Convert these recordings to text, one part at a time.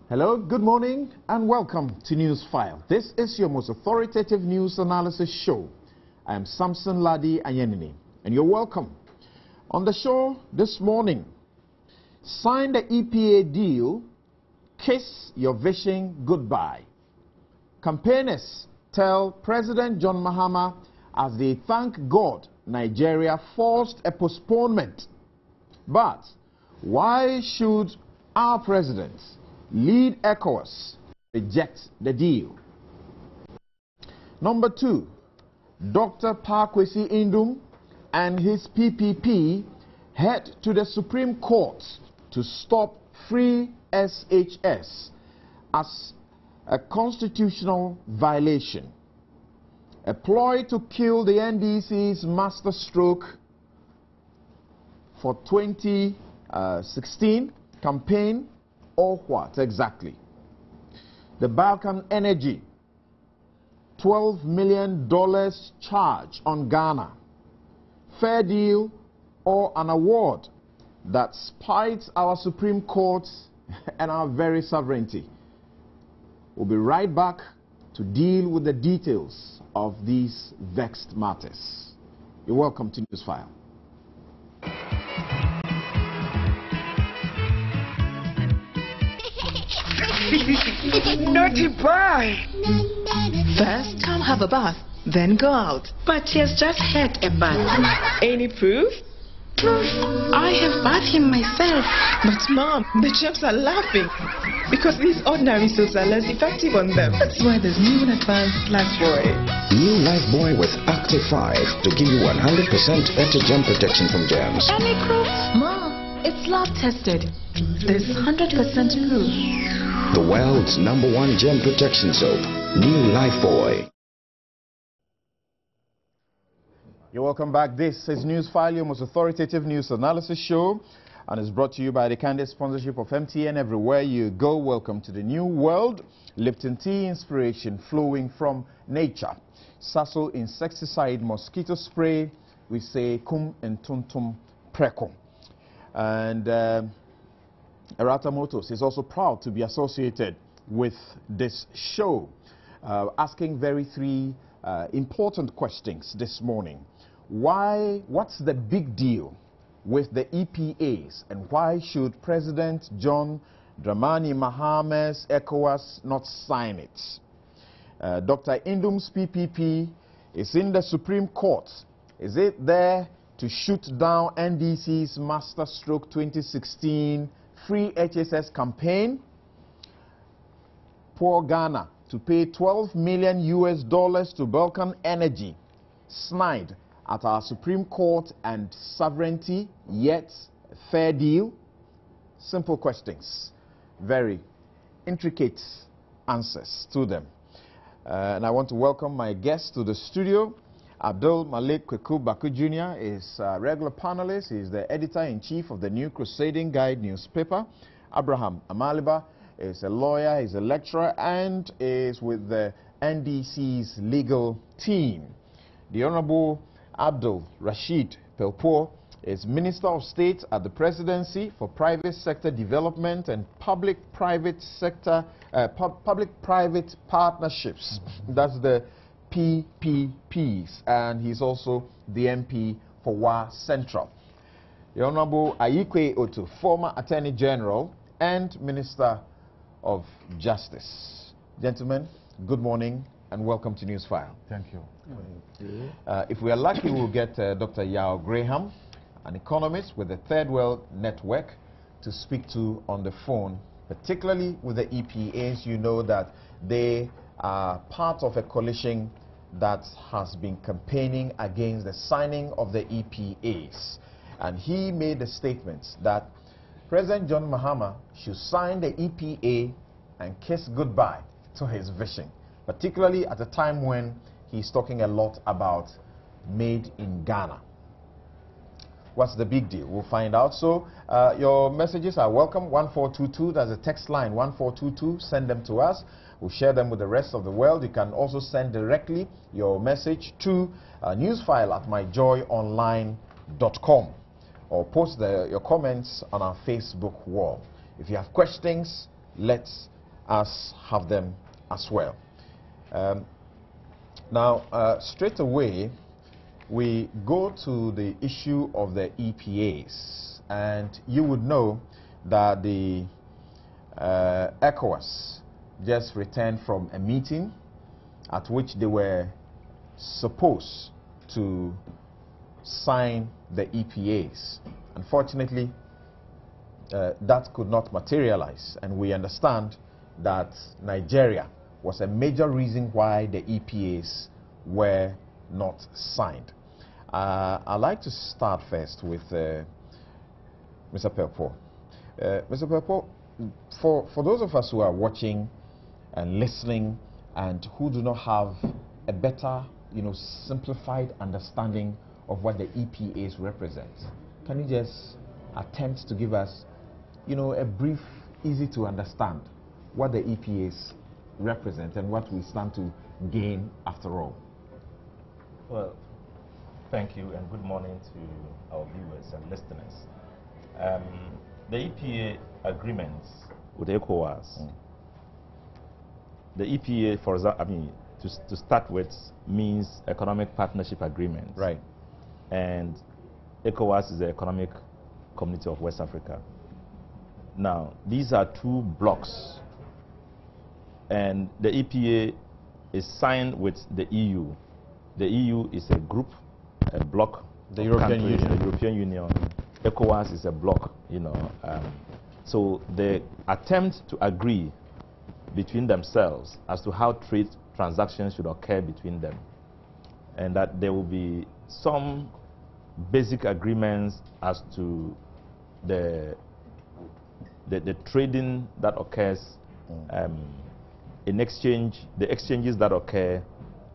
Hello, good morning, and welcome to Newsfile. This is your most authoritative news analysis show. I am Samson Ladi Ayenini, and you're welcome. On the show this morning, sign the EPA deal, kiss your vision goodbye. Campaigners tell President John Mahama as they thank God Nigeria forced a postponement. But why should our president lead ECOWAS reject the deal? Number 2, Dr. Pakwesi Indum and his PPP head to the Supreme Court to stop free SHS as a constitutional violation. A ploy to kill the NDC's masterstroke for 2016 campaign, or what exactly? The Balkan Energy, $12 million charge on Ghana. Fair deal or an award that spites our Supreme Court and our very sovereignty? We'll be right back to deal with the details of these vexed matters. You're welcome to Newsfile. Naughty boy! First, come have a bath, then go out. But he has just had a bath. Any proof? Proof? I have bathed him myself. But Mom, the chaps are laughing because these ordinary soaps are less effective on them. That's why there's new and advanced Lifebuoy. New Lifebuoy with Active 5 to give you 100% better germ protection from germs. Any proof? Mom, it's lab tested. There's 100% proof. The world's #1 germ protection soap, New Lifebuoy. You're welcome back. This is Newsfile, your most authoritative news analysis show, and is brought to you by the candid sponsorship of MTN. Everywhere you go, welcome to the new world. Lipton tea inspiration flowing from nature. Sasso insecticide mosquito spray. We say kum and tuntum preko. And Erata Motors is also proud to be associated with this show, asking three important questions this morning. What's the big deal with the EPAs, and why should President John Dramani Mahama's ECOWAS not sign it? Dr. Indum's PPP is in the Supreme Court. Is it there to shoot down NDC's masterstroke 2016 free HSS campaign? Poor Ghana to pay $12 million to Balkan Energy, snide at our Supreme Court and sovereignty, yet fair deal? Simple questions, very intricate answers to them. And I want to welcome my guest to the studio. Abdul Malik Kweku Baku Jr. is a regular panelist. He is the editor-in-chief of the New Crusading Guide newspaper. Abraham Amaliba is a lawyer, he's a lecturer, and is with the NDC's legal team. The Honorable Abdul Rashid Pelpour is Minister of State at the Presidency for Private Sector Development and Public-Private Sector, Public-Private Partnerships. That's the PPPs, and he's also the MP for Wa Central. The Honorable Ayikwe Otu, former Attorney General and Minister of Justice. Gentlemen, good morning and welcome to Newsfile. Thank you. If we are lucky, we'll get Dr. Yao Graham, an economist with the Third World Network, to speak to on the phone, particularly with the EPAs. You know that they are part of a coalition that has been campaigning against the signing of the EPAs. And he made a statement that President John Mahama should sign the EPA and kiss goodbye to his vision, particularly at a time when he's talking a lot about made in Ghana. What's the big deal? We'll find out. So your messages are welcome. 1422, that's a text line, 1422. Send them to us. We'll share them with the rest of the world. You can also send directly your message to newsfile@myjoyonline.com or post your comments on our Facebook wall. If you have questions, let's us have them as well. Now, straight away, we go to the issue of the EPAs, and you would know that the ECOWAS just returned from a meeting at which they were supposed to sign the EPAs. Unfortunately, that could not materialize, and we understand that Nigeria was a major reason why the EPAs were not signed. I'd like to start first with Mr. Perpo. Mr. Perpo, for those of us who are watching and listening and who do not have a better, simplified understanding of what the EPAs represent, can you just attempt to give us, a brief, easy to understand what the EPAs represent and what we stand to gain after all? Well, thank you and good morning to our viewers and listeners. The EPA agreements with ECOWAS, the EPA, for example, to start with, means Economic Partnership Agreement. Right. And ECOWAS is the Economic Community of West Africa. Now, these are two blocks, and the EPA is signed with the EU. The EU is a group, a block. The European Union. The European Union. ECOWAS is a block, So the attempt to agree between themselves as to how trade transactions should occur between them, and that there will be some basic agreements as to the trading that occurs in exchange, the exchanges that occur,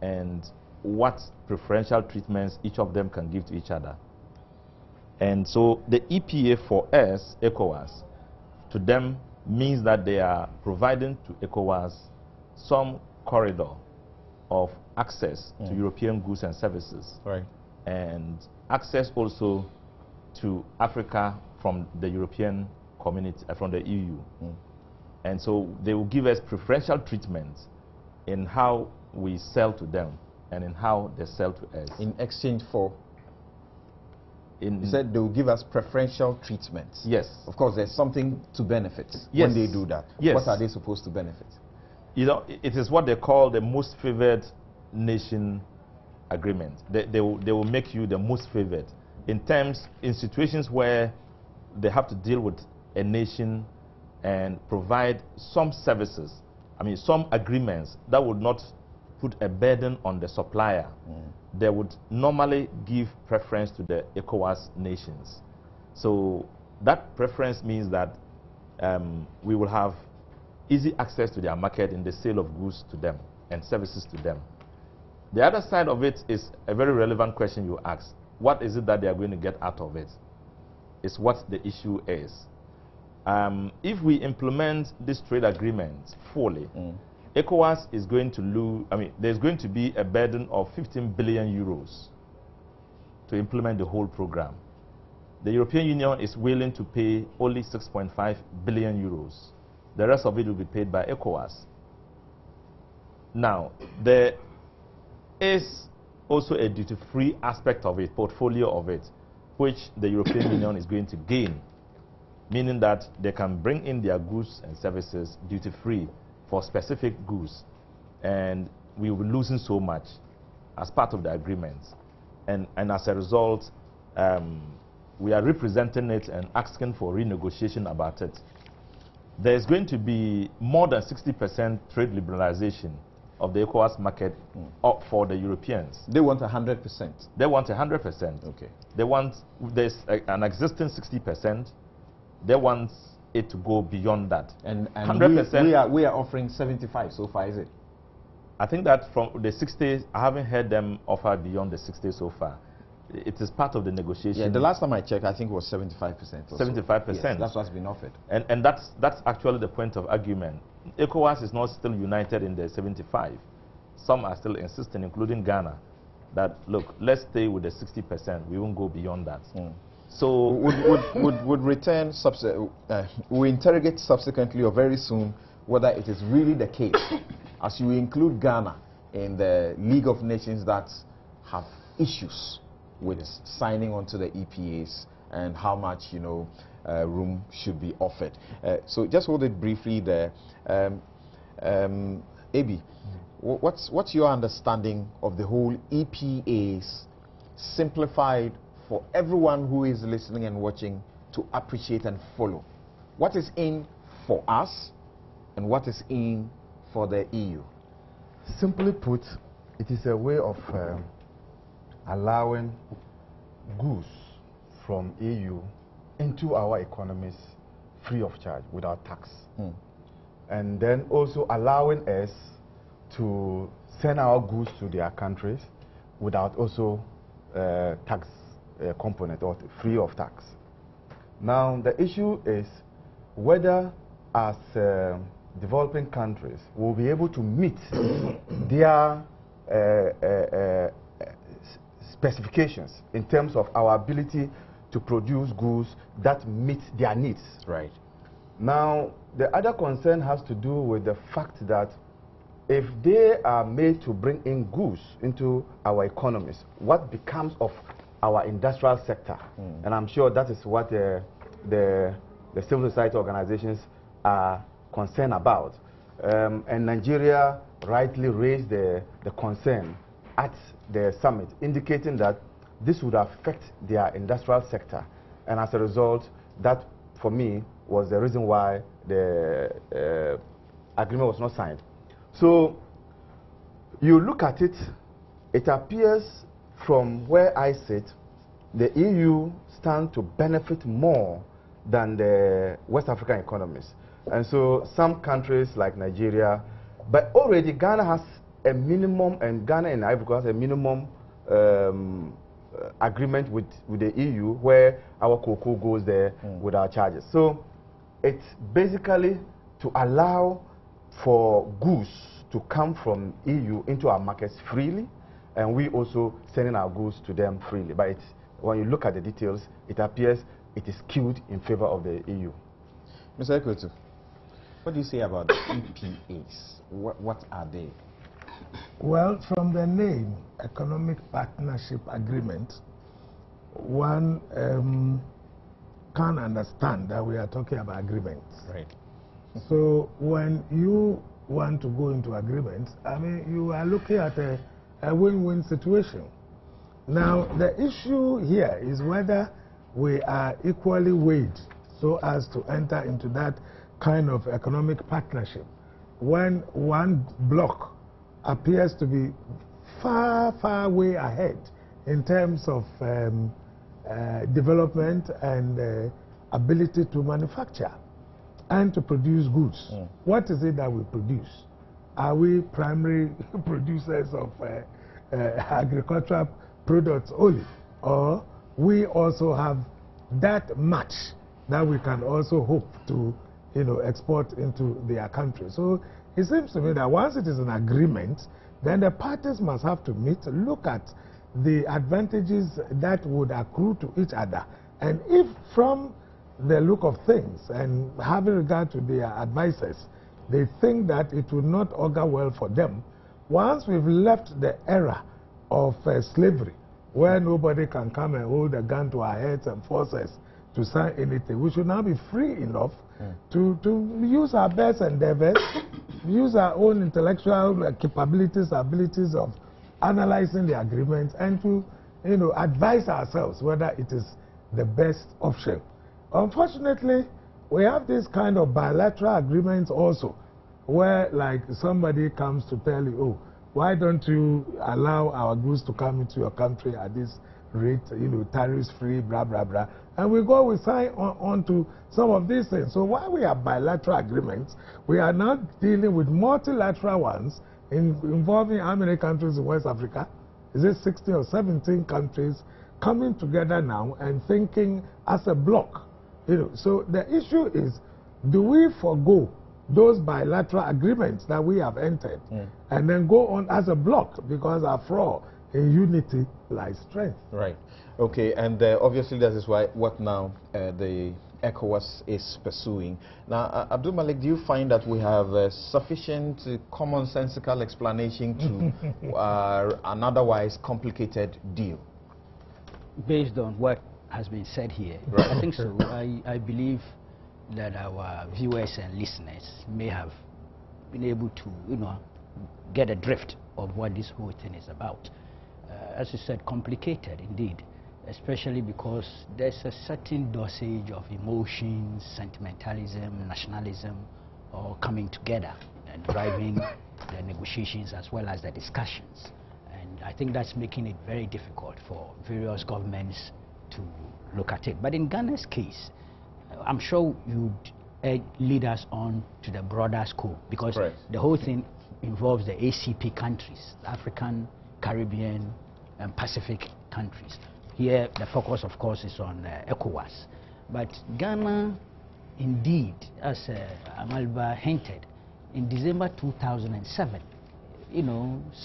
and what preferential treatments each of them can give to each other. And so the EPA for us, ECOWAS, to them means that they are providing to ECOWAS some corridor of access to European goods and services, right, and access also to Africa from the European community, from the EU. And so they will give us preferential treatment in how we sell to them and in how they sell to us. In exchange for? You said they will give us preferential treatment. Yes. Of course, there's something to benefit yes. when they do that. Yes. What are they supposed to benefit? It is what they call the most favored nation agreement. They will make you the most favored in situations where they have to deal with a nation and provide some services, some agreements that would not put a burden on the supplier. They would normally give preference to the ECOWAS nations. So that preference means that we will have easy access to their market in the sale of goods to them and services to them. The other side of it is a very relevant question you ask. What is it that they are going to get out of it? It's what the issue is. If we implement this trade agreement fully, ECOWAS is going to lose, there's going to be a burden of 15 billion euros to implement the whole program. The European Union is willing to pay only 6.5 billion euros. The rest of it will be paid by ECOWAS. Now, there is also a duty-free aspect of it, portfolio of it, which the European Union is going to gain, meaning that they can bring in their goods and services duty-free for specific goods, and we will be losing so much as part of the agreement. And as a result, we are representing it and asking for renegotiation about it. There's going to be more than 60% trade liberalization of the ECOWAS market for the Europeans. They want 100%. They want 100%. Okay. They want, there's an existing 60%. They want it to go beyond that. And 100%. We are offering 75 so far, is it? I think that from the 60, I haven't heard them offer beyond the 60 so far. It is part of the negotiation. Yeah, the last time I checked, I think it was 75%. 75%. Yes, that's what's been offered. And that's actually the point of argument. ECOWAS is not still united in the 75. Some are still insisting, including Ghana, that look, let's stay with the 60%. We won't go beyond that. So would return we interrogate subsequently or very soon whether it is really the case, as you include Ghana in the League of Nations that have issues with signing onto the EPAs, and how much, you know, room should be offered. So just hold it briefly there. Abi, what's your understanding of the whole EPAs, simplified for everyone who is listening and watching to appreciate and follow? What is in for us and what is in for the EU? Simply put, it is a way of allowing goods from EU into our economies free of charge, without tax. And then also allowing us to send our goods to their countries without also tax component, or free of tax. Now the issue is whether as developing countries will be able to meet their specifications in terms of our ability to produce goods that meet their needs. Right. Now, the other concern has to do with the fact that if they are made to bring in goods into our economies, what becomes of our industrial sector? And I'm sure that is what the civil society organizations are concerned about. And Nigeria rightly raised the concern at the summit, indicating that this would affect their industrial sector. And as a result, that, for me, was the reason why the agreement was not signed. So, you look at it, it appears from where I sit, the EU stand to benefit more than the West African economies. And so some countries like Nigeria, but already Ghana has a minimum, and Ghana and Ivory Coast has a minimum agreement with the EU, where our cocoa goes there without charges. So it's basically to allow for goods to come from EU into our markets freely, and we also sending our goods to them freely. But when you look at the details, it appears it is skewed in favor of the EU. Mr. Ekwetu, what do you say about the EPAs? What are they? Well, from the name, Economic Partnership Agreement, one can understand that we are talking about agreements. Right. So when you want to go into agreements, I mean, you are looking at a win-win situation. Now, the issue here is whether we are equally weighed so as to enter into that kind of economic partnership when one bloc appears to be far way ahead in terms of development and ability to manufacture and to produce goods. What is it that we produce? Are we primary producers of agricultural products only, or we also have that much that we can also hope to, you know, export into their country? So it seems to me that once it is an agreement, then the parties must have to meet, look at the advantages that would accrue to each other. And if from the look of things and having regard to their advisors, they think that it will not augur well for them, once we've left the era of slavery, where nobody can come and hold a gun to our heads and force us to sign anything, we should now be free enough to use our best endeavors, use our own intellectual capabilities, abilities of analyzing the agreement, and to, you know, advise ourselves whether it is the best option. Unfortunately, we have this kind of bilateral agreements also, where like somebody comes to tell you, oh, why don't you allow our goods to come into your country at this rate, you know, tariffs free, blah, blah, blah. And we sign on to some of these things. So while we have bilateral agreements, we are now dealing with multilateral ones involving how many countries in West Africa? Is it 16 or 17 countries coming together now and thinking as a bloc? You know, so the issue is, do we forego those bilateral agreements that we have entered and then go on as a bloc? Because after all, in unity lies strength. Right. Okay, and obviously that is why what now the ECOWAS is pursuing. Now, Abdul Malik, do you find that we have sufficient commonsensical explanation to an otherwise complicated deal? Based on what has been said here, right. I think so. I believe that our viewers and listeners may have been able to, get a drift of what this whole thing is about. As you said, complicated indeed, especially because there's a certain dosage of emotions, sentimentalism, nationalism, all coming together and driving the negotiations as well as the discussions. And I think that's making it very difficult for various governments to look at it. But in Ghana's case, I'm sure you'd lead us on to the broader scope, because right. the whole thing involves the ACP countries, the African, Caribbean, and Pacific countries. Here, the focus, of course, is on ECOWAS. But Ghana, indeed, as Amalba hinted, in December 2007,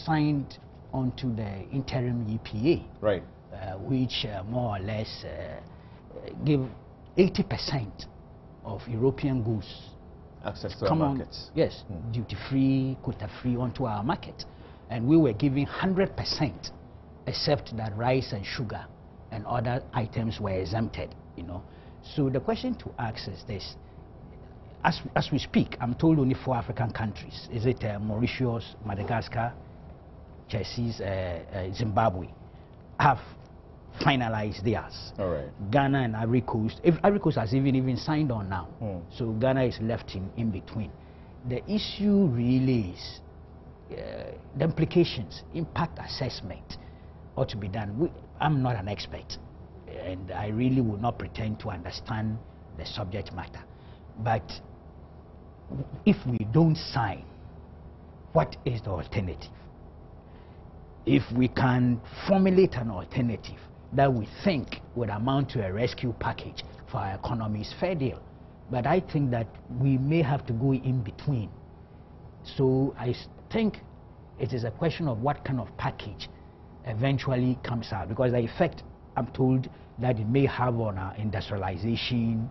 signed onto the interim EPA, right. Which more or less give 80% of European goods access to our markets. Yes, duty-free, quota-free onto our market. And we were giving 100%, except that rice and sugar and other items were exempted, So the question to ask is this. As we speak, I'm told only 4 African countries. Is it Mauritius, Madagascar, Zimbabwe, have finalized theirs. All right. Ghana and Ivory Coast. Ivory Coast has even signed on now. So Ghana is left in between. The issue really is the implications, impact assessment ought to be done. I'm not an expert, and I really will not pretend to understand the subject matter. But if we don't sign, what is the alternative? If we can formulate an alternative that we think would amount to a rescue package for our economy's fair deal. But I think that we may have to go in between. So I think it is a question of what kind of package eventually comes out, because the effect, I'm told, that it may have on our industrialization,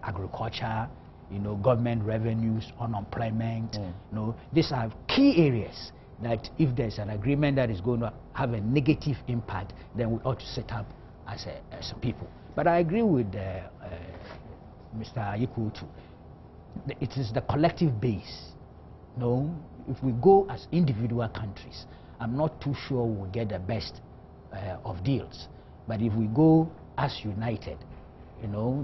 agriculture, government revenues, unemployment, these are key areas that if there's an agreement that is going to have a negative impact, then we ought to set up as a people. But I agree with Mr. Ayikutu. It is the collective base. If we go as individual countries, I'm not too sure we'll get the best of deals. But if we go as united,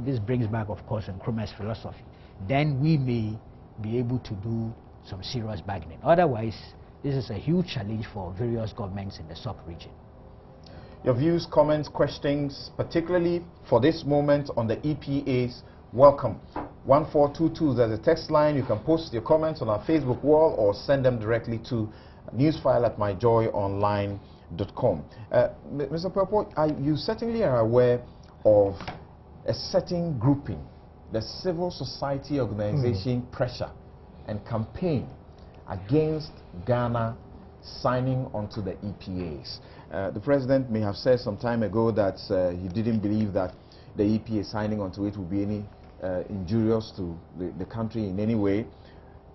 this brings back, of course, Nkrumah's philosophy, then we may be able to do some serious bargaining. Otherwise, this is a huge challenge for various governments in the sub-region. Your views, comments, questions, particularly for this moment on the EPAs, welcome. 1422, there's a text line. You can post your comments on our Facebook wall or send them directly to newsfile@myjoyonline.com. Mr. Purple, you certainly are aware of a certain grouping, the civil society organization pressure and campaign against Ghana signing onto the EPAs. The president may have said some time ago that he didn't believe that the EPA signing onto it would be any injurious to the country in any way.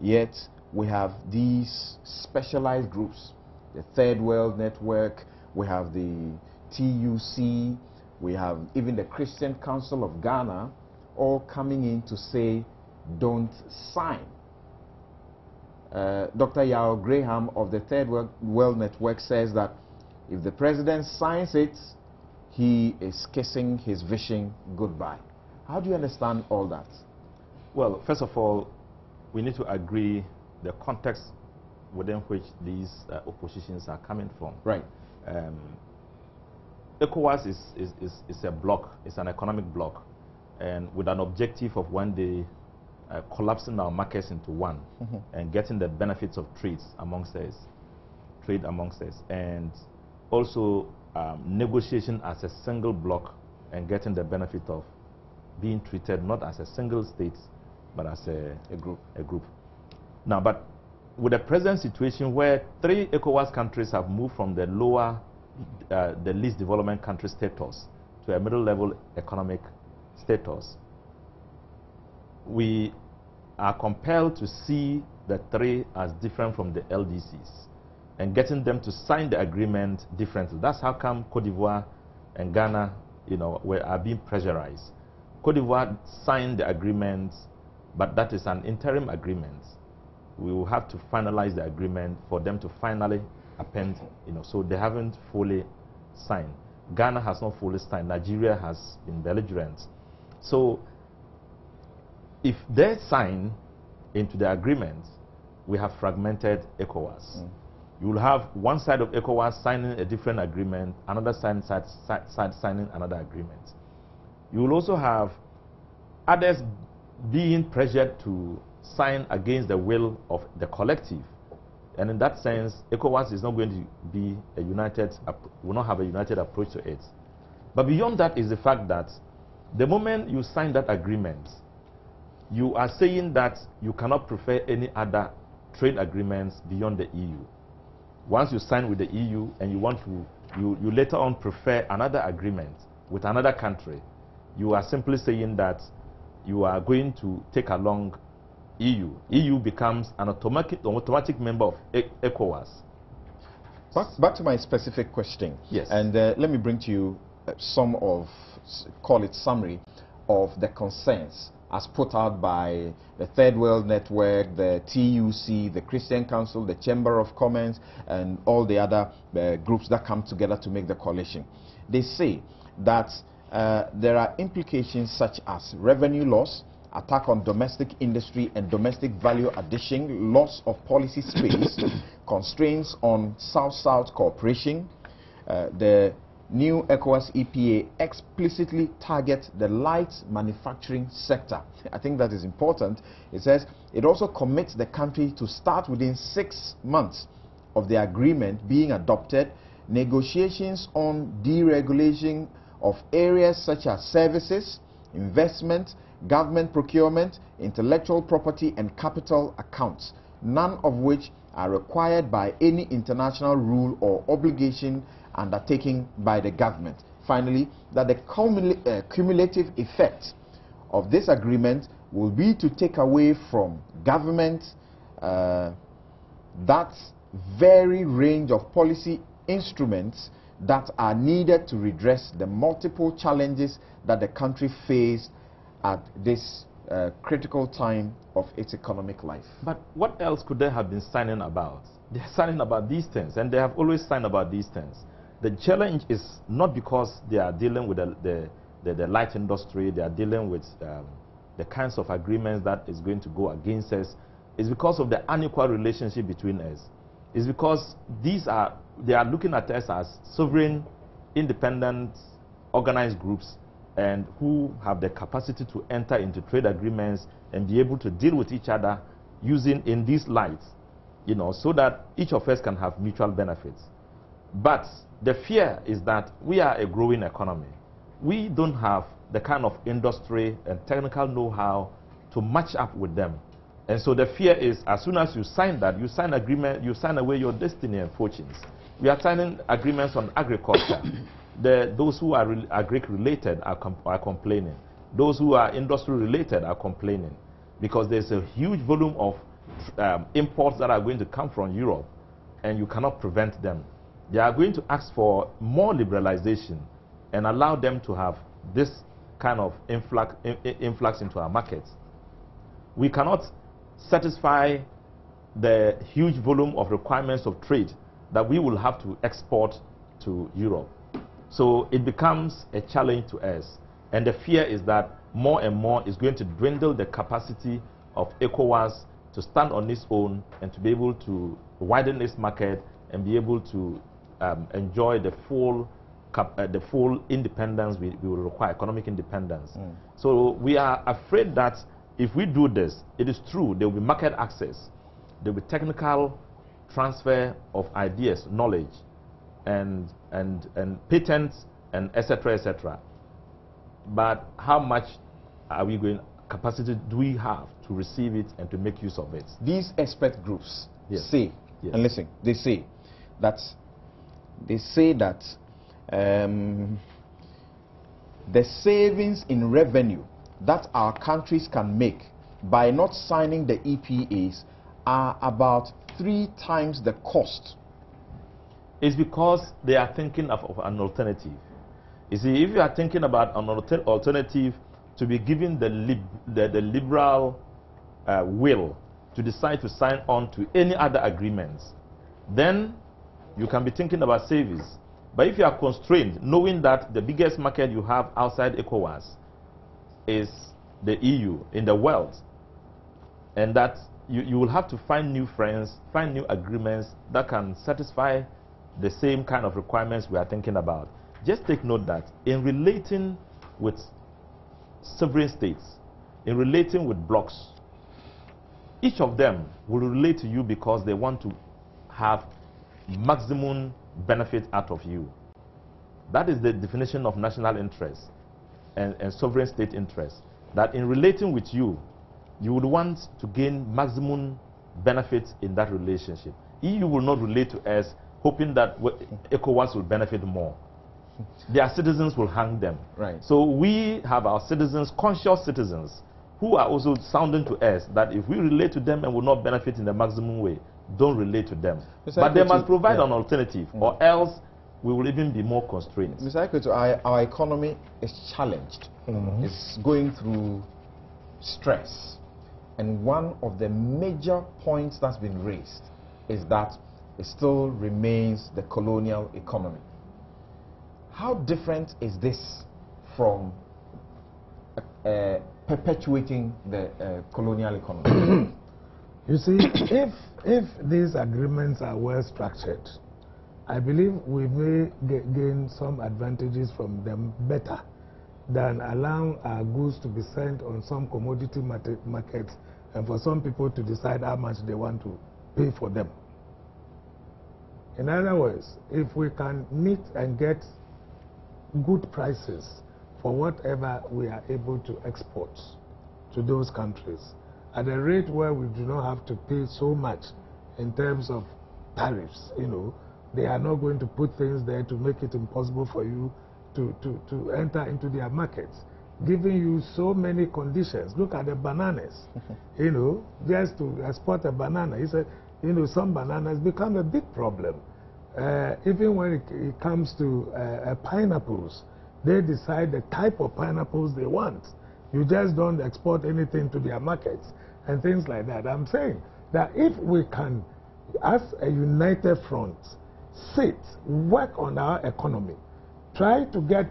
Yet we have these specialized groups, the Third World Network, we have the TUC, we have even the Christian Council of Ghana, all coming in to say, don't sign. Dr. Yao Graham of the Third World Network says that if the president signs it, he is kissing his vision goodbye. How do you understand all that? Well, first of all, we need to agree the context within which these oppositions are coming from. Right. ECOWAS is a bloc, it's an economic bloc, and with an objective of one day collapsing our markets into one and getting the benefits of trade amongst us, and also negotiation as a single bloc and getting the benefit of being treated not as a single state but as a group. Now, but with the present situation where 3 ECOWAS countries have moved from the lower, the least development country status to a middle level economic status, we are compelled to see the three as different from the LDCs and getting them to sign the agreement differently. That's how come Cote d'Ivoire and Ghana, are being pressurized. Cote d'Ivoire signed the agreement, but that is an interim agreement. We will have to finalize the agreement for them to finally append, so they haven't fully signed. Ghana has not fully signed. Nigeria has been belligerent. So if they sign into the agreement, we have fragmented ECOWAS. You will have one side of ECOWAS signing a different agreement, another side signing another agreement. You will also have others being pressured to sign against the will of the collective. And in that sense, ECOWAS is not going to be will not have a united approach to it. But beyond that is the fact that the moment you sign that agreement, you are saying that you cannot prefer any other trade agreements beyond the EU. Once you sign with the EU and you later on prefer another agreement with another country, you are simply saying that you are going to take along EU. EU becomes an automatic member of ECOWAS. Back to my specific question. Yes. And let me bring to you some of, call it summary, of the concerns as put out by the Third World Network, the TUC, the Christian Council, the Chamber of Commerce, and all the other groups that come together to make the coalition. They say that there are implications such as revenue loss, attack on domestic industry and domestic value addition, loss of policy space, constraints on South-South cooperation. The new ECOWAS EPA explicitly targets the light manufacturing sector. I think that is important. It says it also commits the country to start within 6 months of the agreement being adopted, negotiations on deregulation of areas such as services, investment, government procurement, intellectual property and capital accounts, none of which are required by any international rule or obligation undertaken by the government. Finally, that the cumulative effect of this agreement will be to take away from government that very range of policy instruments that are needed to redress the multiple challenges that the country faced at this critical time of its economic life. But what else could they have been signing about? They're signing about these things, and they have always signed about these things. The challenge is not because they are dealing with the light industry, they are dealing with the kinds of agreements that is going to go against us. It's because of the unequal relationship between us. It's because they are looking at us as sovereign, independent, organized groups, and who have the capacity to enter into trade agreements and be able to deal with each other using in these lights, so that each of us can have mutual benefits. But the fear is that we are a growing economy. We don't have the kind of industry and technical know-how to match up with them. And so the fear is, as soon as you sign that, you sign agreement, you sign away your destiny and fortunes. We are signing agreements on agriculture. Those who are agri-related are complaining. Those who are industry-related are complaining because there's a huge volume of imports that are going to come from Europe, and you cannot prevent them. They are going to ask for more liberalization and allow them to have this kind of influx into our markets. We cannot satisfy the huge volume of requirements of trade that we will have to export to Europe. So it becomes a challenge to us. And the fear is that more and more is going to dwindle the capacity of ECOWAS to stand on its own and to be able to widen its market and be able to enjoy the full independence we will require, economic independence. So we are afraid that if we do this, it is true, there will be market access, there will be technical transfer of ideas, knowledge, and patents, and etc., etc. But how much capacity do we have to receive it and to make use of it? These expert groups say, and listen, they say that the savings in revenue that our countries can make by not signing the EPAs are about 3 times the cost. It's because they are thinking of an alternative. You see, if you are thinking about an alternative to be given the liberal will to decide to sign on to any other agreements, then you can be thinking about savings. But if you are constrained, knowing that the biggest market you have outside ECOWAS is the EU in the world, and that you will have to find new friends, find new agreements that can satisfy the same kind of requirements we are thinking about. Just take note that in relating with sovereign states, in relating with blocs, each of them will relate to you because they want to have maximum benefit out of you. That is the definition of national interest and sovereign state interest. That in relating with you, you would want to gain maximum benefit in that relationship. EU will not relate to us hoping that ECOWAS will benefit more. Their citizens will hang them. Right. So we have our citizens, conscious citizens, who are also sounding to us that if we relate to them and will not benefit in the maximum way, don't relate to them. But they must provide an alternative, or else we will even be more constrained. Mr. Aikoto, our economy is challenged. It's going through stress. And one of the major points that's been raised is that it still remains the colonial economy. How different is this from perpetuating the colonial economy? You see, if these agreements are well structured, I believe we may gain some advantages from them better than allowing our goods to be sent on some commodity markets and for some people to decide how much they want to pay for them. In other words, if we can meet and get good prices for whatever we are able to export to those countries, at a rate where we do not have to pay so much in terms of tariffs, you know, they are not going to put things there to make it impossible for you to enter into their markets, giving you so many conditions. Look at the bananas, you know, just to export a banana. He said, you know, some bananas become a big problem. Even when it comes to pineapples, they decide the type of pineapples they want. You just don't export anything to their markets and things like that. I'm saying that if we can, as a united front, sit, work on our economy, try to get,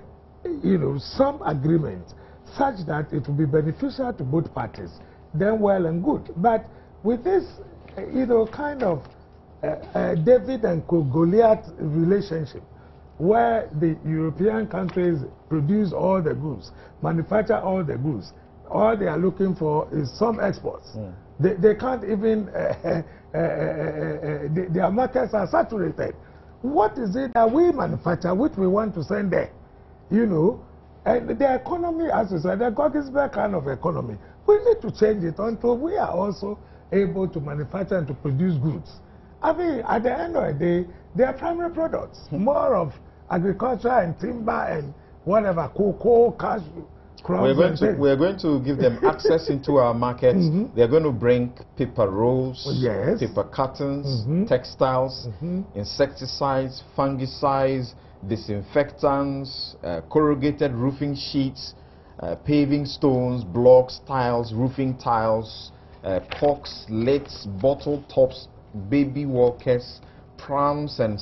you know, some agreement such that it will be beneficial to both parties, then well and good. But with this, you know, kind of David and Goliath relationship, where the European countries produce all the goods, manufacture all the goods, all they are looking for is some exports. They can't even, their markets are saturated. What is it that we manufacture which we want to send there? You know, and the economy, as you said, the Goggisberg kind of economy, we need to change it until we are also able to manufacture and to produce goods. I mean, at the end of the day, they are primary products, more of agriculture and timber and whatever, cocoa, cashew, crops. We're going to give them access into our markets. They're going to bring paper rolls, paper cartons, textiles, insecticides, fungicides, disinfectants, corrugated roofing sheets, paving stones, blocks, tiles, roofing tiles, corks, lids, bottle tops, baby walkers, prams and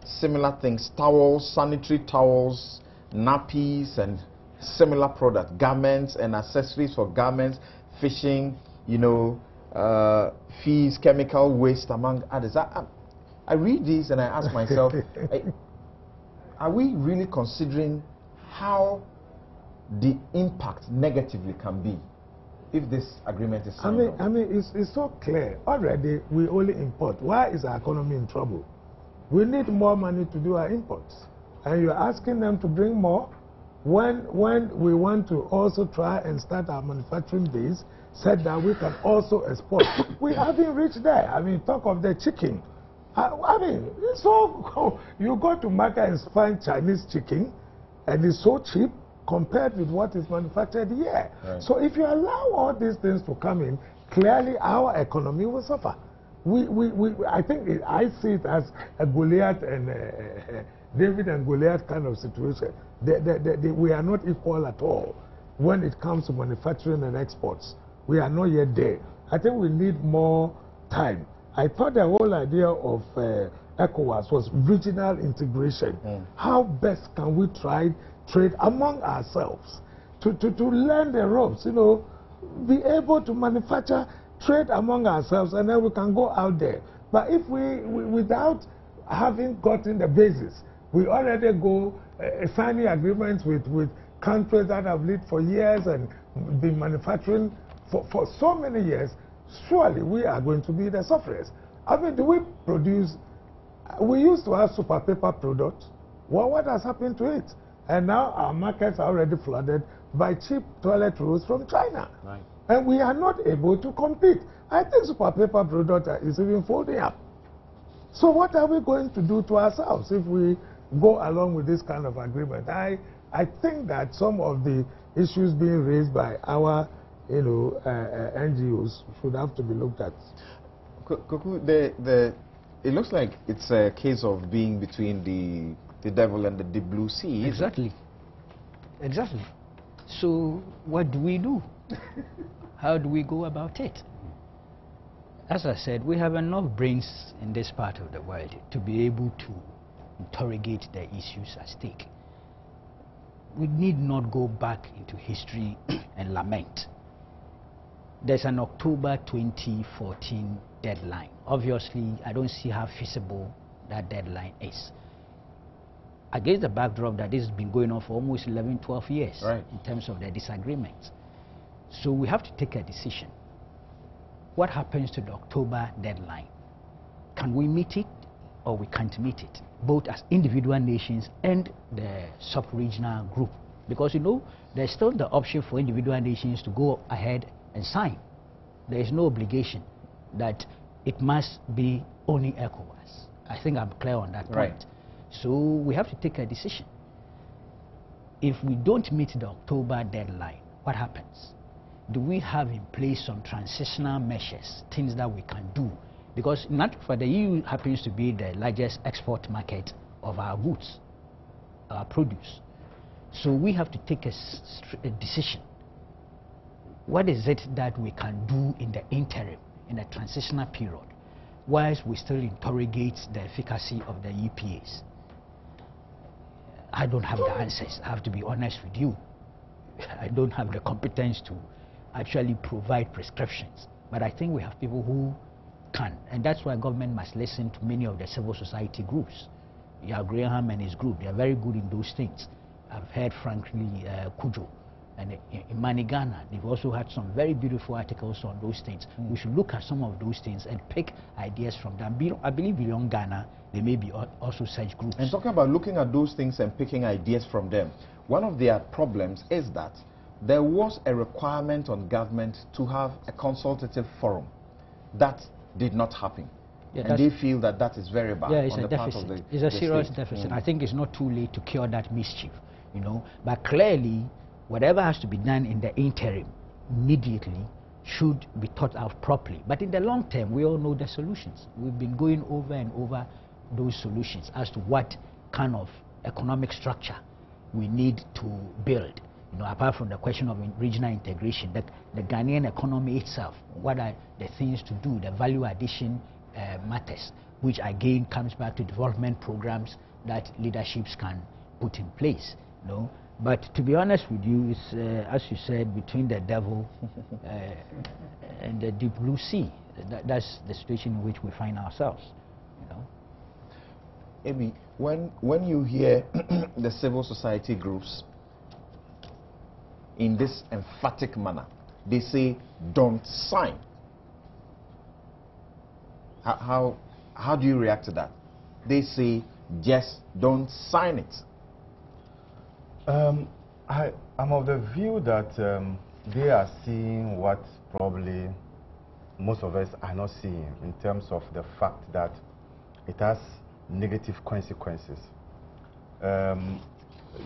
similar things, towels, sanitary towels, nappies and similar products, garments and accessories for garments, fishing, you know, fees, chemical waste, among others. I read these and I ask myself, are we really considering how the impact negatively can be if this agreement is signed? I mean, it's so clear. Already, we only import. Why is our economy in trouble? We need more money to do our imports. And you're asking them to bring more when we want to also try and start our manufacturing base, said that we can also export. We haven't reached there. I mean, talk of the chicken. I mean, it's so, you go to market and find Chinese chicken, and it's so cheap, compared with what is manufactured here. Right. So if you allow all these things to come in, clearly our economy will suffer. I think I see it as a Goliath and David and Goliath kind of situation. We are not equal at all when it comes to manufacturing and exports. We are not yet there. I think we need more time. I thought the whole idea of ECOWAS was regional integration. How best can we try trade among ourselves to learn the ropes, you know, be able to manufacture, trade among ourselves, and then we can go out there. But if we without having gotten the basis, we already go signing agreements with countries that have lived for years and been manufacturing for so many years, surely we are going to be the sufferers. I mean, do we produce, we used to have super paper products. Well, what has happened to it? And now our markets are already flooded by cheap toilet rolls from China. Right. And we are not able to compete. I think super paper product is even folding up. So what are we going to do to ourselves if we go along with this kind of agreement? I think that some of the issues being raised by our NGOs should have to be looked at. Kuku, it looks like it's a case of being between the devil and the deep blue sea. Exactly. Exactly. So what do we do? How do we go about it? As I said, we have enough brains in this part of the world to be able to interrogate the issues at stake. We need not go back into history and lament. There's an October 2014 deadline. Obviously, I don't see how feasible that deadline is. Against the backdrop that this has been going on for almost 11, 12 years, right, in terms of the disagreements. So we have to take a decision. What happens to the October deadline? Can we meet it or we can't meet it? Both as individual nations and the sub-regional group. Because, you know, there's still the option for individual nations to go ahead and sign. There is no obligation that it must be only ECOWAS. I think I'm clear on that point. Right. So we have to take a decision. If we don't meet the October deadline, what happens? Do we have in place some transitional measures, things that we can do? Because not for the EU happens to be the largest export market of our goods, our produce. So we have to take a decision. What is it that we can do in the interim, in a transitional period, whilst we still interrogate the efficacy of the EPAs? I don't have the answers. I have to be honest with you. I don't have the competence to actually provide prescriptions. But I think we have people who can. And that's why government must listen to many of the civil society groups. Yeah, Graham and his group, they are very good in those things. I've heard, frankly, Kujo. And in Manigana, they've also had some very beautiful articles on those things. We should look at some of those things and pick ideas from them. I believe beyond Ghana, there may be also such groups. And talking about looking at those things and picking ideas from them, one of their problems is that there was a requirement on government to have a consultative forum. That did not happen. Yeah, and they feel that that is very bad. Yeah, it's on a the deficit. Part of it's a serious deficit. I think it's not too late to cure that mischief, you know. But clearly, whatever has to be done in the interim, immediately, should be thought out properly. But in the long term, we all know the solutions. We've been going over and over those solutions as to what kind of economic structure we need to build. You know, apart from the question of regional integration, the Ghanaian economy itself, what are the things to do, the value addition matters, which again comes back to development programs that leaderships can put in place. You know? But to be honest with you, it's, as you said, between the devil and the deep blue sea. That's the situation in which we find ourselves. You know? Amy, when you hear the civil society groups in this emphatic manner, they say, don't sign. How do you react to that? They say, just don't sign it. I'm of the view that they are seeing what probably most of us are not seeing, in terms of the fact that it has negative consequences.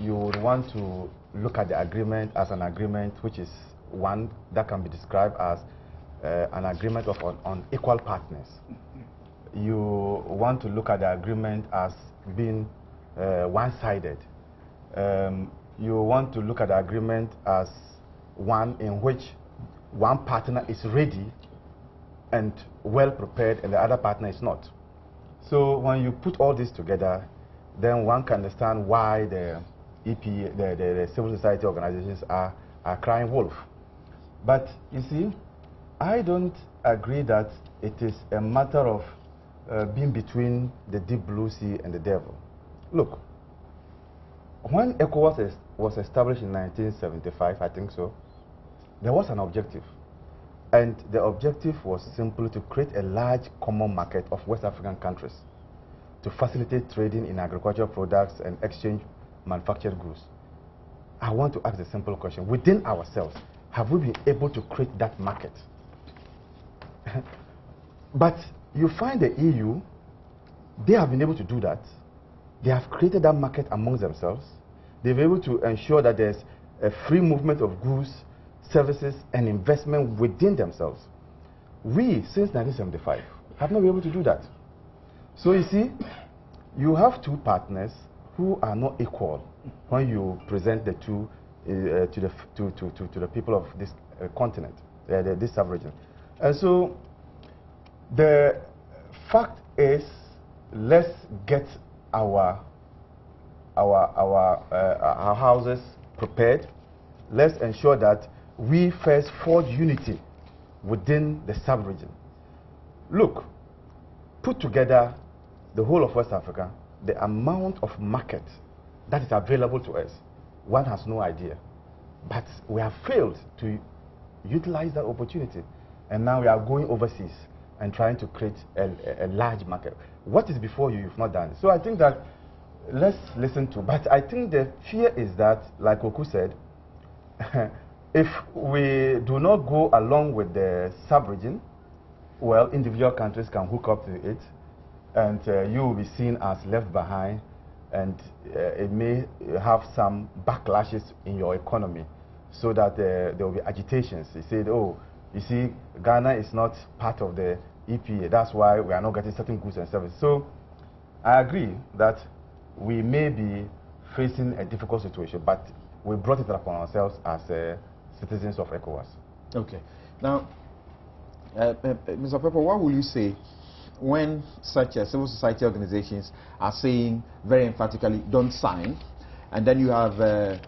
you would want to look at the agreement as an agreement which is one that can be described as an agreement of on equal partners. You want to look at the agreement as being one-sided. You want to look at the agreement as one in which one partner is ready and well prepared and the other partner is not. So when you put all this together, then one can understand why the the civil society organizations are crying wolf. But you see, I don't agree that it is a matter of being between the deep blue sea and the devil. Look, when ECOWAS was established in 1975, I think so, there was an objective. And the objective was simply to create a large common market of West African countries to facilitate trading in agricultural products and exchange manufactured goods. I want to ask a simple question. Within ourselves, have we been able to create that market? But you find the EU, they have been able to do that. They have created that market amongst themselves. They've been able to ensure that there's a free movement of goods, services, and investment within themselves. We, since 1975, have not been able to do that. So you see, you have two partners who are not equal when you present the two to the people of this continent, this sub-region. And so the fact is, let's get our houses prepared. Let's ensure that we first forge unity within the sub-region. Look, put together the whole of West Africa, the amount of market that is available to us, one has no idea. But we have failed to utilize that opportunity. And now we are going overseas and trying to create a large market. What is before you, you've not done. So I think that, let's listen to, but I think the fear is that, like Oku said, if we do not go along with the sub-region, well, individual countries can hook up to it, and you will be seen as left behind, and it may have some backlashes in your economy, so that there will be agitations. They said, oh, you see, Ghana is not part of the EPA, that's why we are not getting certain goods and services. So I agree that we may be facing a difficult situation, but we brought it upon ourselves as citizens of ECOWAS. Okay. Now, Mr. Pepper, what will you say when such civil society organizations are saying very emphatically, don't sign, and then you have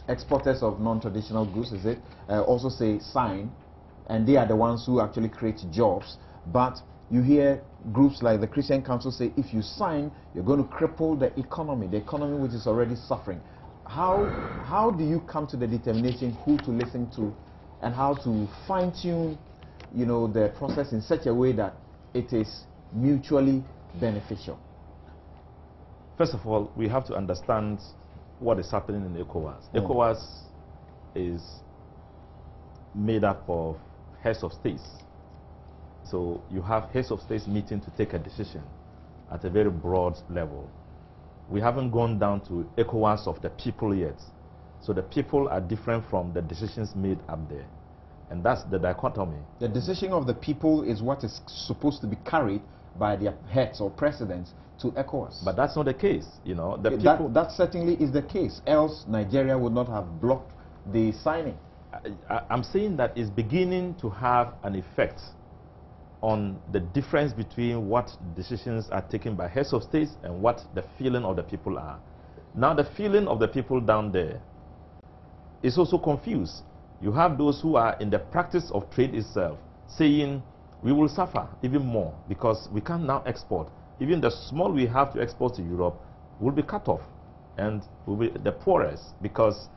exporters of non-traditional goods, is it, also say sign, and they are the ones who actually create jobs, but you hear groups like the Christian Council say, if you sign, you're going to cripple the economy which is already suffering. How do you come to the determination who to listen to and how to fine-tune, you know, the process in such a way that it is mutually beneficial? First of all, we have to understand what is happening in ECOWAS. ECOWAS is made up of heads of states. So you have heads of states meeting to take a decision at a very broad level. We haven't gone down to ECOWAS of the people yet. So the people are different from the decisions made up there. And that's the dichotomy. The decision of the people is what is supposed to be carried by their heads or presidents to ECOWAS. But that's not the case, you know. That certainly is the case. Else Nigeria would not have blocked the signing. I'm saying that it's beginning to have an effect on the difference between what decisions are taken by heads of states and what the feeling of the people are. Now the feeling of the people down there is also confused. You have those who are in the practice of trade itself saying we will suffer even more because we can't now export. Even the small we have to export to Europe will be cut off and will be the poorest because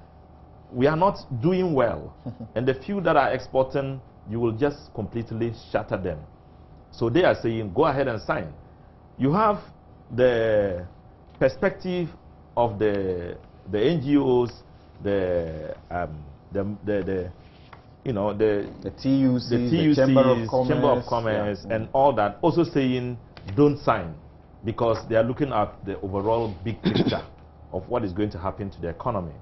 we are not doing well. And the few that are exporting, you will just completely shatter them. So they are saying, go ahead and sign. You have the perspective of the NGOs, the TUC, the Chamber of Commerce, and all that, also saying, don't sign, because they are looking at the overall big picture of what is going to happen to the economy.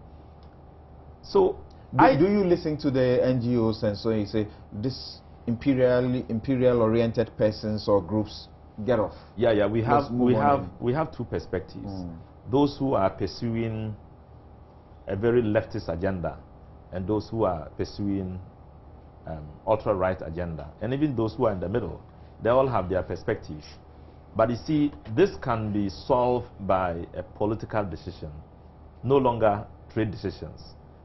So, do you listen to the NGOs and so you say this imperial-oriented persons or groups get off? Yeah. We have two perspectives. Those who are pursuing a very leftist agenda, and those who are pursuing ultra-right agenda, and even those who are in the middle. They all have their perspectives. But you see, this can be solved by a political decision, no longer trade decisions.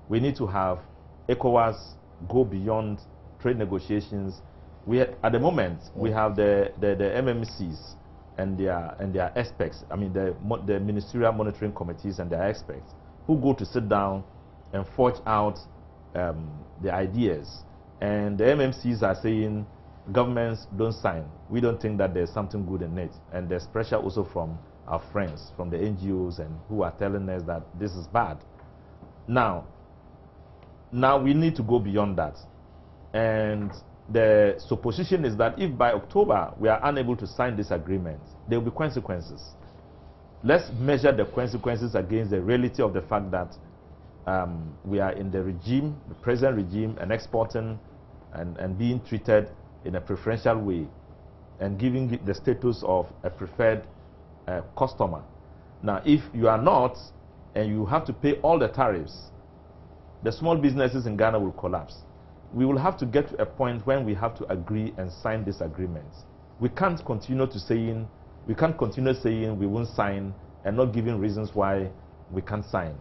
We need to have ECOWAS go beyond trade negotiations. At the moment, we have the MMCs and their experts, I mean the ministerial monitoring committees and their experts, who go to sit down and forge out the ideas. And the MMCs are saying, governments don't sign. We don't think that there's something good in it. And there's pressure also from our friends, from the NGOs, and who are telling us that this is bad. Now we need to go beyond that. And the supposition is that if by October we are unable to sign this agreement, there will be consequences. Let's measure the consequences against the reality of the fact that we are in the regime, the present regime, and exporting and being treated in a preferential way and giving the status of a preferred customer. Now, if you are not, and you have to pay all the tariffs, the small businesses in Ghana will collapse. We will have to get to a point when we have to agree and sign this agreement. We can't continue saying we won't sign and not giving reasons why we can't sign,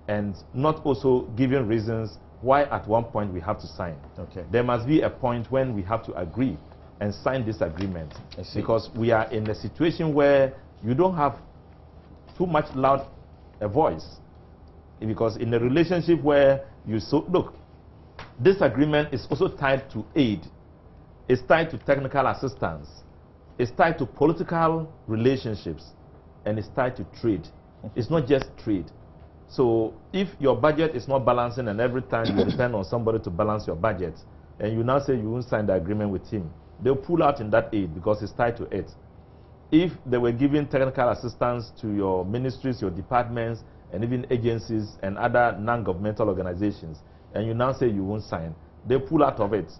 and not also giving reasons why at one point we have to sign. Okay. There must be a point when we have to agree and sign this agreement, because we are in a situation where you don't have too much loud a voice, because in a relationship where you look, this agreement is also tied to aid, it's tied to technical assistance, it's tied to political relationships, and it's tied to trade. It's not just trade. So if your budget is not balancing and every time you depend on somebody to balance your budget, and you now say you won't sign the agreement with him, they'll pull out in that aid because it's tied to it. If they were giving technical assistance to your ministries, your departments, and even agencies and other non-governmental organizations, and you now say you won't sign, they pull out of it.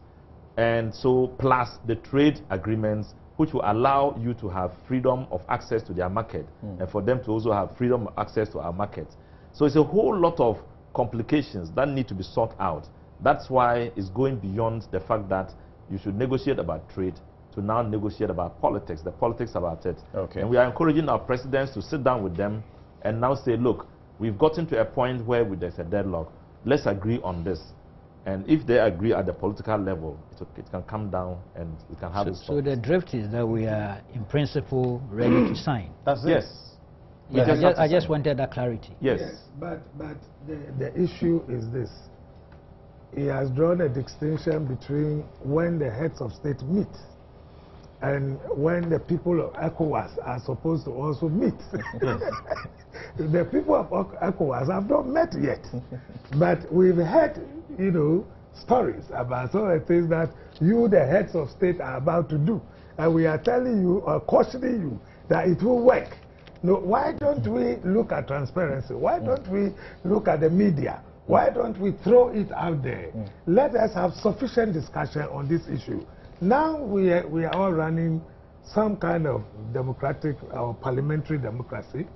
And so plus the trade agreements, which will allow you to have freedom of access to their market, and for them to also have freedom of access to our market. So it's a whole lot of complications that need to be sought out. That's why it's going beyond the fact that you should negotiate about trade to now negotiate about politics, the politics about it. Okay. And we are encouraging our presidents to sit down with them and now say, look, we've gotten to a point where there's a deadlock. Let's agree on this. And if they agree at the political level, it can come down and we can have it. So the drift is that we are, in principle, ready to sign. That's it. Yes. Yeah, I just wanted that clarity. Yes. But the issue is this. He has drawn a distinction between when the heads of state meet and when the people of ECOWAS are supposed to also meet. The people of ECOWAS have not met yet. But we've heard, stories about some of the things that you, the heads of state, are about to do. And we are telling you or cautioning you that it will work. No, why don't we look at transparency? Why don't we look at the media? Why don't we throw it out there? Let us have sufficient discussion on this issue. Now we are all running some kind of democratic or parliamentary democracy.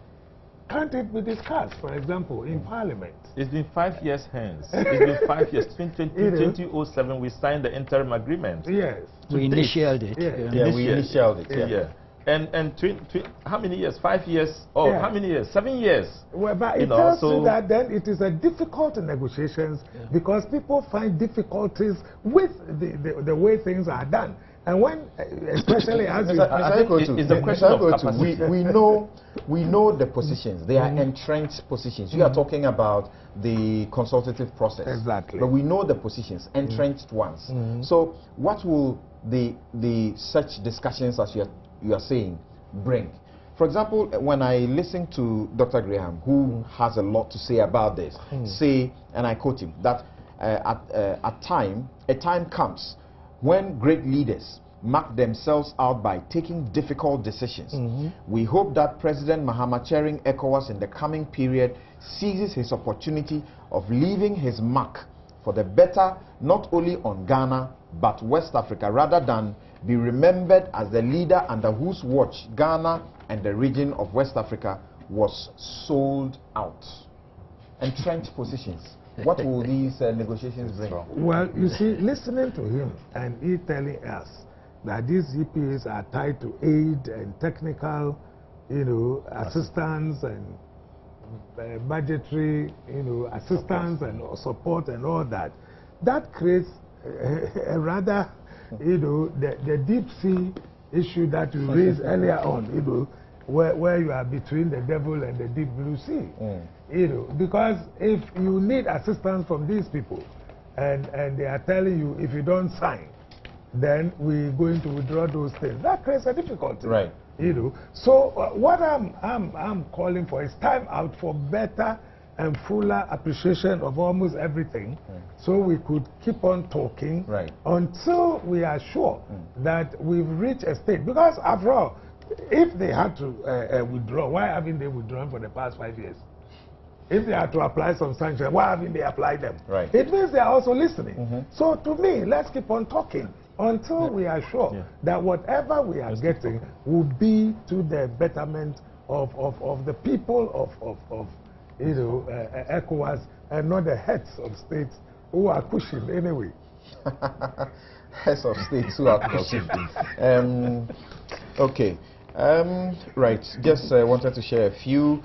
Can't it be discussed, for example, in Parliament? It's been 5 years hence. It's been 5 years. 2007, we signed the interim agreement. Yes. We initiated it. Yeah, we initiated it. Yeah. And how many years? 5 years? Oh, how many years? 7 years. Well, but it tells you that then it is a difficult negotiations because people find difficulties with the way things are done. And when, especially as you... the question we know the positions. They are entrenched positions. You are talking about the consultative process. Exactly. But we know the positions, entrenched ones. So what will the such discussions as you are saying bring? For example, when I listen to Dr. Graham, who has a lot to say about this, say, and I quote him, that a time comes when great leaders mark themselves out by taking difficult decisions. We hope that President Mahama chairing ECOWAS in the coming period seizes his opportunity of leaving his mark for the better, not only on Ghana but West Africa, rather than be remembered as the leader under whose watch Ghana and the region of West Africa was sold out. Entrenched positions. What will these negotiations bring? Well, you see, listening to him and he telling us that these EPAs are tied to aid and technical, assistance and budgetary, assistance and support and all that, that creates a rather, the deep sea issue that you raised earlier on, where you are between the devil and the deep blue sea. Because if you need assistance from these people and they are telling you if you don't sign, then we're going to withdraw those things, that creates a difficulty. Right. So what I'm calling for is time out for better and fuller appreciation of almost everything, so we could keep on talking until we are sure that we've reached a state. Because after all, if they had to withdraw, why haven't they withdrawn for the past 5 years? If they had to apply some sanctions, why haven't they applied them? Right. It means they are also listening. So to me, let's keep on talking until we are sure that whatever we are getting will be to the betterment of the people of ECOWAS and not the heads of states who are pushing anyway. Heads of states who are pushing. Okay. Right. Just wanted to share a few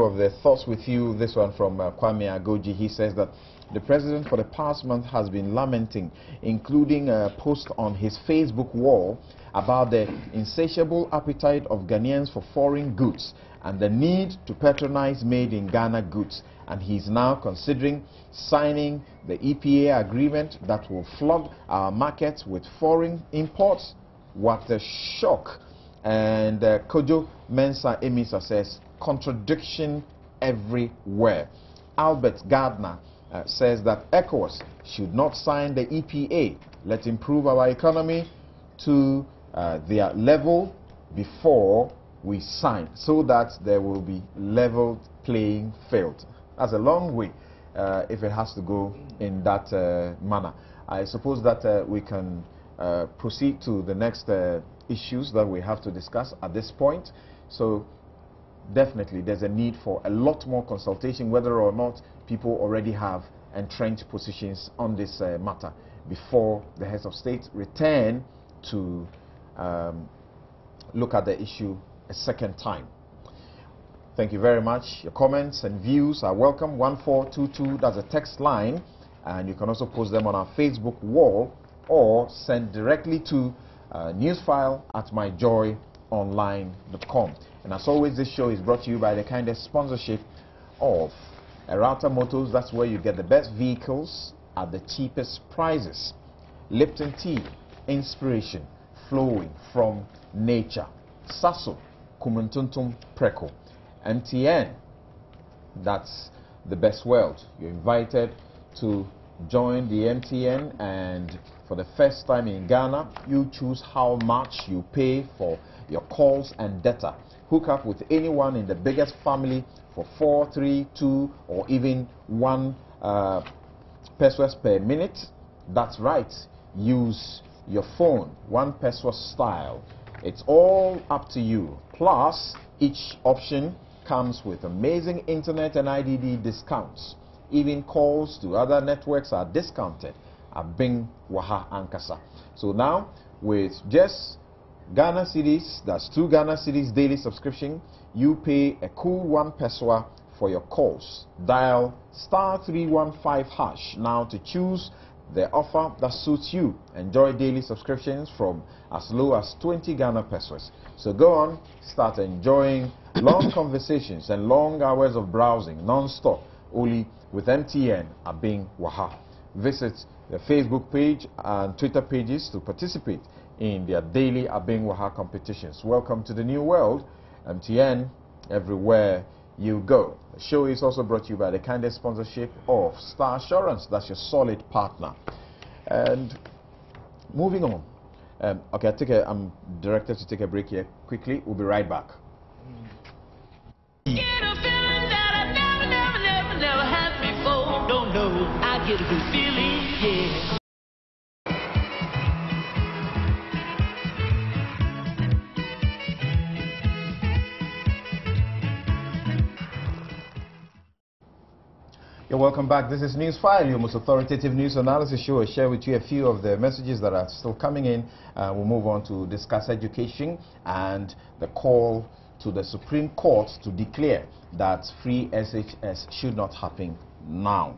of the thoughts with you. This one from Kwame Agoji. He says that the president for the past month has been lamenting, including a post on his Facebook wall about the insatiable appetite of Ghanaians for foreign goods and the need to patronize made in Ghana goods. And he's now considering signing the EPA agreement that will flood our markets with foreign imports. What a shock. And Kojo Mensa Emisa says, contradiction everywhere. Albert Gardner says that ECOWAS should not sign the EPA. Let's improve our economy to their level before we sign, so that there will be level playing field. That's a long way if it has to go in that manner. I suppose that we can proceed to the next issues that we have to discuss at this point. So definitely there's a need for a lot more consultation, whether or not people already have entrenched positions on this matter, before the heads of state return to look at the issue a second time. Thank you very much. Your comments and views are welcome. 1422, that's a text line, and you can also post them on our Facebook wall or send directly to newsfile@myjoyonline.com. And as always, this show is brought to you by the kindest sponsorship of Erata Motors. That's where you get the best vehicles at the cheapest prices. Lipton Tea, inspiration flowing from nature. Sasso, Kumuntuntum Preko. MTN, that's the best world. You're invited to join the MTN, and for the first time in Ghana, you choose how much you pay for your calls and data. Hook up with anyone in the biggest family for 4, 3, 2, or even 1 pesos per minute. That's right. Use your phone, 1 peso style. It's all up to you. Plus, each option comes with amazing internet and IDD discounts. Even calls to other networks are discounted at Bing Waha Ankasa. So now, with just Ghana cedis, that's 2 Ghana cedis daily subscription, you pay a cool 1 peso for your calls. Dial *315# now to choose the offer that suits you. Enjoy daily subscriptions from as low as 20 Ghana pesos. So go on, start enjoying long conversations and long hours of browsing non-stop, only with MTN at Bing Waha. Visit the Facebook page and Twitter pages to participate in their daily Abing Waha competitions. Welcome to the new world. MTN, everywhere you go. The show is also brought to you by the kindest sponsorship of Star Assurance. That's your solid partner. And moving on, Okay, I'm directed to take a break here quickly. We'll be right back. Get a feeling that I never had before. Don't know, I get a good feeling, yeah. You're welcome back. This is Newsfile, your most authoritative news analysis show. I'll share with you a few of the messages that are still coming in. We'll move on to discuss education and the call to the Supreme Court to declare that free SHS should not happen now.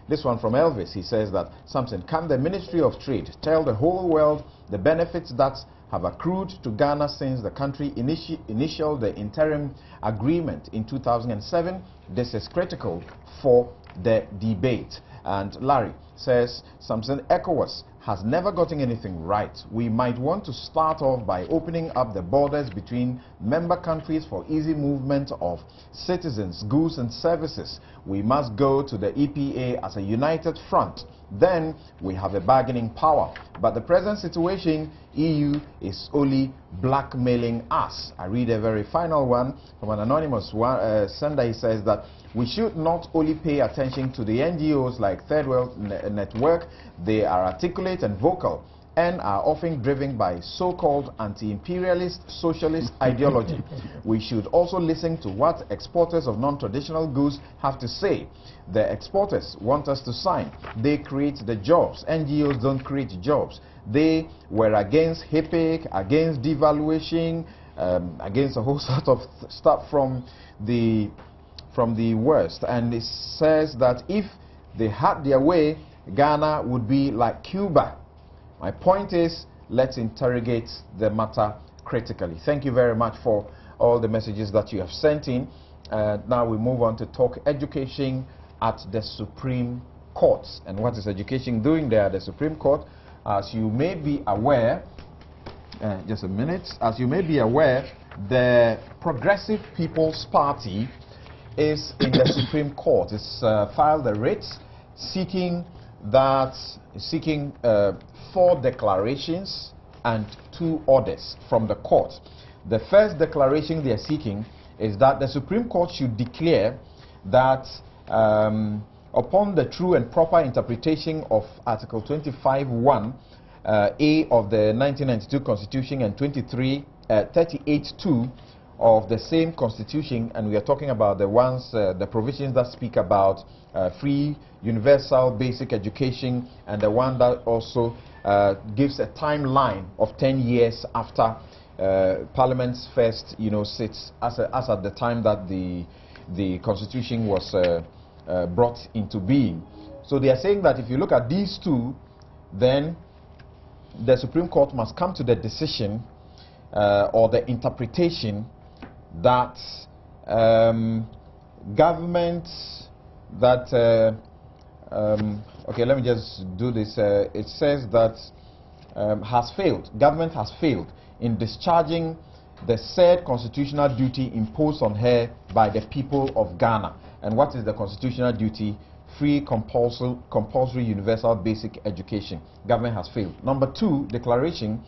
This one from Elvis. He says that, Samson, can the Ministry of Trade tell the whole world the benefits that have accrued to Ghana since the country initialed the interim agreement in 2007? This is critical for the debate. And Larry says, Samson, ECOWAS has never gotten anything right. We might want to start off by opening up the borders between member countries for easy movement of citizens, goods and services. We must go to the EPA as a united front. Then we have a bargaining power. But the present situation, EU is only blackmailing us. I read a very final one from an anonymous sender. He says that we should not only pay attention to the NGOs like Third World Network. They are articulate and vocal and are often driven by so-called anti-imperialist socialist ideology. We should also listen to what exporters of non-traditional goods have to say. The exporters want us to sign. They create the jobs. NGOs don't create jobs. They were against HIPIC, against devaluation, against a whole sort of stuff from the West. And it says that if they had their way, Ghana would be like Cuba. My point is, let's interrogate the matter critically. Thank you very much for all the messages that you have sent in. Now we move on to talk education at the Supreme Court. And what is education doing there at the Supreme Court? As you may be aware, just a minute, as you may be aware, the Progressive People's Party is in the Supreme Court. It's filed a writ seeking 4 declarations and 2 orders from the court. The first declaration they are seeking is that the Supreme Court should declare that upon the true and proper interpretation of Article 25(1) A of the 1992 Constitution and 38(2) of the same Constitution, and we are talking about the ones, the provisions that speak about free, universal, basic education, and the one that also gives a timeline of 10 years after Parliament's first, sits, as at the time that the Constitution was brought into being. So they are saying that if you look at these 2, then the Supreme Court must come to the decision or the interpretation that government that okay, let me just do this. It says that government has failed in discharging the said constitutional duty imposed on her by the people of Ghana. And what is the constitutional duty? Free, compulsory, universal, basic education. Government has failed. Number 2, declaration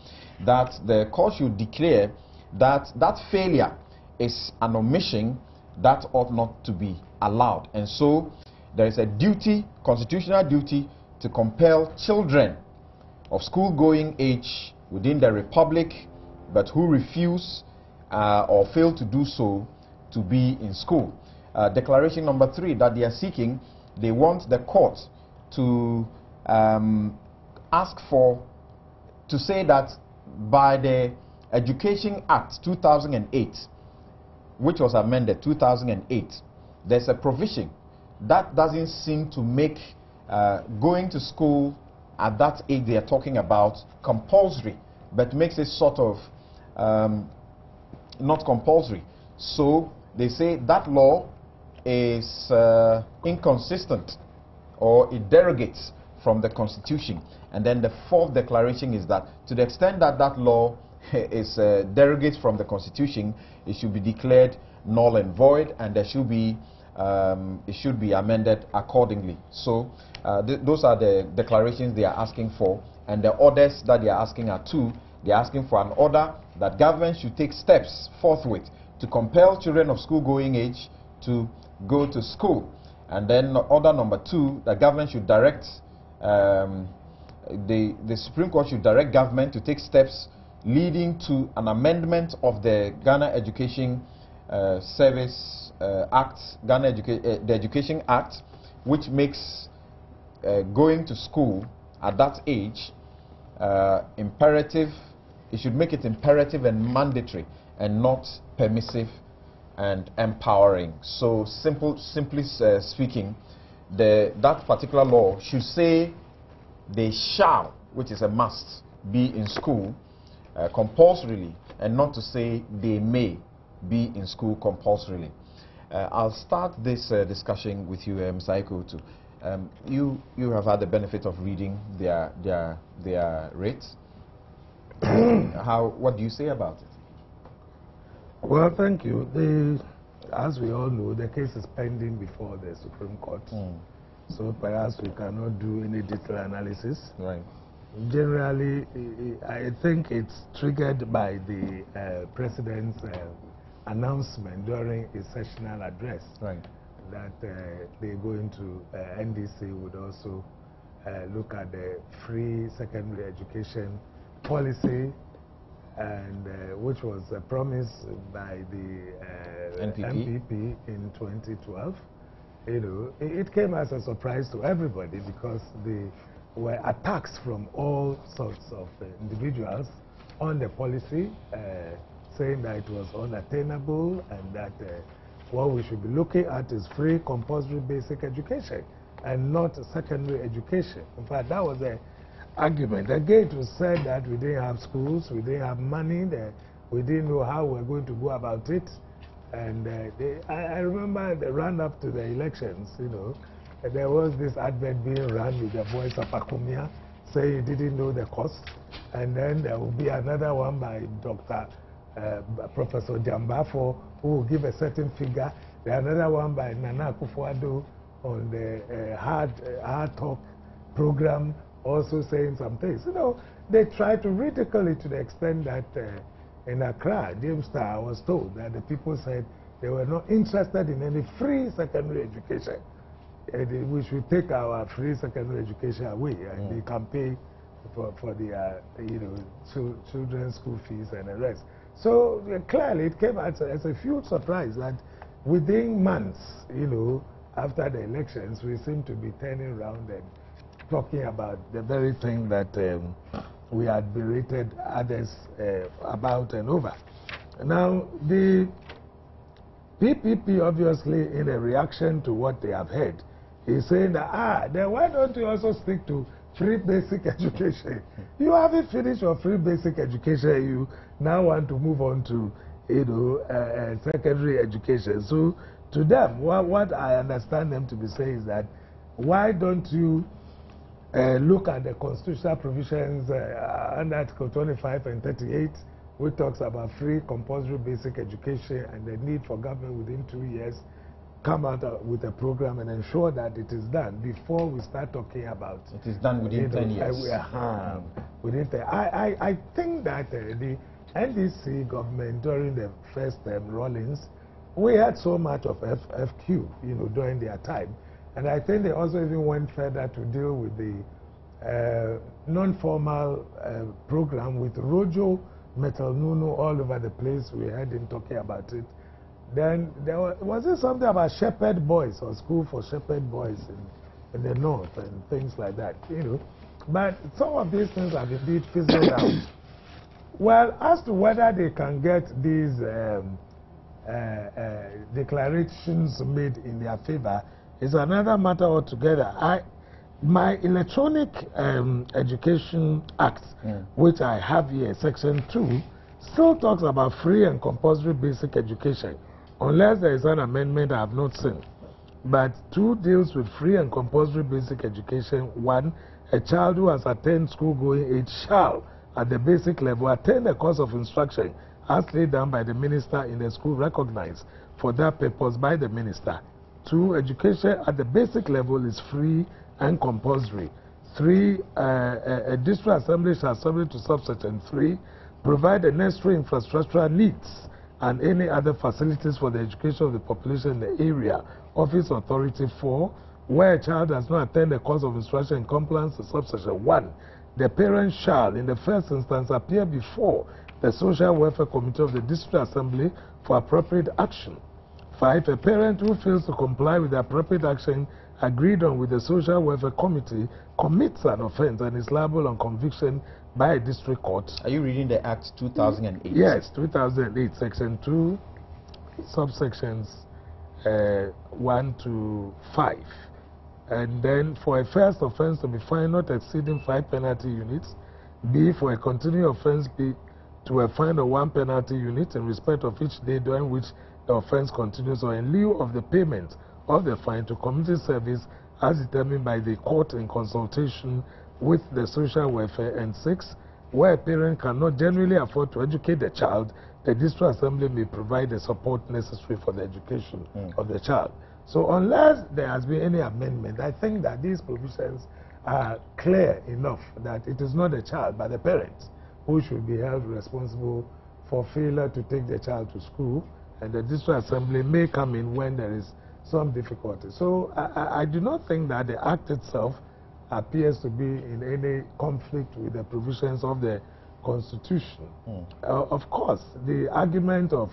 that the court should declare that that failure is an omission that ought not to be allowed. And so there is a duty, constitutional duty, to compel children of school-going age within the Republic, but who refuse or fail to do so, to be in school. Declaration number 3 that they are seeking, they want the court to to say that by the Education Act 2008, which was amended 2008, there's a provision that doesn't seem to make going to school at that age they are talking about compulsory, but makes it sort of not compulsory. So they say that law is inconsistent, or it derogates from the Constitution. And then the 4th declaration is that to the extent that that law is derogates from the Constitution, it should be declared null and void, and there should be it should be amended accordingly. So those are the declarations they are asking for And the orders that they are asking are two. They are asking for an order that government should take steps forthwith to compel children of school-going age to go to school. And then order number two, the government should direct, the Supreme Court should direct government to take steps leading to an amendment of the Ghana Education Service Act, the Education Act, which makes going to school at that age imperative. It should make it imperative and mandatory and not permissive and empowering. So simply speaking, that particular law should say they shall, which is a must, be in school compulsorily, and not to say they may be in school compulsorily. I'll start this discussion with you, Mr. Ikotu. You have had the benefit of reading their rates. What do you say about it? Well, thank you. As we all know, the case is pending before the Supreme Court. So perhaps we cannot do any detailed analysis. Right. Generally, I think it's triggered by the President's announcement during his sessional address. Right. That they're going to, NDC would also look at the free secondary education policy, and which was promised by the MPP in 2012. You know, it came as a surprise to everybody because there were attacks from all sorts of individuals on the policy, saying that it was unattainable and that what we should be looking at is free compulsory basic education and not secondary education. In fact, that was the argument. Again, it was said that we didn't have schools, we didn't have money, we didn't know how we were going to go about it. And I remember the run-up to the elections, you know, there was this advert being run with the voice of Akumia saying he didn't know the cost. And then there will be another one by Professor Jambafo, who will give a certain figure. There's another one by Nana Akufo-Addo on the hard talk program, also saying some things. You know, they try to ridicule it to the extent that in Accra, Dimstar, I was told that the people said they were not interested in any free secondary education. We should take our free secondary education away, and they can pay for the you know, children's school fees and the rest. So clearly, it came as a huge surprise that within months, you know, after the elections, we seem to be turning around and talking about the very thing that we had berated others about and over. Now, the PPP, obviously, in a reaction to what they have heard, is saying that, then why don't you also stick to free basic education? You haven't finished your free basic education, you now want to move on to, you know, secondary education. So, to them, what I understand them to be saying is that, why don't you look at the constitutional provisions under Article 25 and 38, which talks about free compulsory basic education and the need for government within 2 years come out with a program and ensure that it is done before we start talking about it is done within 10 years. Within 10. I think that the NDC government during the first term Rawlings, we had so much of FQ, you know, during their time. And I think they also even went further to deal with the non-formal program with Rojo, Metal Nunu all over the place. We heard him talking about it. Then there was it something about shepherd boys or school for shepherd boys in the north and things like that, you know. But some of these things have indeed fizzled out. Well, as to whether they can get these declarations made in their favor is another matter altogether. My Electronic Education Act, which I have here, Section 2, still talks about free and compulsory basic education, unless there is an amendment I have not seen. But 2 deals with free and compulsory basic education. 1, a child who has attained school-going age shall, at the basic level, attend a course of instruction as laid down by the minister in the school recognized for that purpose by the minister. 2, education at the basic level is free and compulsory. 3. A district assembly shall, subject to subsection 3, provide the necessary infrastructural needs and any other facilities for the education of the population in the area. Office Authority 4. Where a child does not attend a course of instruction in compliance with subsection 1, the parent shall, in the first instance, appear before the Social Welfare Committee of the District Assembly for appropriate action. 5. A parent who fails to comply with the appropriate action agreed on with the Social Welfare Committee commits an offense and is liable on conviction by a district court. Are you reading the Act 2008? Yes, 2008, Section 2, subsections 1 to 5. And then for a first offense to be fined not exceeding 5 penalty units. B, for a continuing offense, B, to a fine of 1 penalty unit in respect of each day during which the offense continues, or in lieu of the payment of the fine to community service as determined by the court in consultation with the social welfare. And 6, where a parent cannot generally afford to educate the child, the district assembly may provide the support necessary for the education of the child. So unless there has been any amendment, I think that these provisions are clear enough that it is not the child but the parents who should be held responsible for failure to take the child to school, and the district assembly may come in when there is some difficulty. So I do not think that the Act itself appears to be in any conflict with the provisions of the Constitution. Of course, the argument of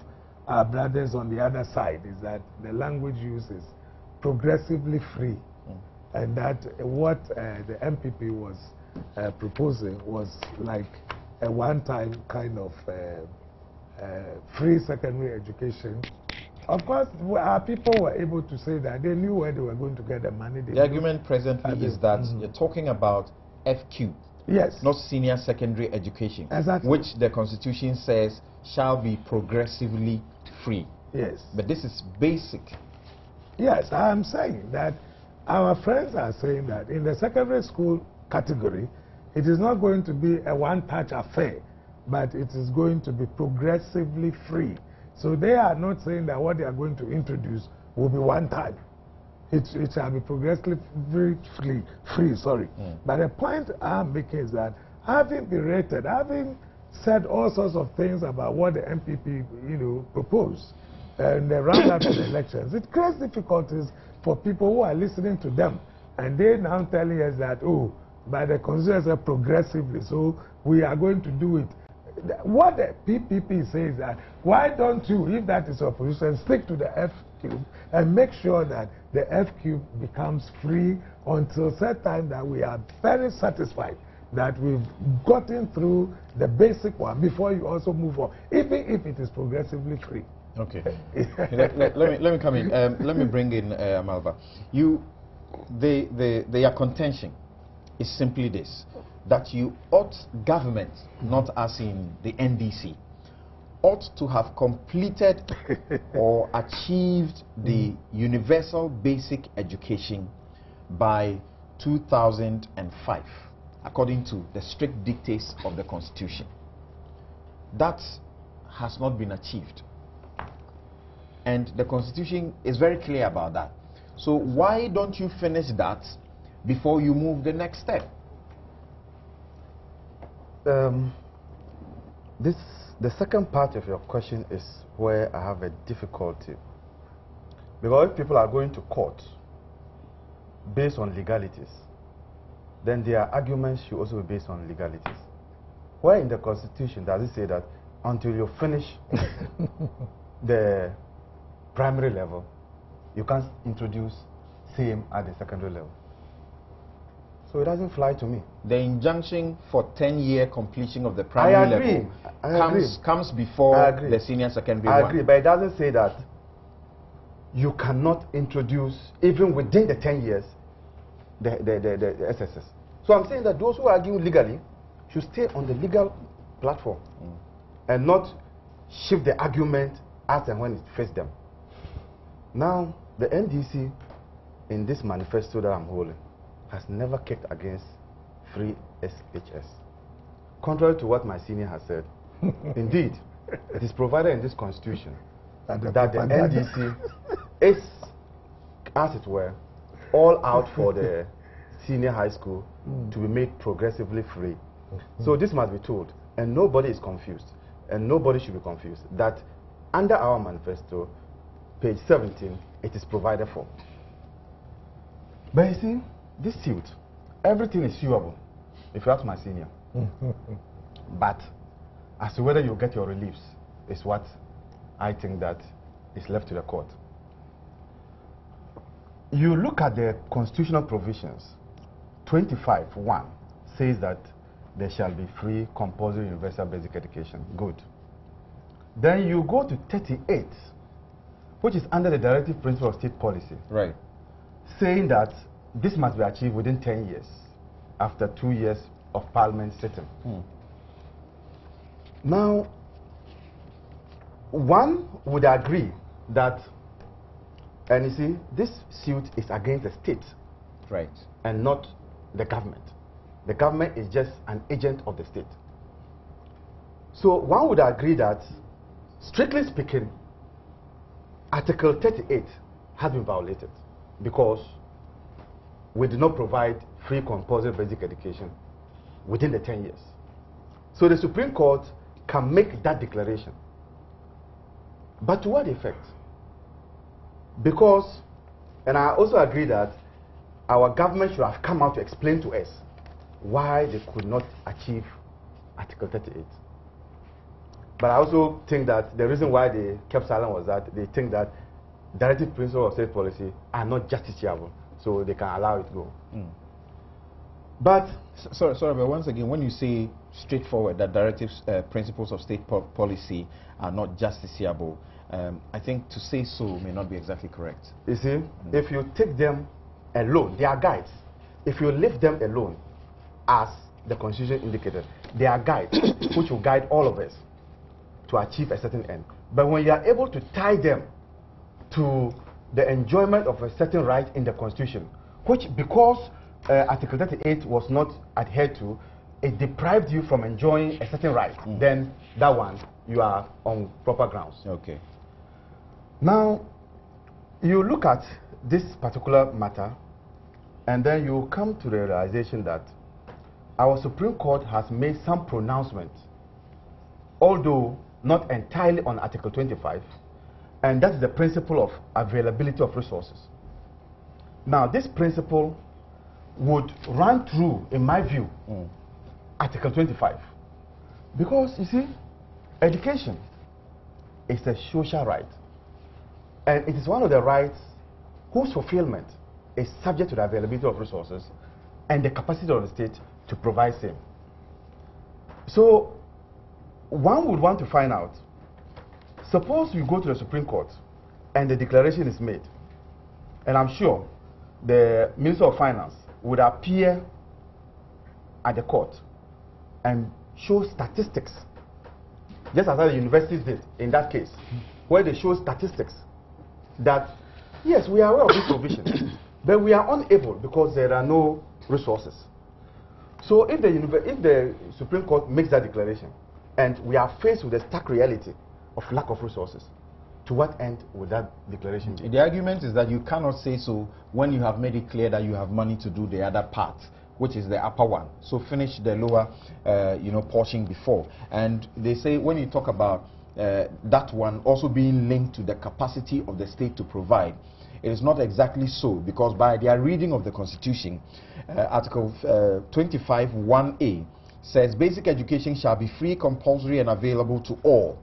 our brothers on the other side is that the language use is progressively free, and that what the MPP was proposing was like a one-time kind of free secondary education. Of course, our people were able to say that they knew where they were going to get the money. The argument presently is that you're talking about FQ. Yes. Not senior secondary education. Exactly. Which the Constitution says shall be progressively free. Yes. But this is basic. Yes, I'm saying that our friends are saying that in the secondary school category, it is not going to be a one-touch affair, but it is going to be progressively free. So they are not saying that what they are going to introduce will be one time. It shall be progressively free. But the point I'm making is that having berated, having said all sorts of things about what the MPP, proposed in the run-up to the elections, it creates difficulties for people who are listening to them. And they now telling us that, oh, by the Constitution says progressively, so we are going to do it. What the PPP says that, why don't you, if that is your position, stick to the F-cube and make sure that the F-cube becomes free until such time that we are very satisfied that we've gotten through the basic one before you also move on, even if it is progressively free. Okay. let me come in. Let me bring in Malva. Their contention is simply this, that you ought, government, not as in the NDC, ought to have completed or achieved the universal basic education by 2005, according to the strict dictates of the Constitution. That has not been achieved. And the Constitution is very clear about that. So why don't you finish that before you move the next step? The second part of your question is where I have a difficulty. Because if people are going to court based on legalities, then their arguments should also be based on legalities. Where in the Constitution does it say that until you finish the primary level, you can't introduce same at the secondary level? So it doesn't fly to me. The injunction for 10-year completion of the primary level comes before the senior secondary one. I agree, but it doesn't say that you cannot introduce, even within the 10 years, the SSS. So I'm saying that those who argue legally should stay on the legal platform and not shift the argument as and when it faces them. Now, the NDC, in this manifesto that I'm holding, has never kicked against free SHS. Contrary to what my senior has said, indeed, it is provided in this Constitution that the NDC is, as it were, all out for the senior high school to be made progressively free. So this must be told, and nobody is confused, and nobody should be confused, that under our manifesto, page 17, it is provided for. But you see, this suit, everything is suable, if you ask my senior. But as to whether you get your reliefs is what I think that is left to the court. You look at the constitutional provisions, 25(1) says that there shall be free, compulsory, universal basic education. Good. Then you go to 38, which is under the directive principle of state policy. Right. Saying that this must be achieved within 10 years, after 2 years of parliament sitting. Now, one would agree that, and you see, this suit is against the state, Right. and not the government. The government is just an agent of the state. So one would agree that, strictly speaking, Article 38 has been violated because we did not provide free compulsory basic education within the 10 years. So the Supreme Court can make that declaration. But to what effect? Because, and I also agree that our government should have come out to explain to us why they could not achieve Article 38. But I also think that the reason why they kept silent was that they think that directive principles of state policy are not justiciable, so they can allow it go. But sorry, but once again, when you say straightforward that directives, principles of state policy are not justiciable, I think to say so may not be exactly correct. You see, if you take them alone, they are guides. If you leave them alone, as the Constitution indicated, they are guides which will guide all of us to achieve a certain end. But when you are able to tie them to the enjoyment of a certain right in the Constitution, which, because Article 38 was not adhered to, it deprived you from enjoying a certain right, then that one, you are on proper grounds. Okay. Now, you look at this particular matter, and then you come to the realization that our Supreme Court has made some pronouncement, although not entirely on Article 25, and that's the principle of availability of resources. Now, this principle would run through, in my view, Article 25. Because, you see, education is a social right. And it is one of the rights whose fulfillment is subject to the availability of resources and the capacity of the state to provide same. So, one would want to find out, suppose you go to the Supreme Court and the declaration is made, and I'm sure the Minister of Finance would appear at the court and show statistics, just as the universities did in that case, where they show statistics that, yes, we are aware of this provision, but we are unable because there are no resources. So if the Supreme Court makes that declaration, and we are faced with the stark reality of lack of resources, to what end would that declaration be? The argument is that you cannot say so when you have made it clear that you have money to do the other part, which is the upper one. So finish the lower, portion before. And they say when you talk about that one also being linked to the capacity of the state to provide, it is not exactly so, because by their reading of the Constitution, Article 25(1)(a) says basic education shall be free, compulsory, and available to all.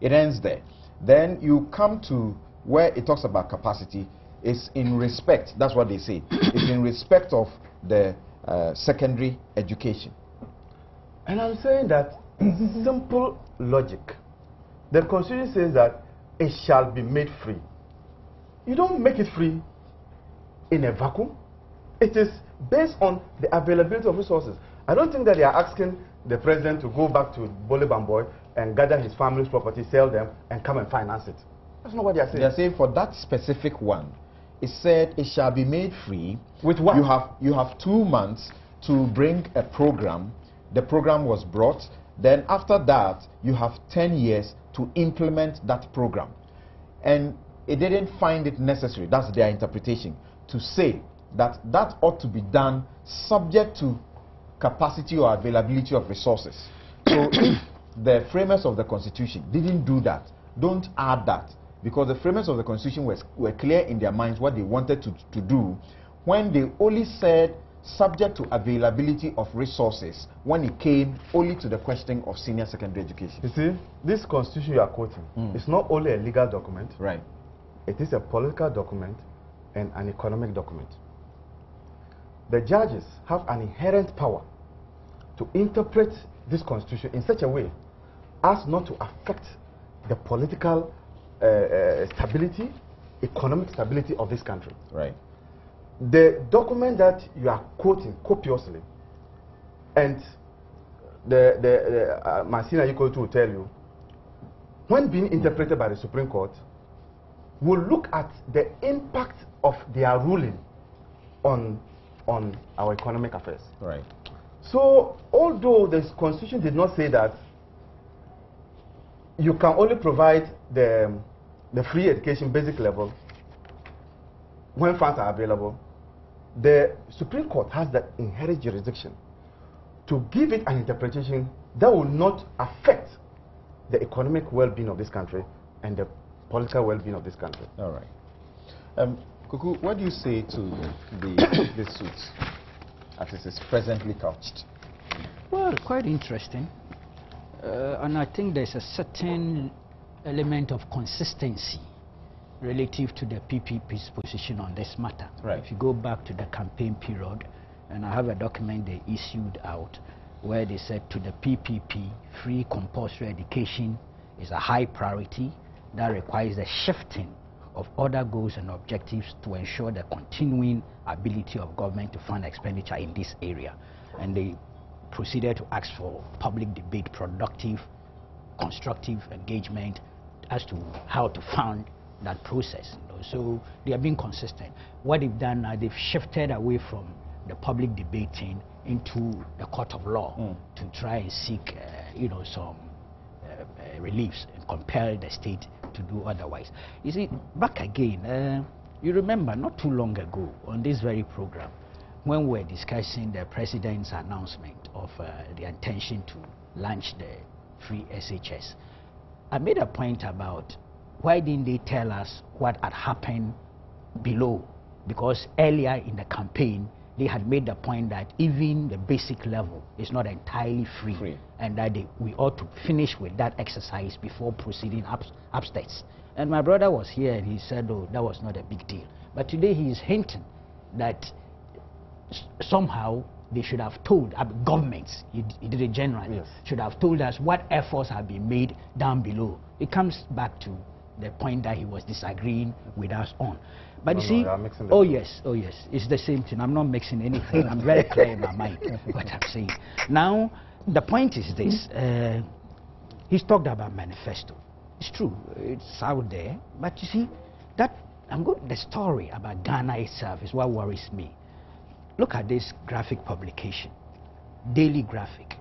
It ends there. Then you come to where it talks about capacity. It's in respect, that's what they say, it's in respect of the secondary education. And I'm saying that simple logic. The Constitution says that it shall be made free. You don't make it free in a vacuum. It is based on the availability of resources. I don't think that they are asking the president to go back to Bole Bamboy and gather his family's property, sell them, and come and finance it. That's not what they are saying. They are saying for that specific one, it said it shall be made free. With what? You have 2 months to bring a program. The program was brought. Then after that, you have 10 years to implement that program. And it didn't find it necessary, that's their interpretation, to say that ought to be done subject to capacity or availability of resources. So if the framers of the Constitution didn't do that, don't add that, because the framers of the Constitution were clear in their minds what they wanted to do when they only said subject to availability of resources when it came only to the question of senior secondary education. You see, this Constitution you are quoting is not only a legal document, right? It is a political document and an economic document. The judges have an inherent power to interpret this Constitution in such a way as not to affect the political stability, economic stability of this country. Right. The document that you are quoting copiously, and my senior equal to will tell you, when being interpreted by the Supreme Court, will look at the impact of their ruling on our economic affairs. Right. So, although the Constitution did not say that you can only provide the free education basic level when funds are available, the Supreme Court has that inherent jurisdiction to give it an interpretation that will not affect the economic well-being of this country and the political well-being of this country. All right. Kuku, what do you say to the suit as it is presently couched? Well, quite interesting. And I think there's a certain element of consistency relative to the PPP's position on this matter. Right. If you go back to the campaign period, and I have a document they issued out where they said to the PPP, free compulsory education is a high priority that requires the shifting of other goals and objectives to ensure the continuing ability of government to fund expenditure in this area. And they proceeded to ask for public debate, productive, constructive engagement as to how to fund that process. So they are being consistent. What they've done now, they've shifted away from the public debating into the court of law to try and seek some reliefs and compel the state to do otherwise. You see, back again, you remember not too long ago on this very program when we were discussing the president's announcement of the intention to launch the free SHS, I made a point about why didn't they tell us what had happened below, because earlier in the campaign they had made the point that even the basic level is not entirely free. And that we ought to finish with that exercise before proceeding upstairs. And my brother was here and he said, oh, that was not a big deal. But today he is hinting that somehow they should have told, governments, he did it generally, should have told us what efforts have been made down below. It comes back to the point that he was disagreeing with us on. But you see, yes, it's the same thing. I'm not mixing anything. I'm very clear in my mind what I'm saying. Now, the point is this. He's talked about manifesto. It's true. It's out there. But you see, the story about Ghana itself is what worries me. Look at this graphic publication, Daily Graphic,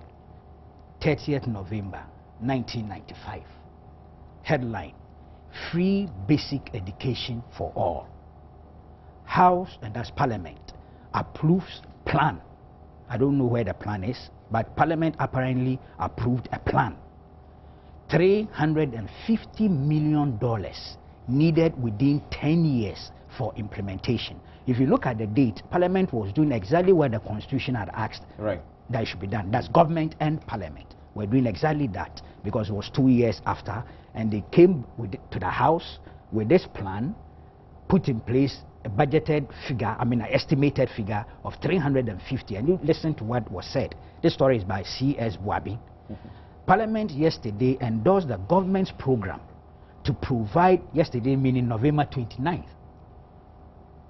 30th November, 1995. Headline, Free Basic Education for All. House, and that's Parliament, approves plan. I don't know where the plan is, but Parliament apparently approved a plan. $350 million needed within 10 years for implementation. If you look at the date, Parliament was doing exactly what the Constitution had asked that it should be done. That's government and Parliament. We're doing exactly that because it was 2 years after, and they came to the House with this plan, put in place a budgeted figure, an estimated figure of 350. And you listen to what was said. This story is by C.S. Wabi. Parliament yesterday endorsed the government's program to provide, yesterday meaning November 29th,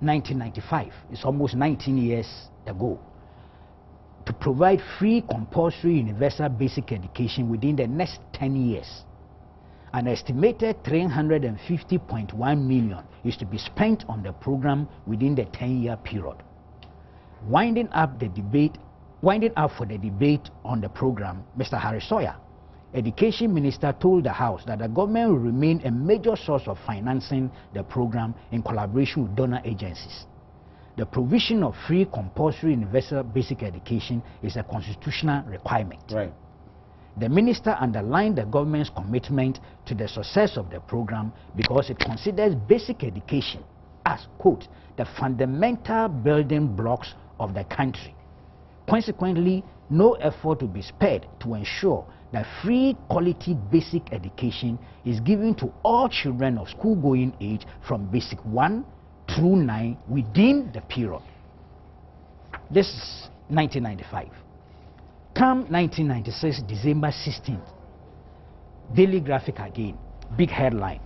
1995. It's almost 19 years ago. To provide free compulsory universal basic education within the next 10 years. An estimated 350.1 million is to be spent on the program within the 10-year period. Winding up for the debate on the program, Mr. Harry Sawyer, Education Minister, told the House that the government will remain a major source of financing the program in collaboration with donor agencies. the provision of free, compulsory, universal basic education is a constitutional requirement. Right. The minister underlined the government's commitment to the success of the program because it considers basic education as, quote, the fundamental building blocks of the country. Consequently, no effort will be spared to ensure that free quality basic education is given to all children of school-going age from basic 1 through 9 within the period. This is 1995. Come 1996, December 16th, Daily Graphic again, big headline,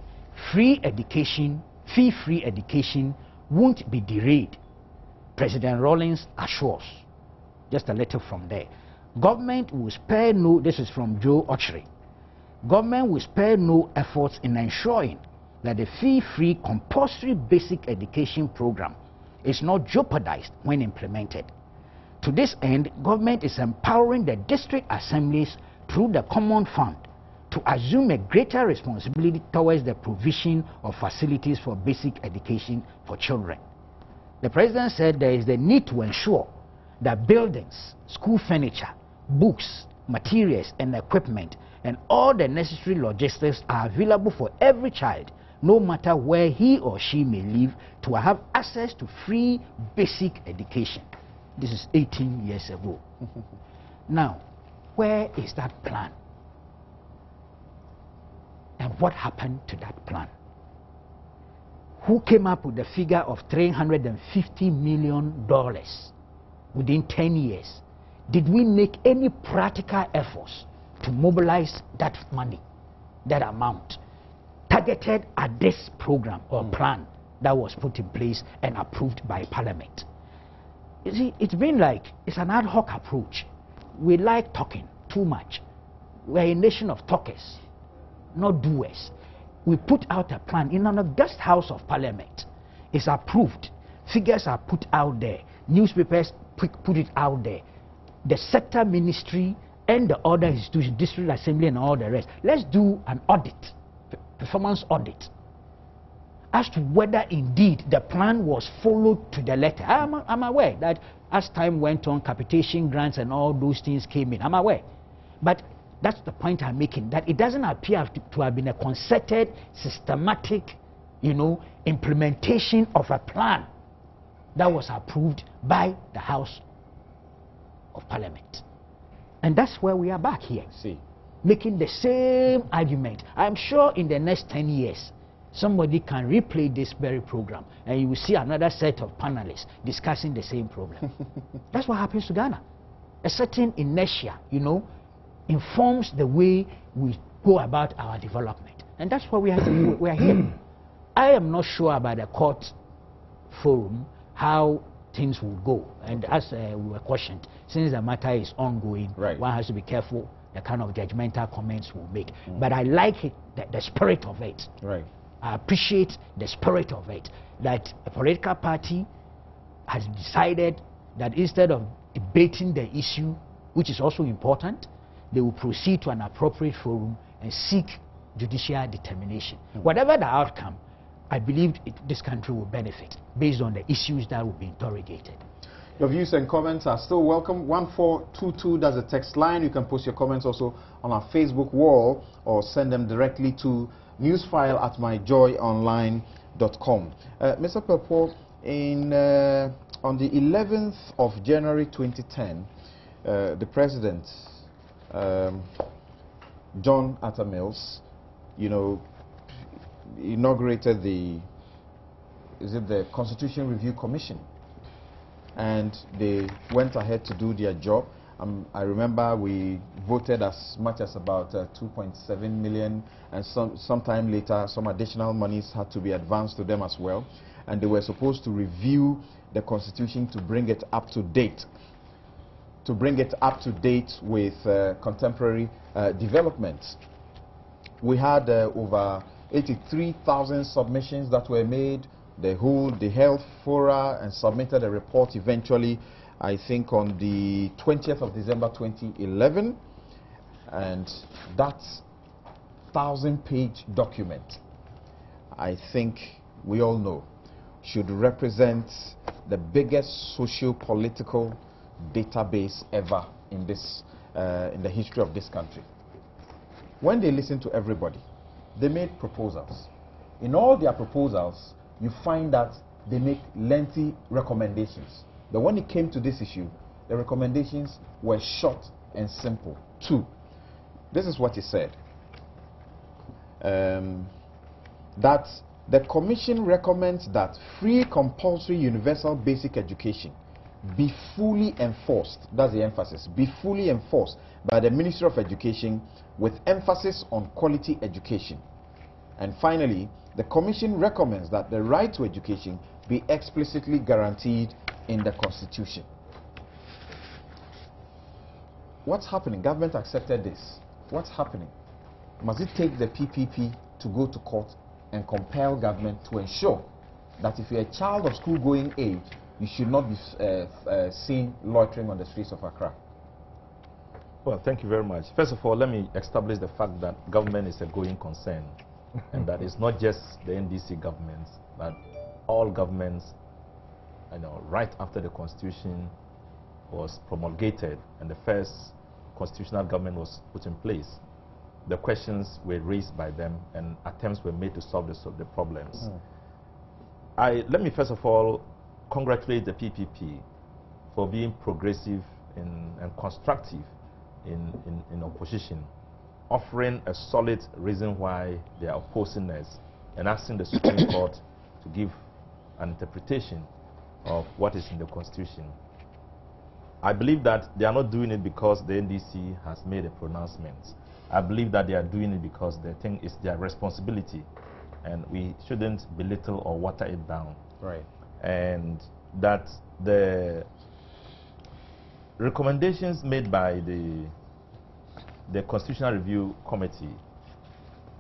free education, fee-free education won't be derailed. President Rawlings assures. Just a letter from there. Government will spare no, this is from Joe Ochre. Government will spare no efforts in ensuring that the fee-free compulsory basic education program is not jeopardized when implemented. To this end, government is empowering the district assemblies through the Common Fund to assume a greater responsibility towards the provision of facilities for basic education for children. The president said there is the need to ensure that buildings, school furniture, books, materials and equipment and all the necessary logistics are available for every child, no matter where he or she may live, to have access to free basic education. This is 18 years ago. Now, where is that plan? And what happened to that plan? Who came up with the figure of $350 million within 10 years? Did we make any practical efforts to mobilize that money, that amount, targeted at this program or plan that was put in place and approved by Parliament? You see, it's been like, it's an ad hoc approach. We like talking too much. We're a nation of talkers, not doers. We put out a plan in an august House of Parliament. It's approved. Figures are put out there. Newspapers put it out there. The sector ministry and the other institutions, district assembly and all the rest. Let's do an audit, performance audit, as to whether indeed the plan was followed to the letter. I'm aware that as time went on, capitation grants and all those things came in. I'm aware. But that's the point I'm making, that it doesn't appear to have been a concerted, systematic, implementation of a plan that was approved by the House of Parliament. And that's where we are back here. See, making the same argument. I'm sure in the next 10 years, somebody can replay this very program and you will see another set of panelists discussing the same problem. That's what happens to Ghana. A certain inertia, informs the way we go about our development. And that's why we are here. I am not sure about the court forum, how things will go. And as we were questioned, since the matter is ongoing, one has to be careful the kind of judgmental comments we'll make. But I like it, the spirit of it. Right. I appreciate the spirit of it, that a political party has decided that instead of debating the issue, which is also important, they will proceed to an appropriate forum and seek judicial determination. Whatever the outcome, I believe this country will benefit based on the issues that will be interrogated. Your views and comments are still welcome. 1422, that's the text line. You can post your comments also on our Facebook wall or send them directly to newsfile@myjoyonline.com. Mr. Purpo, on the 11th of January 2010, the President, John Atta Mills, inaugurated the Constitution Review Commission, and they went ahead to do their job. I remember we voted as much as about 2.7 million, and sometime later some additional monies had to be advanced to them as well, and they were supposed to review the Constitution to bring it up to date, with contemporary developments. We had over 83,000 submissions that were made. They held the health fora and submitted a report eventually, I think on the 20th of December 2011, and that 1,000-page document, I think we all know, should represent the biggest socio-political database ever in this in the history of this country. When they listened to everybody, they made proposals. In all their proposals, you find that they make lengthy recommendations. But when it came to this issue, the recommendations were short and simple. 2. This is what he said. That the Commission recommends that free compulsory universal basic education be fully enforced, that's the emphasis, be fully enforced by the Ministry of Education with emphasis on quality education. And finally, the Commission recommends that the right to education be explicitly guaranteed in the Constitution. What's happening? Government accepted this. What's happening? Must it take the PPP to go to court and compel government to ensure that if you're a child of school-going age, you should not be seen loitering on the streets of Accra? Well, thank you very much. First of all, let me establish the fact that government is a going concern, and that it's not just the NDC governments, but all governments, right after the Constitution was promulgated and the first constitutional government was put in place, the questions were raised by them and attempts were made to solve the problems. Let me first of all congratulate the PPP for being progressive and constructive in opposition, offering a solid reason why they are opposing us and asking the Supreme Court to give an interpretation of what is in the Constitution. I believe that they are not doing it because the NDC has made a pronouncement. I believe that they are doing it because they think it's their responsibility and we shouldn't belittle or water it down. Right. And that the recommendations made by the Constitutional Review Committee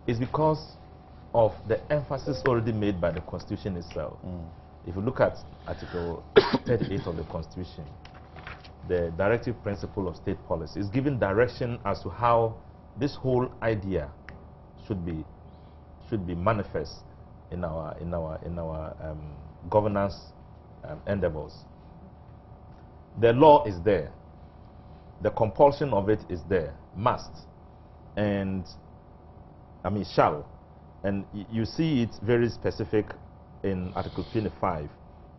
is because of the emphasis already made by the Constitution itself. If you look at Article 38 of the Constitution, the directive principle of state policy is giving direction as to how this whole idea should be manifest in our governance endeavors. The law is there. The compulsion of it is there. Must. And shall. And you see it very specific in Article 25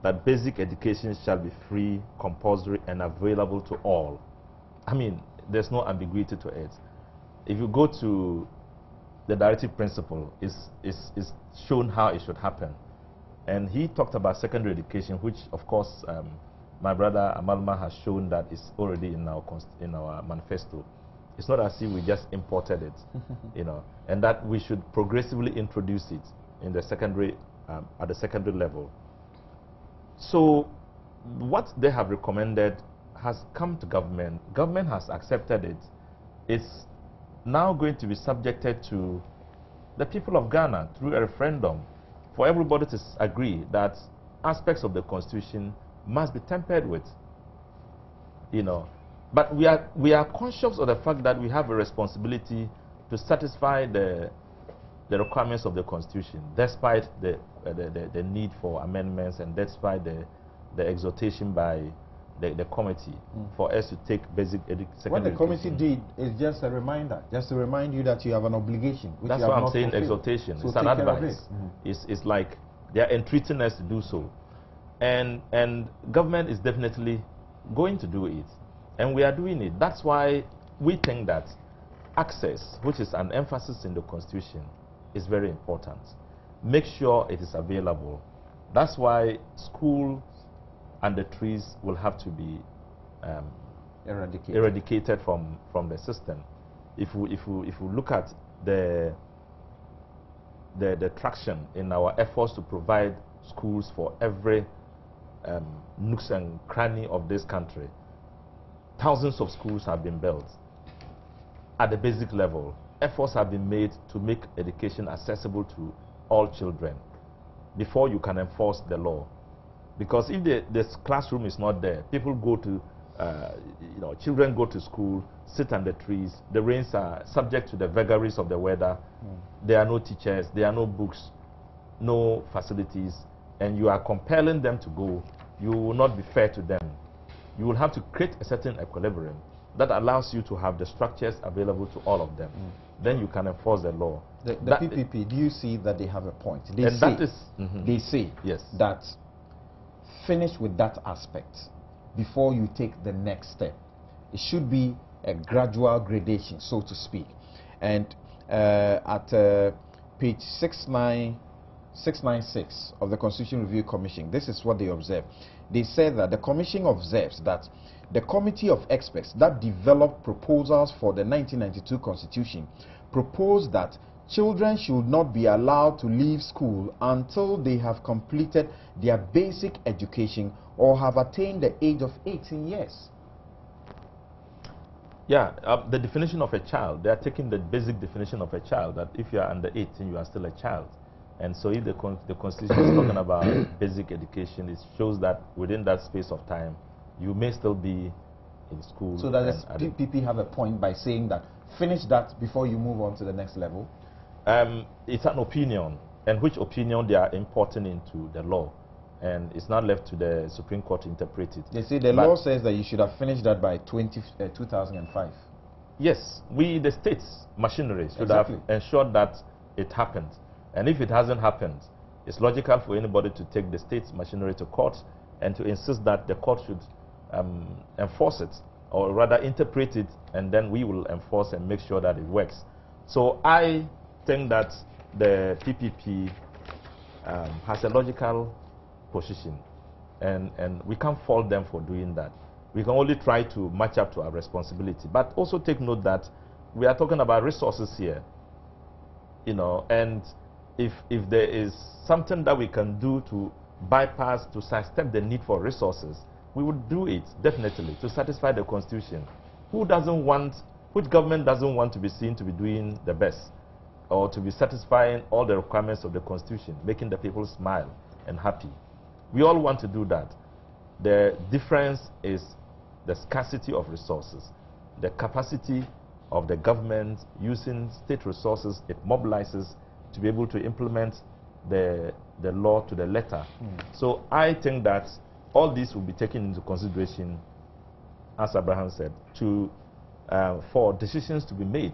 that basic education shall be free, compulsory, and available to all. There's no ambiguity to it. If you go to the directive principle, it's shown how it should happen. And he talked about secondary education, which, of course, my brother Amalma has shown that it's already in our manifesto. It's not as if we just imported it, and that we should progressively introduce it in the secondary, at the secondary level. So what they have recommended has come to government. Government has accepted it. It's now going to be subjected to the people of Ghana through a referendum for everybody to agree that aspects of the Constitution must be tempered with, But we are conscious of the fact that we have a responsibility to satisfy the requirements of the Constitution, despite the need for amendments and despite the exhortation by the committee for us to take basic secondary. What the committee did is just a reminder, just to remind you that you have an obligation. Which That's you have why I'm not saying fulfilled. exhortation. So it's an advice. It's like they are entreating us to do so. And government is definitely going to do it. And we are doing it. That's why we think that access, which is an emphasis in the Constitution, is very important. Make sure it is available. That's why school and the trees will have to be eradicated from the system. If we look at the traction in our efforts to provide schools for every nooks and cranny of this country, thousands of schools have been built at the basic level. Efforts have been made to make education accessible to all children before you can enforce the law. Because if the classroom is not there, people go to, children go to school, sit under trees, the rains are subject to the vagaries of the weather, there are no teachers, there are no books, no facilities, and you are compelling them to go you will not be fair to them. You will have to create a certain equilibrium that allows you to have the structures available to all of them. Then you can enforce the law. The PPP, do you see that they have a point? They and say, that is, they say yes, that finish with that aspect before you take the next step. It should be a gradual gradation, so to speak. And at page 696 of the Constitution Review Commission, this is what they observe. They said that the Commission observes that the committee of experts that developed proposals for the 1992 Constitution proposed that children should not be allowed to leave school until they have completed their basic education or have attained the age of 18 years. Yeah, the definition of a child, they are taking the basic definition of a child, that if you are under 18, you are still a child. And so if the Constitution is talking about basic education, it shows that within that space of time, you may still be in school. So does the PPP have a point by saying that finish that before you move on to the next level? It's an opinion, and which opinion they are importing into the law. And it's not left to the Supreme Court to interpret it. They say the law says that you should have finished that by 2005. Yes, the state's machinery should have ensured that it happened. And if it hasn't happened, it's logical for anybody to take the state's machinery to court and to insist that the court should enforce it, or rather interpret it, and then we will enforce and make sure that it works. So I think that the PPP has a logical position, and we can't fault them for doing that. We can only try to match up to our responsibility. But also take note that we are talking about resources here, you know, and if there is something that we can do to bypass, to sidestep the need for resources, we would do it, definitely, to satisfy the Constitution. Which government doesn't want to be seen to be doing the best, or to be satisfying all the requirements of the Constitution, making the people smile and happy? We all want to do that. The difference is the scarcity of resources, the capacity of the government using state resources it mobilizes to be able to implement the law to the letter. So I think that all this will be taken into consideration, as Abraham said, for decisions to be made,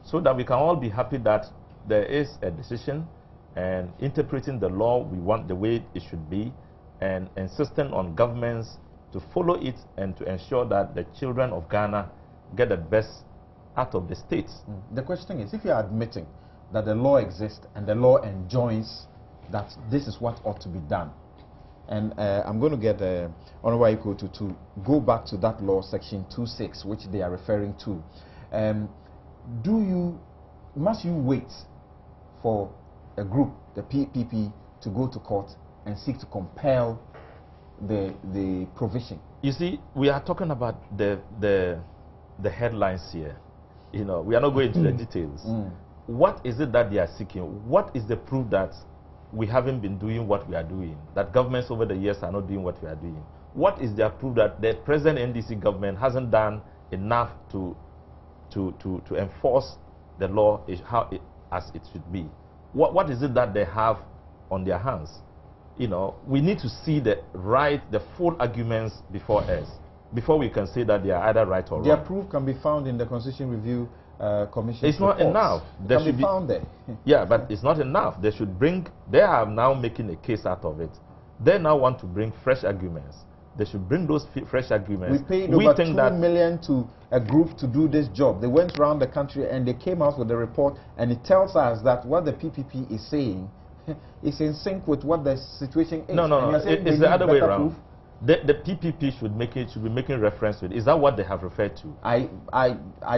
so that we can all be happy that there is a decision, and interpreting the law we want the way it should be, and insisting on governments to follow it and to ensure that the children of Ghana get the best out of the states. The question is, if you are admitting that the law exists and the law enjoins that this is what ought to be done, and I'm going to get Honorable Iko to go back to that law, section 26, which they are referring to. Must you wait for a group, the PPP, to go to court and seek to compel the provision? You see, we are talking about the headlines here. You know, we are not going into the details. What is it that they are seeking? What is the proof that we haven't been doing what we are doing, that governments over the years are not doing what we are doing? What is their proof that the present NDC government hasn't done enough to enforce the law as it should be? What is it that they have on their hands? You know, we need to see the full arguments before us, before we can say that they are either right or wrong. Their proof can be found in the Constitution Review Commission. It's not enough. It can be found there. Yeah, but it's not enough. They are now making a case out of it. They now want to bring fresh arguments. They should bring those fresh arguments. We paid over $2 million to a group to do this job. They went around the country and they came out with a report, and it tells us that what the PPP is saying is in sync with what the situation is. No. It's the other way around. The PPP should be making reference to it. Is that what they have referred to?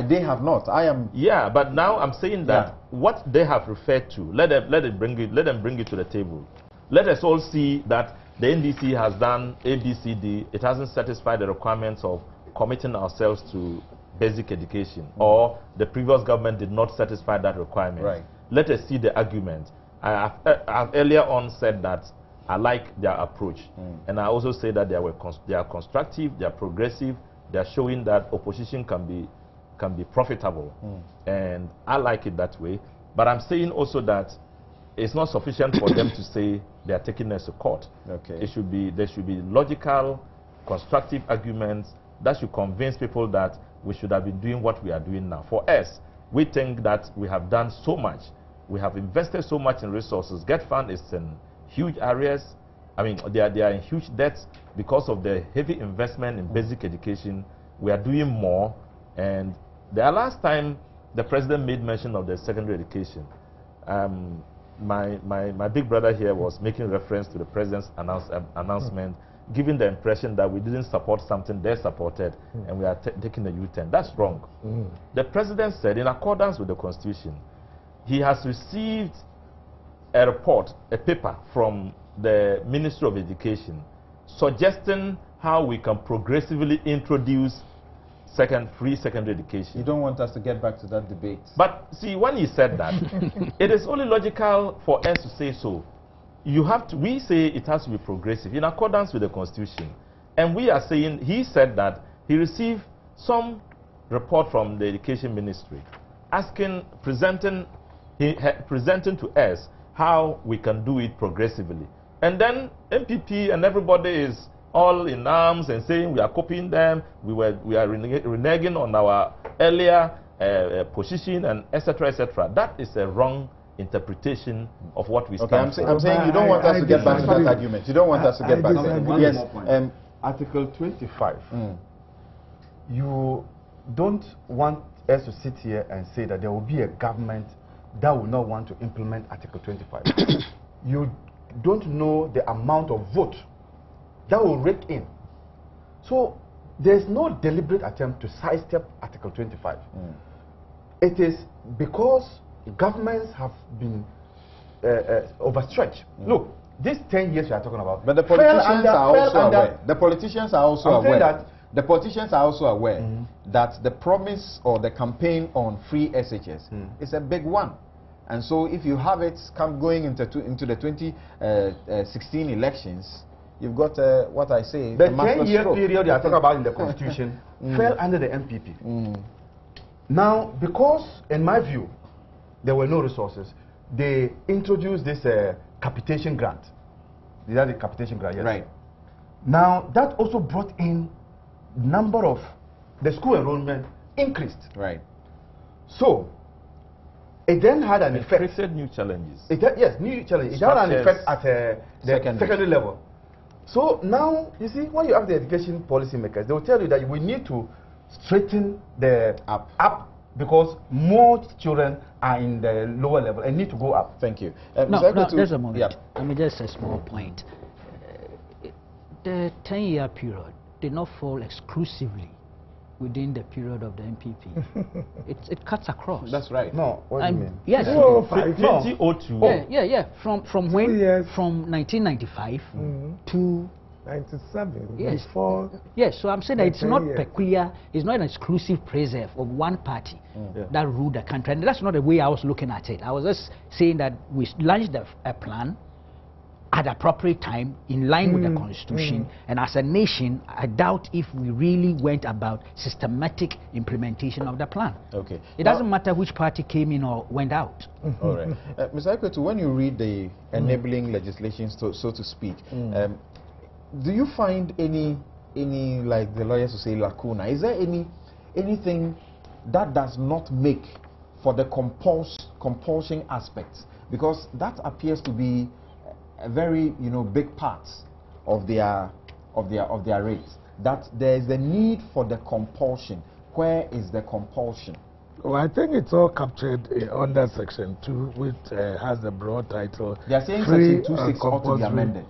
They have not. I am. Yeah, but now I'm saying that what they have referred to, let them bring it to the table. Let us all see that the NDC has done A, B, C, D. It hasn't satisfied the requirements of committing ourselves to basic education, or the previous government did not satisfy that requirement. Right. Let us see the argument. I've earlier on said that I like their approach, and I also say that they are constructive, they are progressive, they are showing that opposition can be profitable, and I like it that way. But I'm saying also that it's not sufficient for them to say they are taking us to court. Okay. There should be logical, constructive arguments that should convince people that we should have been doing what we are doing now. For us, we think that we have done so much. We have invested so much in resources. Get Fund is in huge areas. I mean, they are in huge debts because of the heavy investment in basic education. We are doing more. And the last time the president made mention of the secondary education, my big brother here was making reference to the president's announcement, giving the impression that we didn't support something they supported, and we are taking a U-turn. That's wrong. The president said, in accordance with the Constitution, he has received a report, a paper from the Ministry of Education, suggesting how we can progressively introduce free secondary education. You don't want us to get back to that debate. But see, when he said that, it is only logical for us to say so. We say it has to be progressive in accordance with the Constitution. And we are saying, he said that he received some report from the Education Ministry presenting to us how we can do it progressively. And then MPP and everybody is all in arms and saying we are copying them, we are reneging on our earlier position, and etc., etc. That is a wrong interpretation of what we stand for. I'm saying you don't want us to get back to that argument. You don't want us to get back to that. Yes. Article 25. You don't want us to sit here and say that there will be a government that will not want to implement Article 25. You don't know the amount of vote that will rake in. So there's no deliberate attempt to sidestep Article 25. It is because governments have been overstretched. Look, these 10 years we are talking about. But the politicians are also aware. The politicians are also aware. The politicians are also aware that the promise or the campaign on free SHS is a big one. And so if you have it going into the 2016 elections, you've got what I say. The 10-year period you are talking about in the Constitution fell under the MPP. Now, because in my view, there were no resources, they introduced this capitation grant. Is that the capitation grant? Yes. Right. Now, that also brought in number of the school enrollment increased. Right. So, it then had an effect. It created new challenges. Yes, new challenges. It had an effect at the secondary level. So now, you see, when you have the education policy makers, they will tell you that we need to straighten the up because more children are in the lower level and need to go up. Thank you. There's a moment. Yeah. Let me just a small point. The 10-year period did not fall exclusively within the period of the MPP. it cuts across. That's right. No, what do you mean? Yes. 2002. Yeah. From when? From 1995 to 97. Yes. Before. Yes. So I'm saying that it's not peculiar. It's not an exclusive preserve of one party that ruled the country, and that's not the way I was looking at it. I was just saying that we launched a plan at appropriate time, in line with the Constitution, and as a nation, I doubt if we really went about systematic implementation of the plan. Okay. It doesn't matter which party came in or went out. All right. Mr. Ekwetu, when you read the enabling legislation, so to speak, do you find any, like the lawyers would say, lacuna? Is there anything that does not make for the compulsion aspects? Because that appears to be a very big part of their rates, that there is a need for the compulsion. Where is the compulsion? Well, I think it's all captured under Section 2, which has the broad title. They are saying Section 2.6 ought to be amended.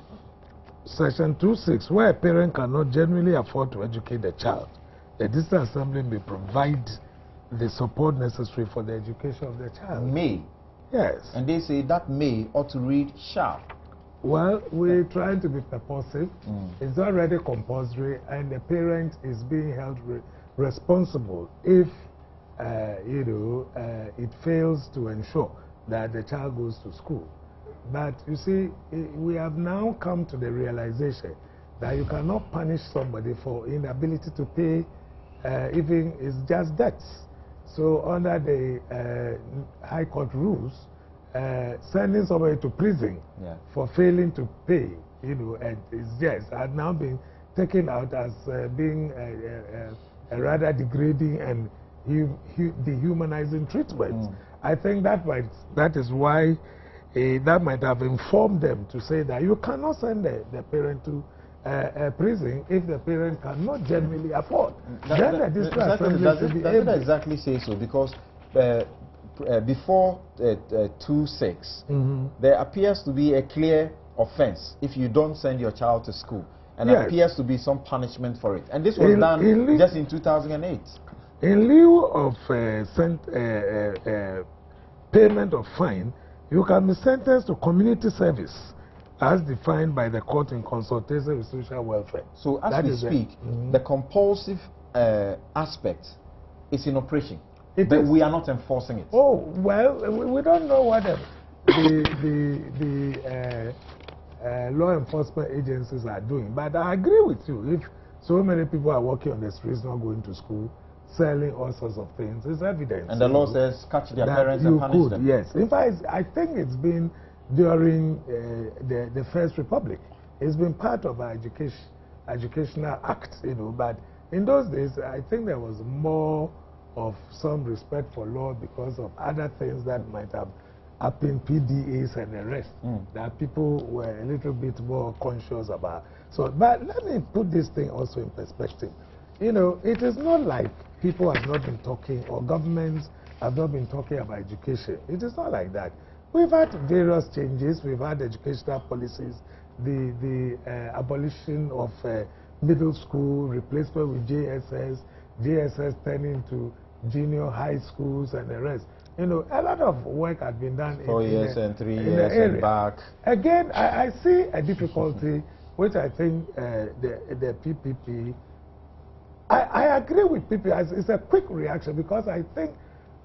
Section 2.6, where a parent cannot genuinely afford to educate the child, the District Assembly may provide the support necessary for the education of the child. May. Yes. And they say that may ought to read shall. Well, we're trying to be purposive. It's already compulsory, and the parent is being held responsible if, it fails to ensure that the child goes to school. But you see, we have now come to the realization that you cannot punish somebody for inability to pay, even it's just debts. So under the High Court rules, sending somebody to prison for failing to pay, you know, and it's just had now been taken out as being a rather degrading and dehumanizing treatment. I think that is why that might have informed them to say that you cannot send the parent to prison if the parent cannot genuinely afford. Doesn't exactly say so, because before 2.6, there appears to be a clear offense if you don't send your child to school, and there appears to be some punishment for it. And this was done just in 2008. In lieu of payment of fine, you can be sentenced to community service as defined by the court in consultation with social welfare. So as we speak, the compulsive aspect is in operation, but we are not enforcing it. Oh, well, we don't know what the law enforcement agencies are doing, but I agree with you. If so many people are walking on the streets, not going to school, selling all sorts of things, it's evidence. And the law says catch their parents and punish them. Yes. In fact, I think it's been during the First Republic. It's been part of our educational act, you know, but in those days, I think there was more of some respect for law because of other things that might have happened, PDAs and the rest, that people were a little bit more conscious about. So, but let me put this thing also in perspective. You know, it is not like people have not been talking, or governments have not been talking about education. It is not like that. We've had various changes. We've had educational policies, the abolition of middle school, replacement with JSS turning to junior high schools and the rest. You know, a lot of work has been done 4 years and 3 years and back. Again, I see a difficulty, which I think the PPP, I agree with PPP. It's a quick reaction, because I think,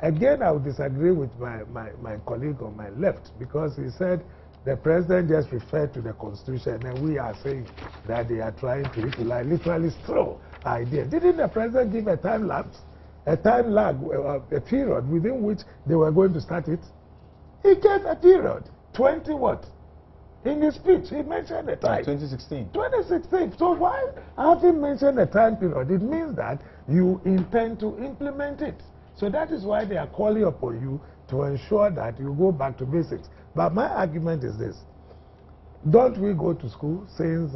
again, I would disagree with my colleague on my left, because he said the president just referred to the Constitution, and we are saying that they are trying to literally throw ideas. Didn't the president give a time lapse? A time lag, a period within which they were going to start it? He gave a period, 20 what? In his speech, he mentioned the time. 2016. 2016. So why having mentioned the time period? It means that you intend to implement it. So that is why they are calling upon you to ensure that you go back to basics. But my argument is this. Don't we go to school since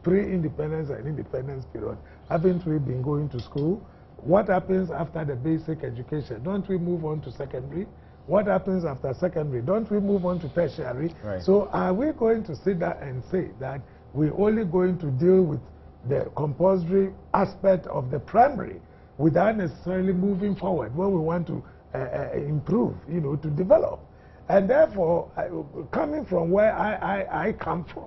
pre-independence and independence period? Haven't we been going to school? What happens after the basic education? Don't we move on to secondary? What happens after secondary? Don't we move on to tertiary? Right. So are we going to sit there and say that we're only going to deal with the compulsory aspect of the primary without necessarily moving forward when we want to improve, you know, to develop? And therefore, coming from where I come from,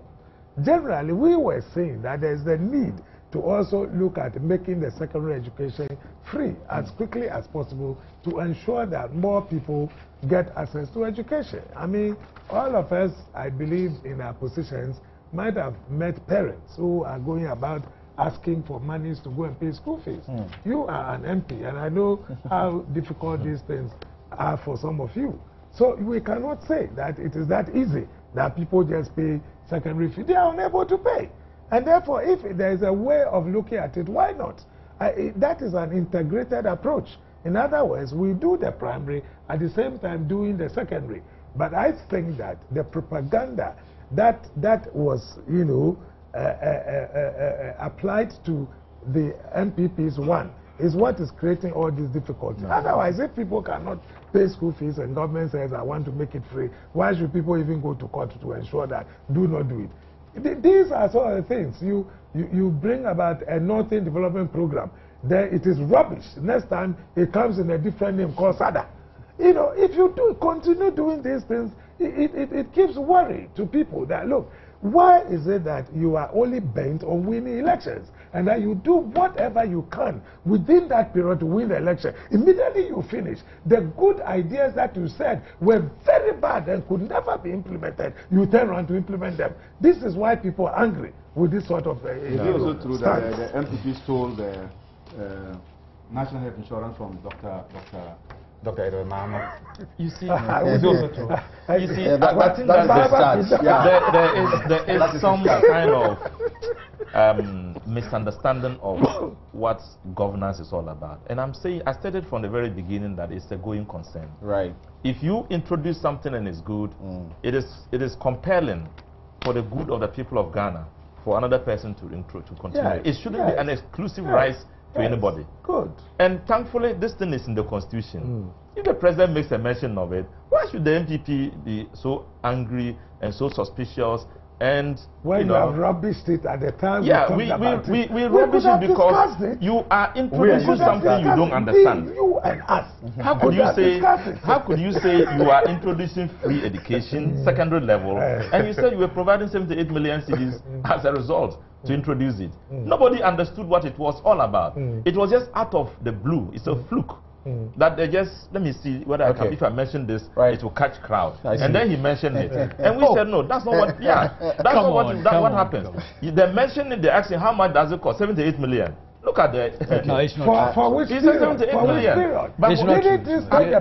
generally we were saying that there's the need to also look at making the secondary education free as quickly as possible to ensure that more people get access to education. I mean, all of us, I believe, in our positions might have met parents who are going about asking for monies to go and pay school fees. You are an MP, and I know how difficult these things are for some of you. So we cannot say that it is that easy that people just pay secondary fees. They are unable to pay. And therefore, if there is a way of looking at it, why not? That is an integrated approach. In other words, we do the primary at the same time doing the secondary. But I think that the propaganda that was, you know, applied to the MPP's one is what is creating all these difficulties. Otherwise, if people cannot pay school fees and government says, I want to make it free, why should people even go to court to ensure that do not do it? These are some of the things. You bring about a Northern Development Program. There it is rubbish. Next time it comes in a different name called SADA. You know, if you continue doing these things, it gives worry to people that, look, why is it that you are only bent on winning elections and that you do whatever you can within that period to win the election? Immediately you finish, the good ideas that you said were very bad and could never be implemented, you turn around to implement them. This is why people are angry with this sort of It's also true that the MPP stole the National Health Insurance from Dr. Dr. Edwin. You see, It's also true. you see, Yeah, I think that's the start. Yeah. there is some kind of misunderstanding of what governance is all about. And I'm saying, I stated from the very beginning that it's a going concern. Right. If you introduce something and it's good, it is compelling for the good of the people of Ghana for another person to continue. Yes, It shouldn't be an exclusive right to anybody. Good. And thankfully, this thing is in the Constitution. If the president makes a mention of it, why should the MPP be so angry and so suspicious? And When you have rubbished it at the time, we rubbish it because you are introducing something you don't understand. You and us. How could you say you are introducing free education, secondary level, and you said you were providing 78 million cedis as a result to introduce it? Nobody understood what it was all about. It was just out of the blue. It's a fluke. That they just, let me see whether I can, if I mention this, it will catch crowd. And then he mentioned it. And we said, no, that's not what, that's not what happens. They mentioned it, they asked him, how much does it cost? 78 million. Look at the... No, it's not. For which It's period? 78 million. But it's not true.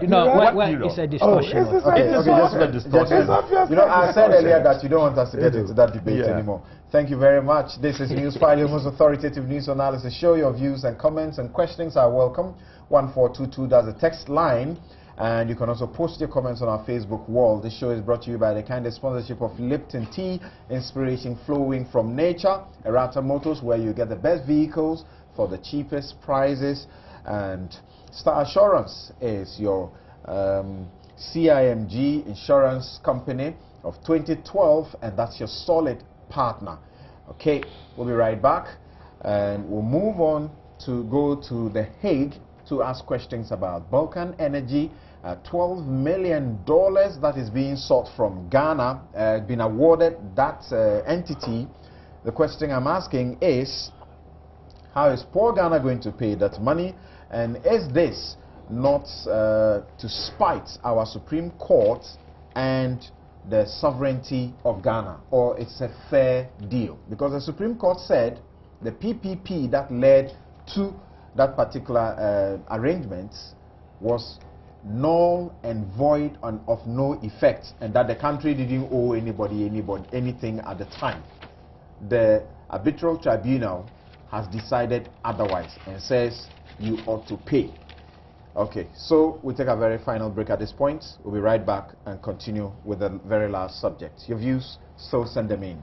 No, it's a discussion. It is also a discussion. You know, I said earlier that you don't want us to get into that debate anymore. Thank you very much. This is Newsfile, your most authoritative news analysis show. Your views and comments and questions are welcome. 1422, that's the text line. And you can also post your comments on our Facebook wall. This show is brought to you by the kind of sponsorship of Lipton Tea, inspiration flowing from nature. Errata Motors, where you get the best vehicles for the cheapest prices. And Star Assurance is your CIMG insurance company of 2012, and that's your solid partner. Okay, we'll be right back, and we'll move on to go to The Hague to ask questions about Balkan Energy. $12 million that is being sought from Ghana, been awarded that entity. The question I'm asking is, how is poor Ghana going to pay that money? And is this not to spite our Supreme Court and the sovereignty of Ghana, or it's a fair deal? Because the Supreme Court said the PPP that led to that particular arrangement was null and void and of no effect, and that the country didn't owe anybody anything at the time. The arbitral tribunal has decided otherwise and says you ought to pay. Okay, so we'll take a very final break at this point. We'll be right back and continue with the very last subject. Your views, so send them in.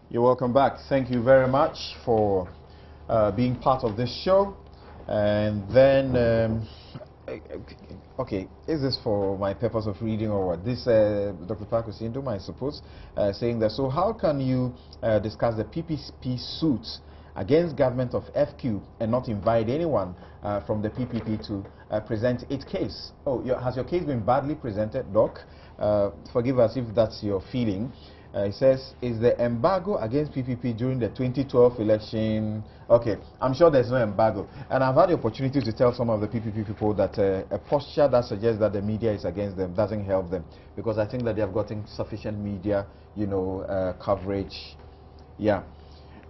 You're welcome back. Thank you very much for being part of this show. And then, okay, is this for my purpose of reading or what? This, Dr. Paco Sindum, I suppose, saying that, so how can you discuss the PPP suits against government of FQ and not invite anyone from the PPP to present its case? Oh, has your case been badly presented, Doc? Forgive us if that's your feeling. It says, is the embargo against PPP during the 2012 election? Okay, I'm sure there's no embargo. And I've had the opportunity to tell some of the PPP people that a posture that suggests that the media is against them doesn't help them, because I think that they have gotten sufficient media, you know, coverage. Yeah.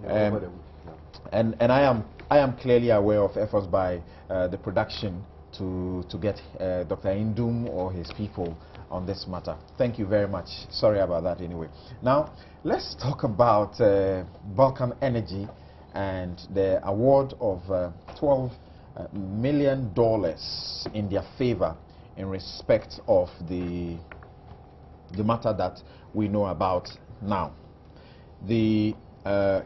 And I am clearly aware of efforts by the production to get Dr. Indum or his people on this matter. Thank you very much. Sorry about that anyway. Now, let's talk about Balkan Energy and the award of $12 million in their favor in respect of the matter that we know about now. The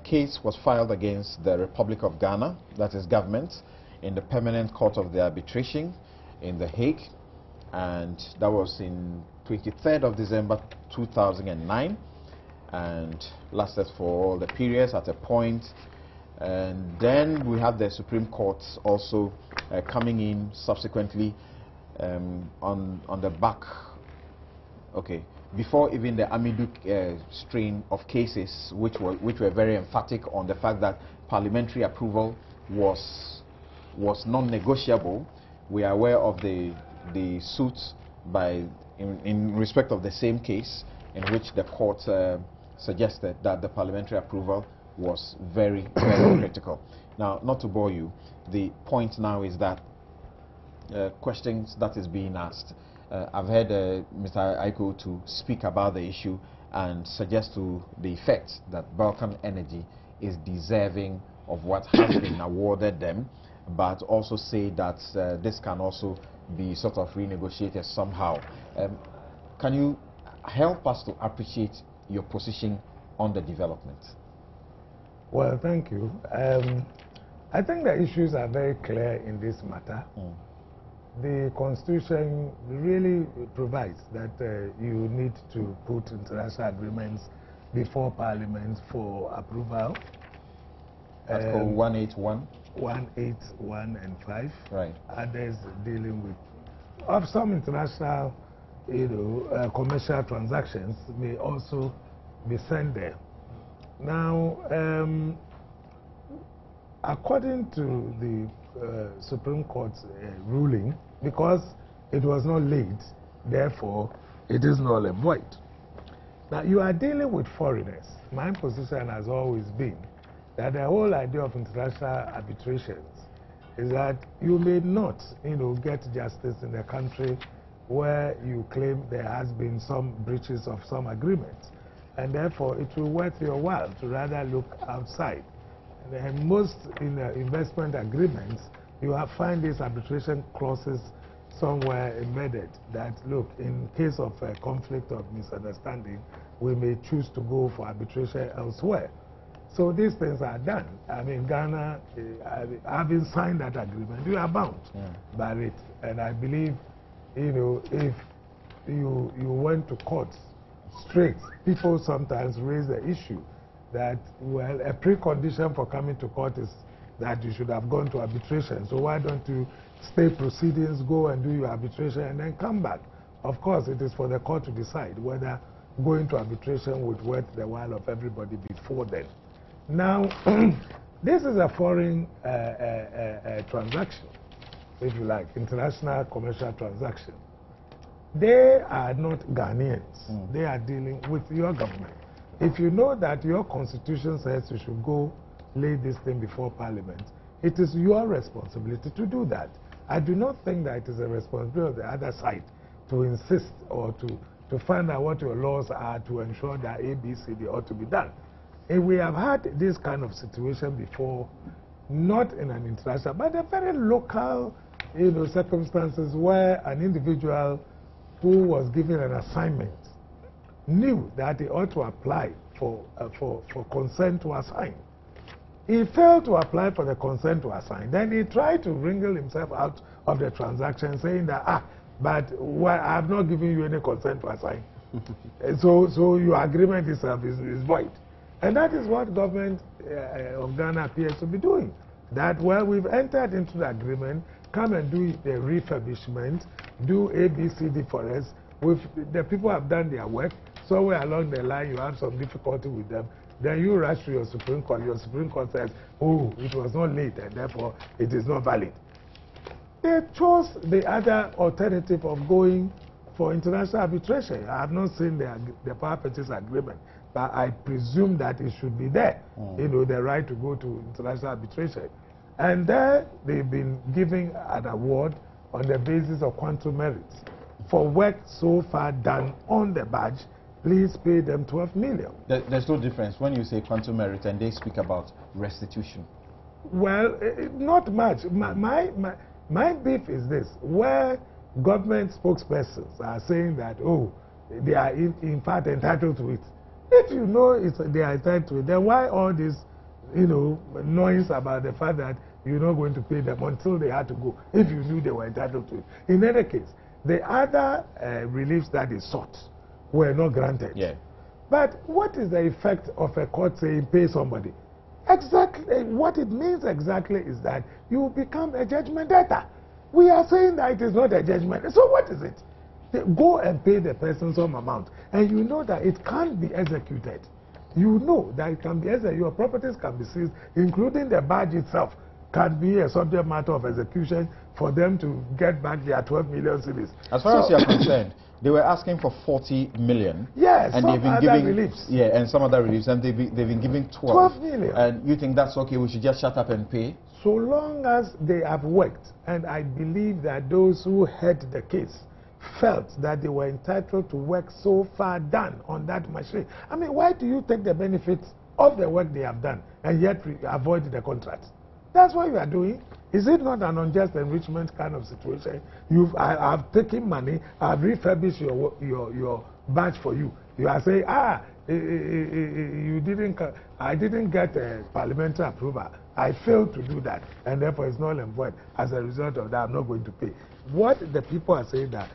case was filed against the Republic of Ghana, that is government, in the Permanent Court of the Arbitration in The Hague, and that was in 23rd of December 2009, and lasted for all the periods at a point. And then we have the Supreme Court also coming in subsequently on the back, okay, before even the Amiduk strain of cases, which were very emphatic on the fact that parliamentary approval was non-negotiable. We are aware of the suits in respect of the same case in which the court suggested that the parliamentary approval was very, very critical. Now, not to bore you, the point now is that questions that is being asked. I've heard Mr. Aiko to speak about the issue and suggest to the effect that Balkan Energy is deserving of what has been awarded them, but also say that this can also be sort of renegotiated somehow. Can you help us to appreciate your position on the development? Well, thank you. I think the issues are very clear in this matter. The Constitution really provides that you need to put international agreements before Parliament for approval. Article 181? 181 and 5. Right. Others dealing with of some international, commercial transactions may also be sent there. Now, according to the Supreme Court's ruling, because it was not late, therefore it is null and void. Now, you are dealing with foreigners. My position has always been that the whole idea of international arbitrations is that you may not, get justice in a country where you claim there has been some breaches of some agreements, and therefore it will worth your while to rather look outside. And most investment agreements, you find these arbitration clauses somewhere embedded that, look, in case of a conflict of misunderstanding, we may choose to go for arbitration elsewhere. So these things are done. I mean, Ghana, having signed that agreement, you are bound by it. And I believe, if you went to court straight, people sometimes raise the issue that, well, a precondition for coming to court is that you should have gone to arbitration. So why don't you stay proceedings, go and do your arbitration, and then come back? Of course, it is for the court to decide whether going to arbitration would worth the while of everybody before then. Now, this is a foreign transaction, if you like, international commercial transaction. They are not Ghanaians. They are dealing with your government. If you know that your constitution says you should go lay this thing before Parliament, it is your responsibility to do that. I do not think that it is a responsibility of the other side to insist or to find out what your laws are to ensure that A, B, C, D ought to be done. And we have had this kind of situation before, not in an international, but a very local, circumstances where an individual who was given an assignment knew that he ought to apply for consent to assign. He failed to apply for the consent to assign. Then he tried to wriggle himself out of the transaction, saying that, but I have not given you any consent to assign. so your agreement itself is void. And that is what government of Ghana appears to be doing. That, well, we've entered into the agreement, come and do the refurbishment, do A, B, C, D for us. The people have done their work. Somewhere along the line, you have some difficulty with them. Then you rush to your Supreme Court. Your Supreme Court says, oh, it was not late, and therefore it is not valid. They chose the other alternative of going for international arbitration. I have not seen the power purchase agreement, but I presume that it should be there, the right to go to international arbitration. And there they've been giving an award on the basis of quantum merits. For work so far done on the badge, please pay them 12 million. There's no difference when you say quantum merit and they speak about restitution. Well, not much. My beef is this, where government spokespersons are saying that, oh, they are in fact entitled to it. If you know they are entitled to it, then why all this, noise about the fact that you're not going to pay them until they had to go, if you knew they were entitled to it? In any case, the other reliefs that they sought were not granted. Yeah. But what is the effect of a court saying pay somebody? Exactly what it means exactly is that you become a judgment debtor. We are saying that it is not a judgment. So what is it? Go and pay the person some amount, and you know that it can't be executed. You know that it can be executed. Your properties can be seized, including the badge itself can be a subject matter of execution for them to get back their 12 million cedis. As far as you are concerned, they were asking for 40 million. Yes, and they've been giving reliefs. Yeah, and some other reliefs, and they've been giving 12 million. And you think that's okay? We should just shut up and pay? So long as they have worked, and I believe that those who heard the case felt that they were entitled to work so far done on that machine. I mean, why do you take the benefits of the work they have done and yet avoid the contract? That's what you are doing. Is it not an unjust enrichment kind of situation? I've taken money, I've refurbished your badge for you. You are saying, I didn't get a parliamentary approval. I failed to do that, and therefore it's null and void. As a result of that, I'm not going to pay. What the people are saying that,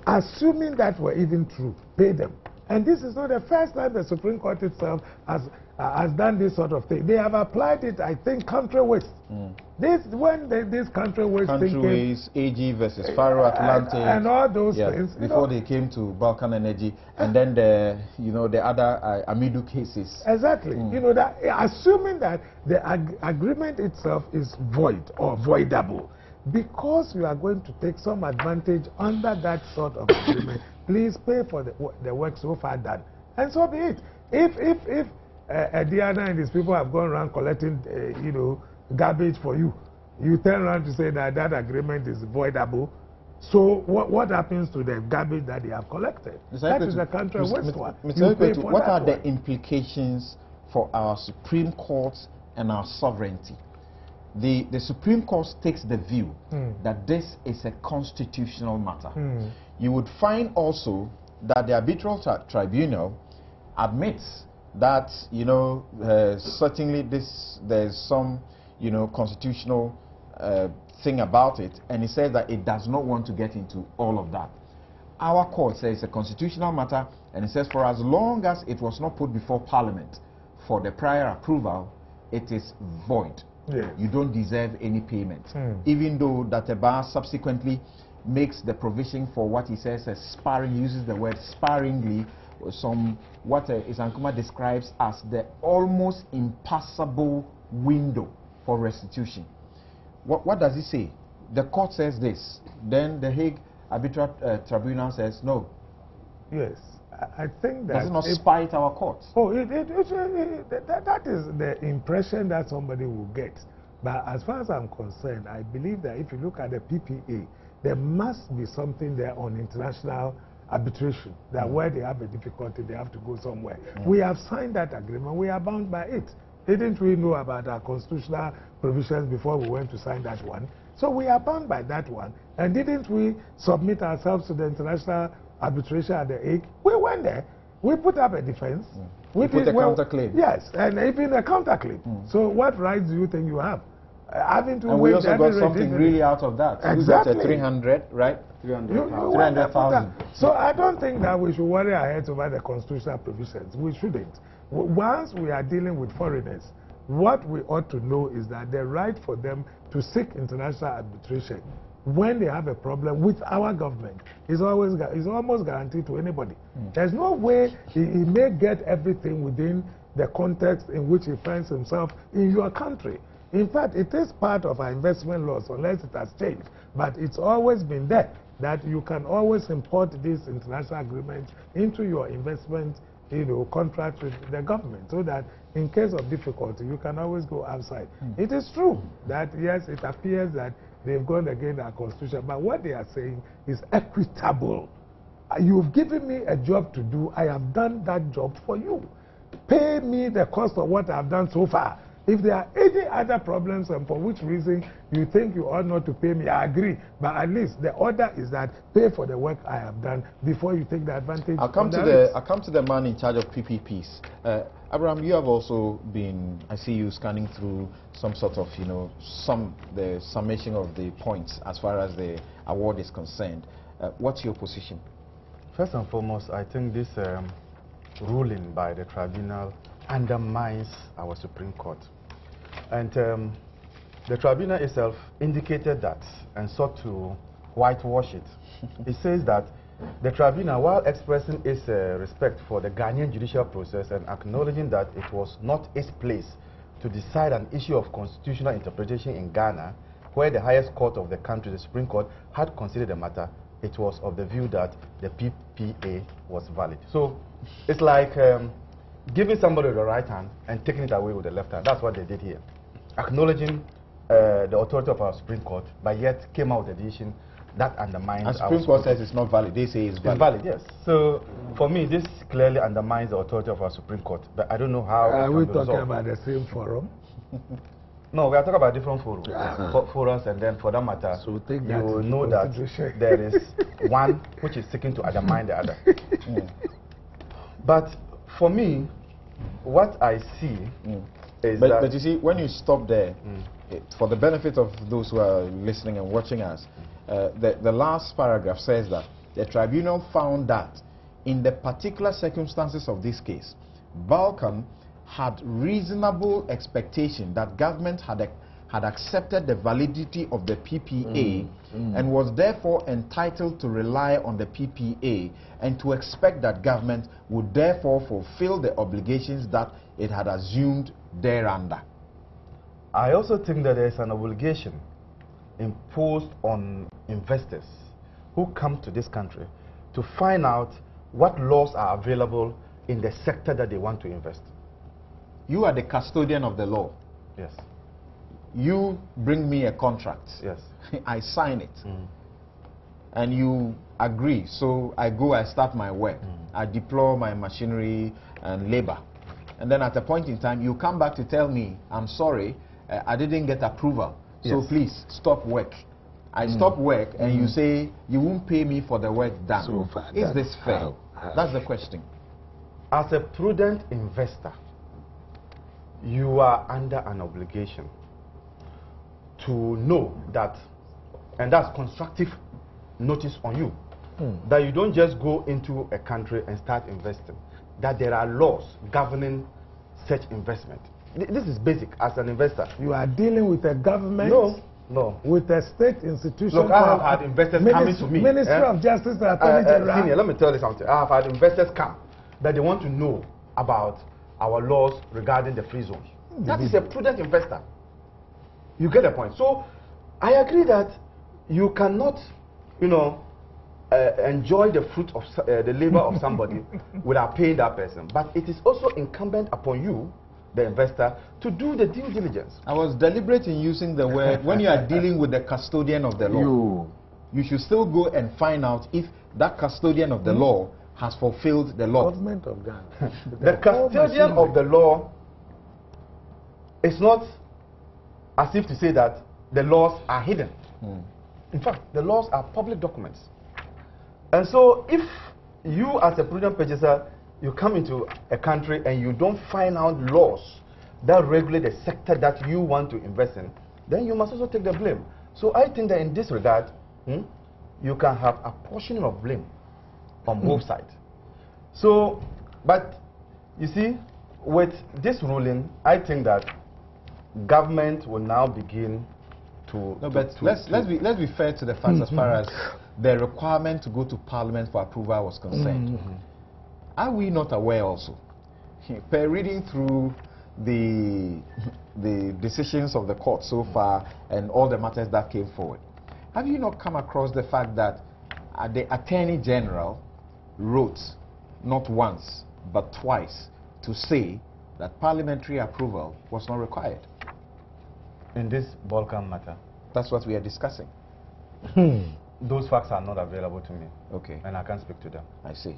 assuming that were even true, pay them. And this is not the first time the Supreme Court itself has done this sort of thing. They have applied it, I think, country-ways. This country-ways thing Country-ways, AG versus Faro Atlantic. And all those things. Before they came to Balkan Energy, and then the other Amidu cases. Exactly. You know, that assuming that the agreement itself is void or voidable, because you are going to take some advantage under that sort of agreement, please pay for the work so far done. And so be it. If Diana and his people have gone around collecting, garbage for you, you turn around to say that that agreement is voidable. So what happens to the garbage that they have collected? That is the country wasteful. What are the implications for our Supreme Court and our sovereignty? The Supreme Court takes the view that this is a constitutional matter. You would find also that the arbitral tribunal admits that, certainly there's some, constitutional thing about it, and it says that it does not want to get into all of that. Our court says it's a constitutional matter, and it says for as long as it was not put before Parliament for the prior approval, it is void. Yes. You don't deserve any payment. Even though Dateba subsequently makes the provision for what he says as sparring, uses the word sparingly, what Isankuma describes as the almost impassable window for restitution. What does he say? The court says this, then the Hague Arbitral Tribunal says no. Yes, I think that... Does it not spite our courts? Oh, that is the impression that somebody will get. But as far as I'm concerned, I believe that if you look at the PPA, there must be something there on international arbitration, that where they have a difficulty, they have to go somewhere. We have signed that agreement. We are bound by it. Didn't we know about our constitutional provisions before we went to sign that one? So we are bound by that one. And didn't we submit ourselves to the international arbitration at the Hague? We went there. We put up a defense. We put a counterclaim. Yes, and even a counterclaim. So what rights do you think you have? Having to and we also got something really out of that. Exactly. We got 300, right? 300,000. So I don't think that we should worry our heads over the constitutional provisions. We shouldn't. Once we are dealing with foreigners, what we ought to know is that the right for them to seek international arbitration when they have a problem with our government is almost guaranteed to anybody. There's no way he may get everything within the context in which he finds himself in your country. In fact, it is part of our investment laws, unless it has changed. But it's always been there that you can always import these international agreements into your investment contract with the government, so that in case of difficulty, you can always go outside. It is true that, yes, it appears that they've gone against our constitution, but what they are saying is equitable. You've given me a job to do. I have done that job for you. Pay me the cost of what I've done so far. If there are any other problems and for which reason you think you ought not to pay me, I agree. But at least the order is that pay for the work I have done before you take the advantage. I'll come to the man in charge of PPPs. Abraham, you have also been, I see you scanning through some sort of, the summation of the points as far as the award is concerned. What's your position? First and foremost, I think this ruling by the tribunal undermines our Supreme Court. And the tribunal itself indicated that and sought to whitewash it. It says that the tribunal, while expressing its respect for the Ghanaian judicial process and acknowledging that it was not its place to decide an issue of constitutional interpretation in Ghana, where the highest court of the country, the Supreme Court, had considered the matter, it was of the view that the PPA was valid. So it's like giving somebody the right hand and taking it away with the left hand. That's what they did here. Acknowledging the authority of our Supreme Court, but yet came out with a decision that undermines our Supreme Court says it's not valid. They say it's valid. It's valid, yes. So for me, this clearly undermines the authority of our Supreme Court. But I don't know how. Are we talking about the same forum? No, we are talking about different forums. Forums, and then for that matter, so take you that will know that there is one which is seeking to undermine the other. But for me, what I see is that... But you see, when you stop there, for the benefit of those who are listening and watching us, the last paragraph says that the tribunal found that in the particular circumstances of this case, Balkan had reasonable expectation that government had accepted the validity of the PPA and was therefore entitled to rely on the PPA and to expect that government would therefore fulfill the obligations that it had assumed thereunder. I also think that there is an obligation imposed on investors who come to this country to find out what laws are available in the sector that they want to invest. You are the custodian of the law. Yes. You bring me a contract. Yes. I sign it. And you agree. So I go, I start my work. I deploy my machinery and labor. And then at a point in time, you come back to tell me, I'm sorry, I didn't get approval. So please stop work. I stop work and you say you won't pay me for the work done. So far, is this fair? That's the question. As a prudent investor, you are under an obligation to know that, and that's constructive notice on you, that you don't just go into a country and start investing, that there are laws governing such investment. This is basic as an investor. You are dealing with a government? No. With a state institution? Look, I have had investors coming to me. Ministry of Justice and Attorney General. Senior, let me tell you something. I have had investors come that they want to know about our laws regarding the free zone. That is a prudent investor. You get the point. So I agree that you cannot, enjoy the fruit of the labor of somebody without paying that person. But it is also incumbent upon you, the investor, to do the due diligence. I was deliberate in using the word, when you are dealing with the custodian of the law, you should still go and find out if that custodian of the law has fulfilled the law. Government of Ghana. The custodian of the law is not as if to say that the laws are hidden. In fact, the laws are public documents. And so if you as a prudent purchaser, you come into a country and you don't find out laws that regulate the sector that you want to invest in, then you must also take the blame. So I think that in this regard, you can have a portion of blame on both sides. So, but you see, with this ruling, I think that government will now begin to... No, but let's be fair to the facts as far as the requirement to go to Parliament for approval was concerned. Are we not aware also, per reading through the decisions of the court so far and all the matters that came forward, have you not come across the fact that the Attorney General wrote not once but twice to say that parliamentary approval was not required? In this Balkan matter? That's what we are discussing. Those facts are not available to me. Okay. And I can't speak to them. I see.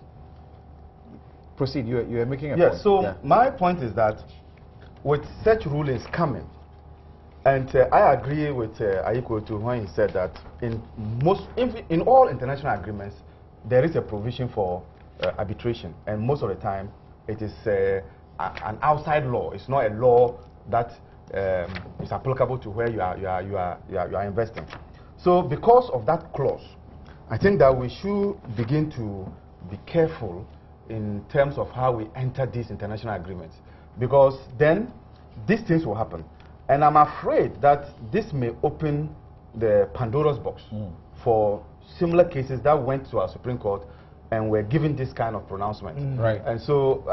Proceed. You are making a point. Yes, so my point is that with such rulings coming, and I agree with Ayiko too when he said that in all international agreements, there is a provision for arbitration, and most of the time it is an outside law. It's not a law that is applicable to where you are investing. So because of that clause, I think that we should begin to be careful in terms of how we enter these international agreements, because then these things will happen. And I'm afraid that this may open the Pandora's box for similar cases that went to our Supreme Court and were given this kind of pronouncement. Right. And so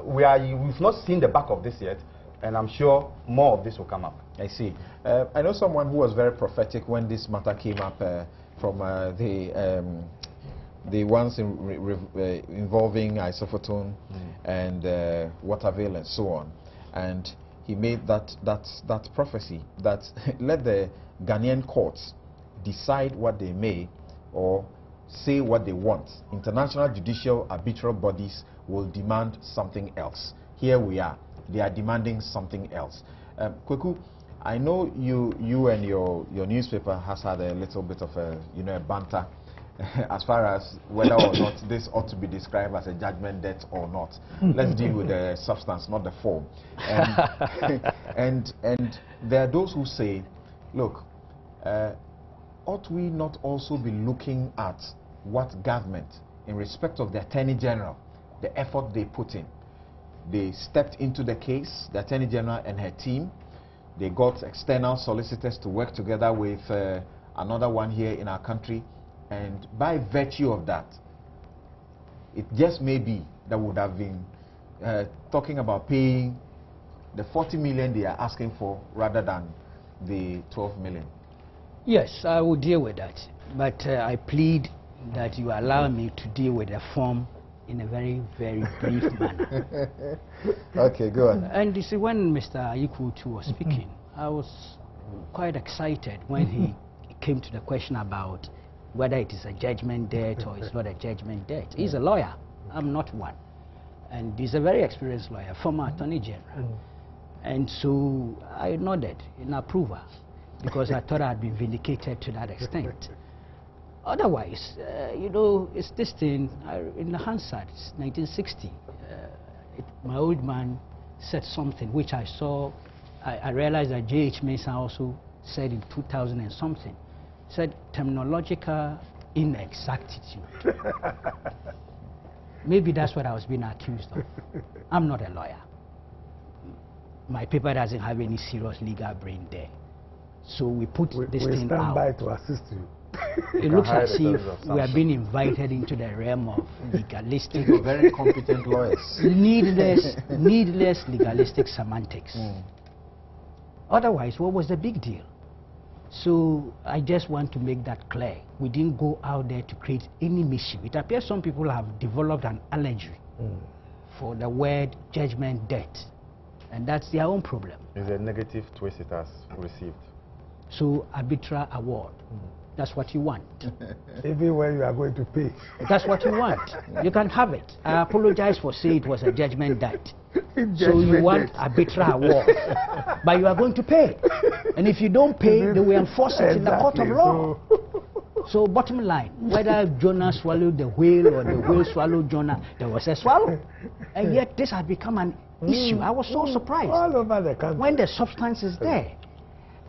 we've not seen the back of this yet, And I'm sure more of this will come up. I see. I know someone who was very prophetic when this matter came up from the ones involving isophoton and Waterville and so on. And he made that prophecy that let the Ghanaian courts decide what they may or say what they want. International judicial arbitral bodies will demand something else. Here we are. They are demanding something else. Kweku, I know you and your newspaper has had a little bit of a banter as far as whether or not this ought to be described as a judgment debt or not. Let's deal with the substance, not the form. And there are those who say, look, ought we not also be looking at what government, in respect of the Attorney General, the effort they put in? They stepped into the case, the Attorney General and her team. They got external solicitors to work together with another one here in our country. And by virtue of that, it just may be that would have been talking about paying the 40 million they are asking for rather than the 12 million. Yes, I will deal with that. But I plead that you allow me to deal with the form in a very, very brief manner. Okay, go on. And you see, when Mr. Ayikutu was speaking, I was quite excited when he came to the question about whether it is a judgment debt or it's not a judgment debt. He's a lawyer. I'm not one. And he's a very experienced lawyer, former Attorney General. And so I nodded in approval because I thought I'd been vindicated to that extent. Otherwise, you know, it's this thing, in the Hansard, it's 1960. My old man said something which I saw, I realized that J.H. Mason also said in 2000 and something. Said terminological inexactitude. Maybe that's what I was being accused of. I'm not a lawyer. My paper doesn't have any serious legal brain there. So we put this thing out. We stand by to assist you. It looks as if we are being invited into the realm of legalistic, very competent lawyers. needless legalistic semantics. Otherwise, what was the big deal? So I just want to make that clear. We didn't go out there to create any mischief. It appears some people have developed an allergy for the word judgment debt, and that's their own problem. It's a negative twist it has received. So arbitral award. That's what you want. Even when you are going to pay. That's what you want. You can have it. I apologize for saying it was a judgment debt. So you want arbitral award, but you are going to pay. And if you don't pay, they will enforce it in the court of law. So bottom line, whether Jonah swallowed the whale or the whale swallowed Jonah, there was a swallow. And yet this has become an issue. I was so surprised. All over the country. When the substance is there.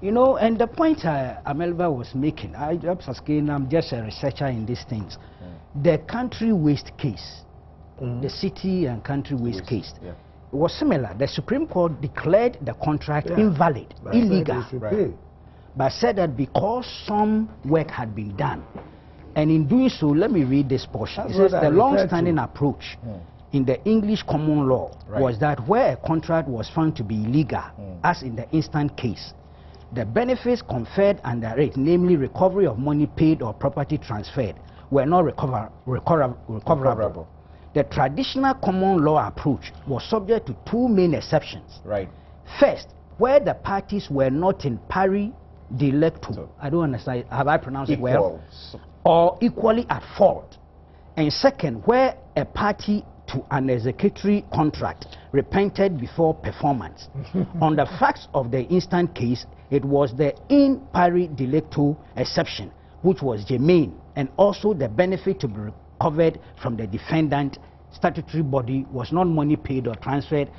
You know, and the point Amelva was making, I'm just a researcher in these things. The country waste case, the city and country waste case, it was similar. The Supreme Court declared the contract invalid, illegal, but said that because some work had been done, and in doing so, let me read this portion. It says the long-standing approach in the English common law was that where a contract was found to be illegal, as in the instant case, the benefits conferred under it, namely recovery of money paid or property transferred, were not recoverable. The traditional common law approach was subject to two main exceptions. First, where the parties were not in pari delicto, I don't understand, have I pronounced it well? Or equally at fault. And second, where a party to an executory contract repented before performance. On the facts of the instant case, it was the in pari delicto exception which was germane, and also the benefit to be recovered from the defendant statutory body was not money paid or transferred,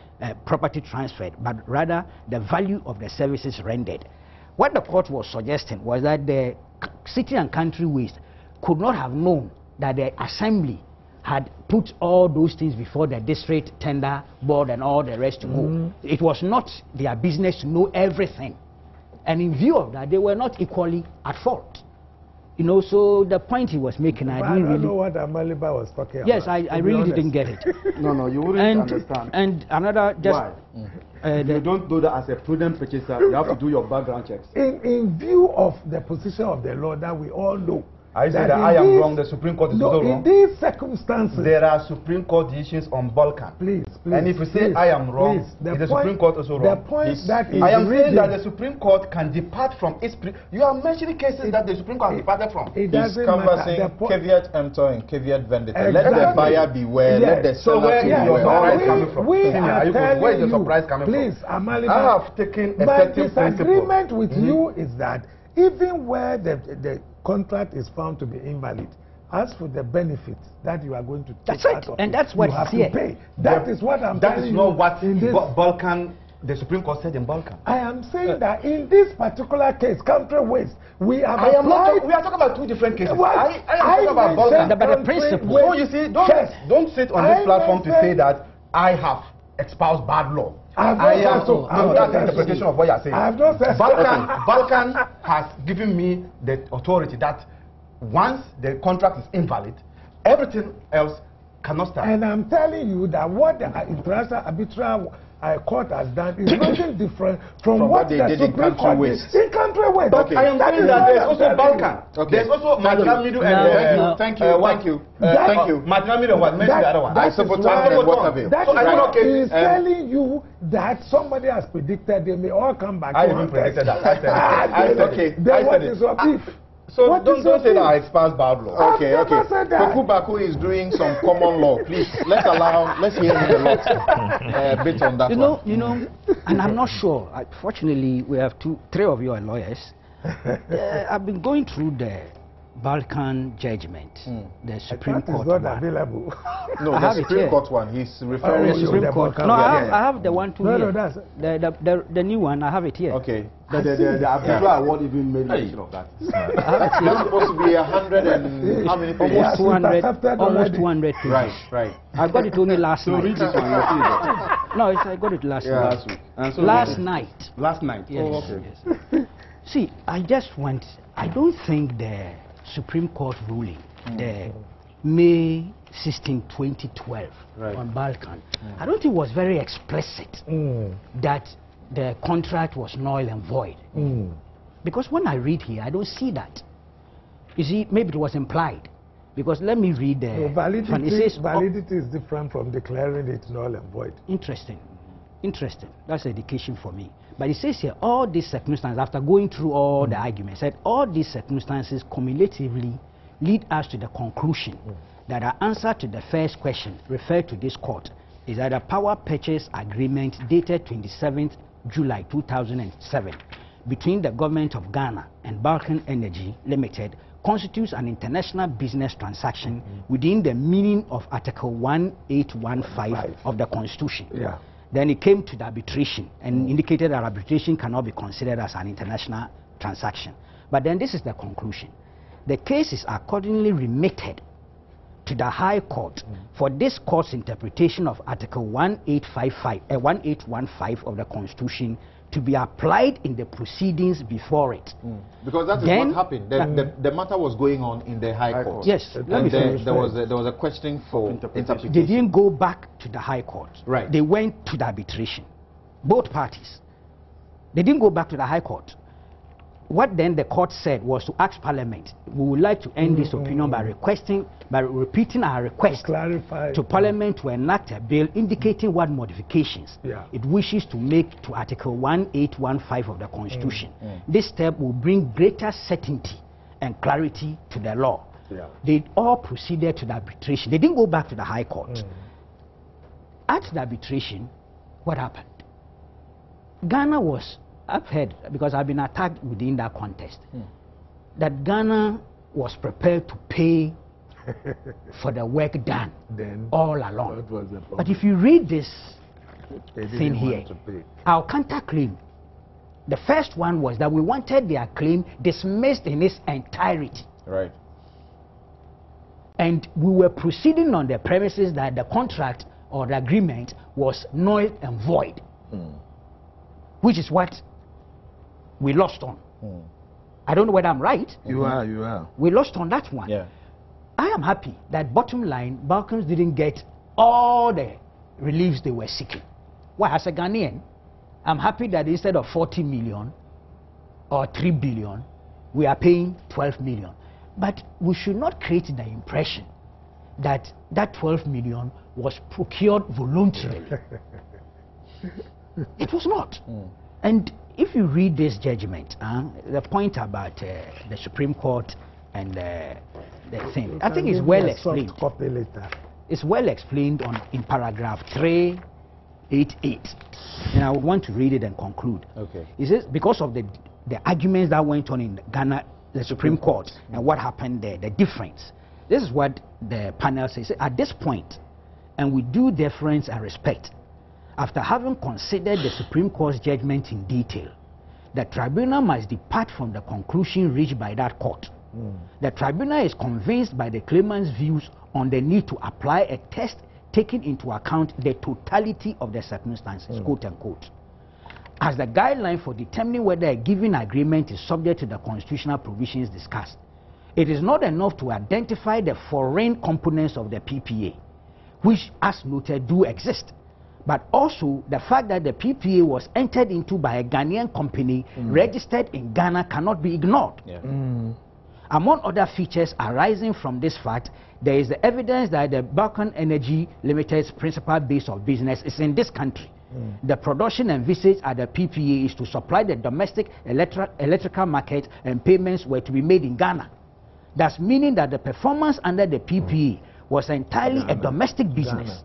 property transferred, but rather the value of the services rendered. What the court was suggesting was that the city and country waste could not have known that the assembly had put all those things before the district tender board and all the rest to go. It was not their business to know everything. And in view of that, they were not equally at fault. You know, so the point he was making, I didn't really know what Amaliba was talking about. Yes, I really didn't get it. No, you wouldn't understand. And another, just why? You don't do that as a prudent purchaser. You have to do your background checks. In view of the position of the law that we all know. I say that I am wrong, the Supreme Court is also wrong. In these circumstances, there are Supreme Court decisions on Balkan. Please. And if you say I am wrong, is the Supreme Court also wrong? The point that is I am saying that the Supreme Court can depart from its... You are mentioning cases that the Supreme Court has departed from. It doesn't matter. Caveat emptor and caveat vendita. Exactly. Let the buyer beware, let the seller beware. So where is the surprise coming from? Please, Amaliba, I have taken a certain principle. My disagreement with you is that even where the contract is found to be invalid, as for the benefits that you are going to take out of and that's what you have to pay. That is what I'm telling you. That is not what Balkan, the Supreme Court said in Balkan. I am saying that in this particular case, country waste, we have we are talking about two different cases. I am talking about Balkan. But the principle. So you see, don't sit on this platform to say that I have espoused bad law. That's the interpretation of what you are saying. Balkan has given me the authority that once the contract is invalid, everything else cannot start. And I'm telling you that what the International Arbitration Court has done is nothing different from what they did in country waste. In country waste. But I am saying that there's also Balkan. There's also Matinamidu and thank you. Matinamidu and what? Maybe the other one. That is telling you that somebody has predicted they may all come back. I even predicted that. I said it. So don't say that I espouse bad law. Okay. Baku is doing some common law. Please, let's hear the law bit on that one. You know, and I'm not sure. Fortunately, we have three of you are lawyers. I've been going through the Balkan judgment, the Supreme Court one. Not available. No, the Supreme Court one. He's referring to the Supreme Court. No, I have the one too here. That's the new one. I have it here. Okay. The Arbitration Award even made mention of that. That's supposed to be 100 and how many pages? Almost 200. Almost 200 pages. Right. I got it only last night. Read this one. No, I got it last week. So last night. Last night. Yes. Yes. See, I don't think the Supreme Court ruling, the May 16, 2012 on Balkan, I don't think it was very explicit that the contract was null and void. Because when I read here, I don't see that. You see, maybe it was implied. Because let me read the... validity is different from declaring it null and void. Interesting. That's education for me. But it says here, all these circumstances, after going through all the arguments, said all these circumstances cumulatively lead us to the conclusion that our answer to the first question referred to this court is that a power purchase agreement dated 27th July 2007 between the government of Ghana and Balkan Energy Limited constitutes an international business transaction within the meaning of Article 1815 of the Constitution. Then it came to the arbitration and indicated that arbitration cannot be considered as an international transaction. But then this is the conclusion. The case is accordingly remitted to the High Court for this court's interpretation of Article 1815 of the Constitution to be applied in the proceedings before it. Because that is what happened. The matter was going on in the High Court. Yes. And there was a questioning for interpretation. They didn't go back to the High Court. Right. They went to the arbitration. Both parties. They didn't go back to the High Court. What then the court said was to ask Parliament, we would like to end this opinion by repeating our request to Parliament to enact a bill indicating what modifications it wishes to make to Article 1815 of the Constitution. This step will bring greater certainty and clarity to the law. They all proceeded to the arbitration. They didn't go back to the High Court. At the arbitration, what happened? Ghana was... I've heard, because I've been attacked within that contest, that Ghana was prepared to pay for the work done all along. But if you read this thing here, our counterclaim, the first one was that we wanted their claim dismissed in its entirety. Right. And we were proceeding on the premises that the contract or the agreement was null and void, which is what we lost on. I don't know whether I'm right. You are. We lost on that one. Yeah. I am happy that bottom line, Balkans didn't get all the reliefs they were seeking. Why, as a Ghanaian, I'm happy that instead of 40 million or 3 billion, we are paying 12 million. But we should not create the impression that that 12 million was procured voluntarily. It was not. And if you read this judgment, the point about the Supreme Court and the thing, I think it's well explained. It's well explained in paragraph 388. And I would want to read it and conclude. Okay. It says, because of the arguments that went on in Ghana, the Supreme Court, and what happened there, the difference. This is what the panel says. At this point, and with due deference and respect, after having considered the Supreme Court's judgment in detail, the tribunal must depart from the conclusion reached by that court. The tribunal is convinced by the claimant's views on the need to apply a test taking into account the totality of the circumstances, quote unquote, as the guideline for determining whether a given agreement is subject to the constitutional provisions discussed. It is not enough to identify the foreign components of the PPA, which, as noted, do exist, but also the fact that the PPA was entered into by a Ghanaian company registered in Ghana cannot be ignored. Among other features arising from this fact, there is the evidence that the Balkan Energy Limited's principal base of business is in this country. The production envisaged at the PPA is to supply the domestic electrical market, and payments were to be made in Ghana. Thus meaning that the performance under the PPA was entirely a domestic business.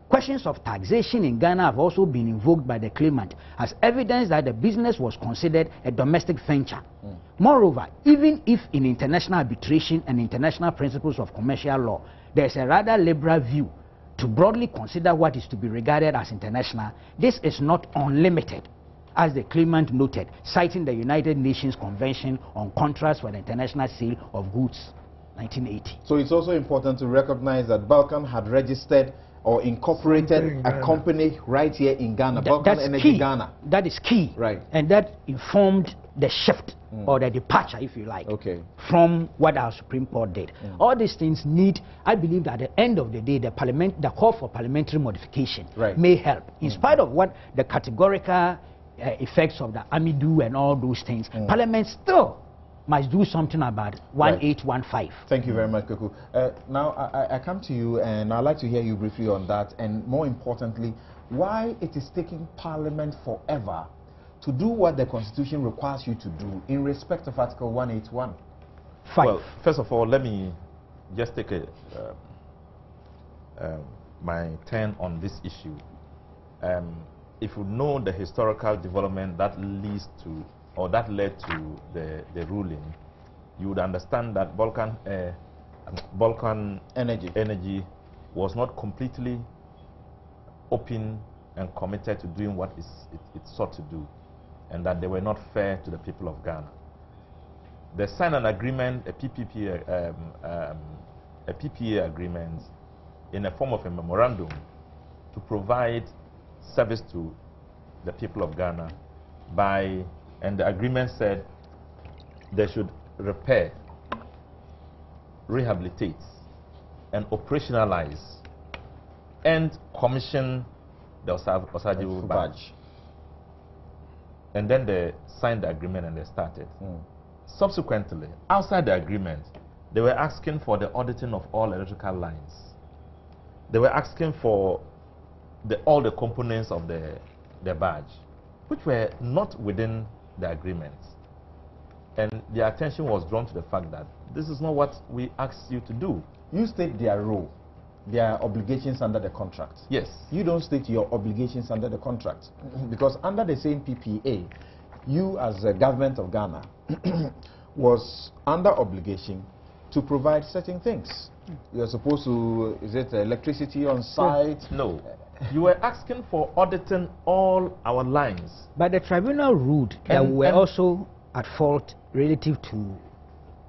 Questions of taxation in Ghana have also been invoked by the claimant as evidence that the business was considered a domestic venture. Moreover, even if in international arbitration and international principles of commercial law, there is a rather liberal view to broadly consider what is to be regarded as international, this is not unlimited, as the claimant noted, citing the United Nations Convention on Contracts for the International Sale of Goods, 1980. So it's also important to recognize that Balkan had registered or incorporated a company right here in Ghana, Balkan Energy key. Ghana. That is key. Right. And that informed the shift or the departure, if you like, from what our Supreme Court did. All these things need, I believe that at the end of the day, the call for parliamentary modification may help. In spite of what the categorical effects of the Amidu and all those things, Parliament still must do something about 1815. Thank you very much, Kuku. Now, I come to you, and I'd like to hear you briefly on that, and more importantly, why it is taking Parliament forever to do what the Constitution requires you to do in respect of Article 181. Well, first of all, let me just take my turn on this issue. If you know the historical development that leads to, or that led to the ruling, you would understand that Balkan Energy was not completely open and committed to doing what it sought to do, and that they were not fair to the people of Ghana. They signed an agreement, a PPA agreement, in the form of a memorandum to provide service to the people of Ghana by, and the agreement said they should repair, rehabilitate, and operationalize and commission the Osajiwu badge. And then they signed the agreement and they started. Subsequently, outside the agreement, they were asking for the auditing of all electrical lines. They were asking for all the components of the badge, which were not within the agreement. And their attention was drawn to the fact that this is not what we asked you to do. You state their role, their obligations under the contract. Yes. You don't state your obligations under the contract. Because under the same PPA, you as the government of Ghana was under obligation to provide certain things. You are supposed to, is it electricity on site? No. You were asking for auditing all our lines. But the tribunal ruled that we were also at fault relative to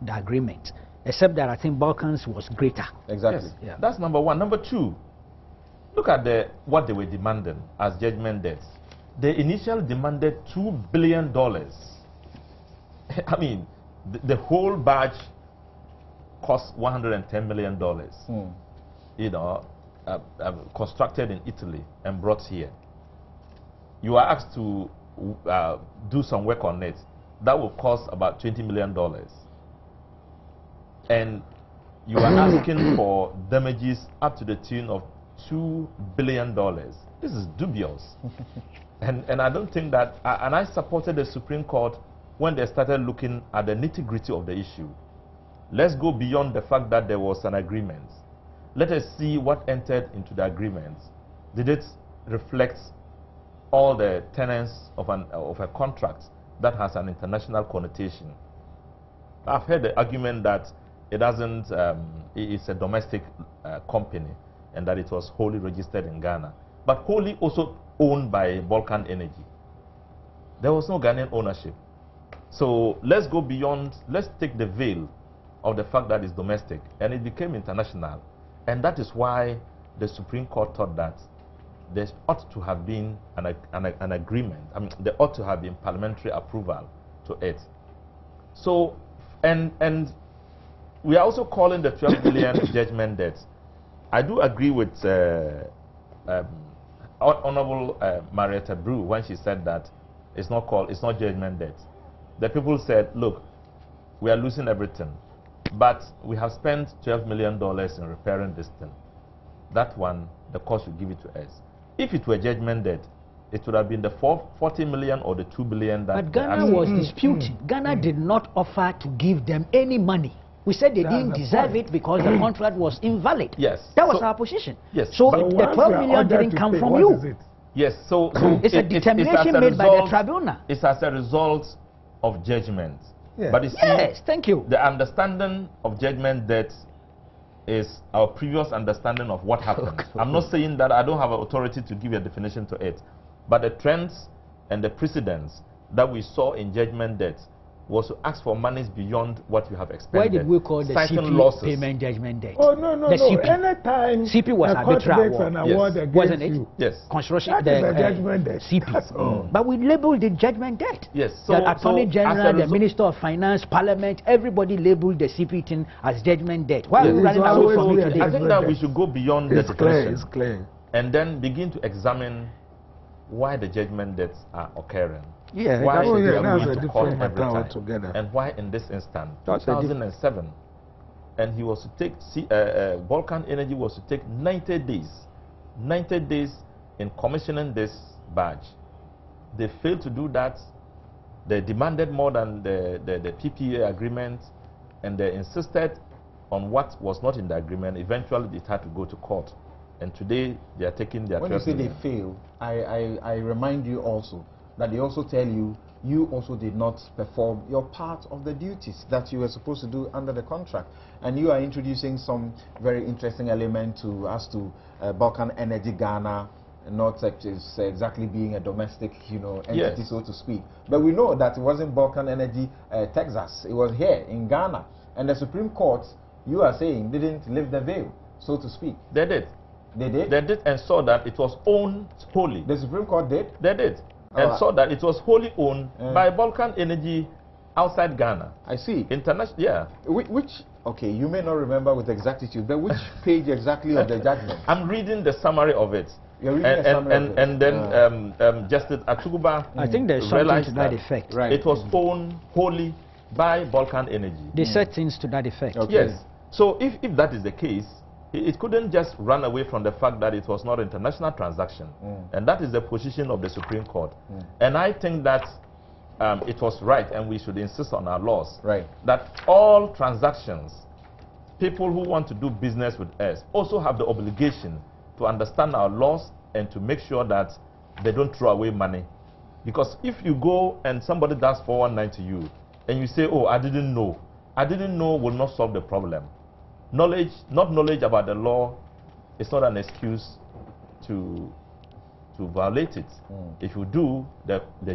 the agreement, except that I think Balkans was greater. Exactly. Yes. Yeah. That's number one. Number two, look at what they were demanding as judgment debts. They initially demanded $2 billion. I mean, the whole barge cost $110 million. You know, constructed in Italy and brought here. You are asked to do some work on it. That will cost about $20 million. And you are asking for damages up to the tune of $2 billion. This is dubious. and I don't think that, and I supported the Supreme Court when they started looking at the nitty-gritty of the issue. Let's go beyond the fact that there was an agreement. Let us see what entered into the agreement. Did it reflect all the tenets of a contract that has an international connotation? I've heard the argument that it doesn't, it's a domestic company and that it was wholly registered in Ghana, but wholly also owned by Balkan Energy. There was no Ghanaian ownership. So let's go beyond, let's take the veil of the fact that it's domestic, and it became international. And that is why the Supreme Court thought that there ought to have been an agreement. I mean, there ought to have been parliamentary approval to it. So, and we are also calling the 12 billion judgment debt. I do agree with Honorable Marietta Brew when she said that it's not judgment debt. The people said, look, we are losing everything, but we have spent $12 million in repairing this thing. That one, the court should give it to us. If it were judgment debt, it would have been the 40 million or the 2 billion that. But Ghana was disputing. Ghana did not offer to give them any money. We said they didn't deserve it because the contract was invalid. Yes. That was our position. Yes. So the 12 million didn't come from you. Yes. So it's a determination made by the tribunal. It's as a result of judgment. Yeah. But you see, yes, thank you. The understanding of judgment debt is our previous understanding of what happened. I'm not saying that I don't have authority to give a definition to it, but the trends and the precedents that we saw in judgment debt was to ask for monies beyond what you have expended. Why did we call the CP payment judgment debt? Oh, no. Anytime CP was arbitral an award against wasn't it? you. Yes. Construction, that is a judgment debt. CP. But we labeled it judgment debt. Yes. So, the Attorney General, the Minister of Finance, Parliament, everybody labeled the CP thing as judgment debt. Why are we running away from it today? I think that we should go beyond the definition. It's clear. And then begin to examine why the judgment debts are occurring. Yeah, why that's a a different matter altogether. And why in this instance, 2007, and he was to take, Balkan Energy was to take 90 days in commissioning this barge. They failed to do that. They demanded more than the PPA agreement, and they insisted on what was not in the agreement. Eventually, it had to go to court. And today, they are taking their... When you say they fail, I remind you also that they also tell you, you also did not perform your part of the duties that you were supposed to do under the contract. And you are introducing some very interesting element as to Balkan Energy Ghana, not exactly being a domestic, entity, yes, so to speak. But we know that it wasn't Balkan Energy Texas, it was here in Ghana. And the Supreme Court, you are saying, didn't lift the veil, so to speak. They did. They did? They did, and saw that it was owned wholly. The Supreme Court did? They did. And saw that it was wholly owned by Balkan Energy outside Ghana. I see. International, yeah. Which, okay, you may not remember with exactitude, but which page exactly of the judgment? I'm reading the summary of it. You're reading the summary of it. And then Justice Atuguba, I think there's something to that effect. Right. It was owned wholly by Balkan Energy. They said things to that effect. Okay. Yes. So if that is the case, it couldn't just run away from the fact that it was not an international transaction. And that is the position of the Supreme Court. And I think that it was right, and we should insist on our laws, right, that all transactions, people who want to do business with us also have the obligation to understand our laws and to make sure that they don't throw away money. Because if you go and somebody does 419 to you, and you say, oh, I didn't know will not solve the problem. Knowledge, not knowledge about the law, is not an excuse to violate it. If you do, the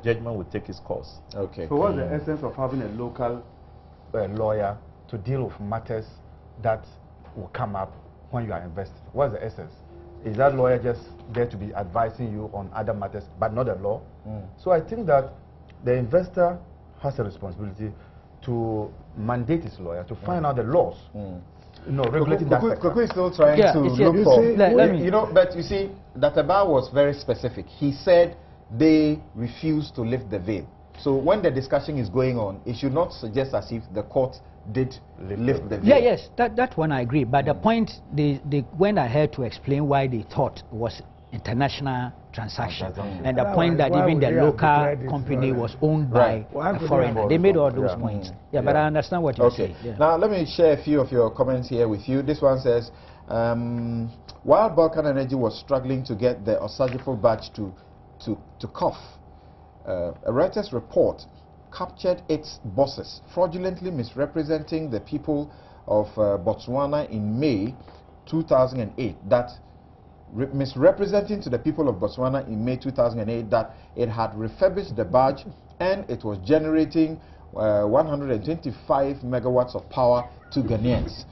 judgment will take its course. Okay. So what's the essence of having a local lawyer to deal with matters that will come up when you are investing? What's the essence? Is that lawyer just there to be advising you on other matters, but not the law? So I think that the investor has a responsibility to mandate his lawyer to find out the laws. Regulating that sector. Kweku is still trying to look for. You know, but you see, Databa was very specific. He said they refused to lift the veil. So when the discussion is going on, it should not suggest as if the court did lift the veil. Yes, that one I agree. But the point, they went ahead to explain why they thought was international transaction, and the point that even the local company was owned by a foreigner. They made all those points. But I understand what you're saying. Now let me share a few of your comments here with you. This one says, while Balkan Energy was struggling to get the Osagifo batch to cough, a Reuters report captured its bosses fraudulently misrepresenting the people of Botswana in May 2008. Misrepresenting to the people of Botswana in May 2008 that it had refurbished the barge and it was generating 125 megawatts of power to Ghanaians.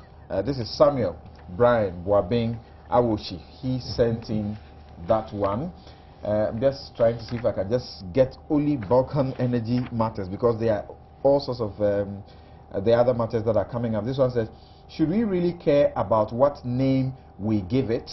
This is Samuel Brian Boabeng Awoshi. He sent in that one. I'm just trying to see if I can just get only Balkan Energy matters, because there are all sorts of the other matters that are coming up. This one says, should we really care about what name we give it?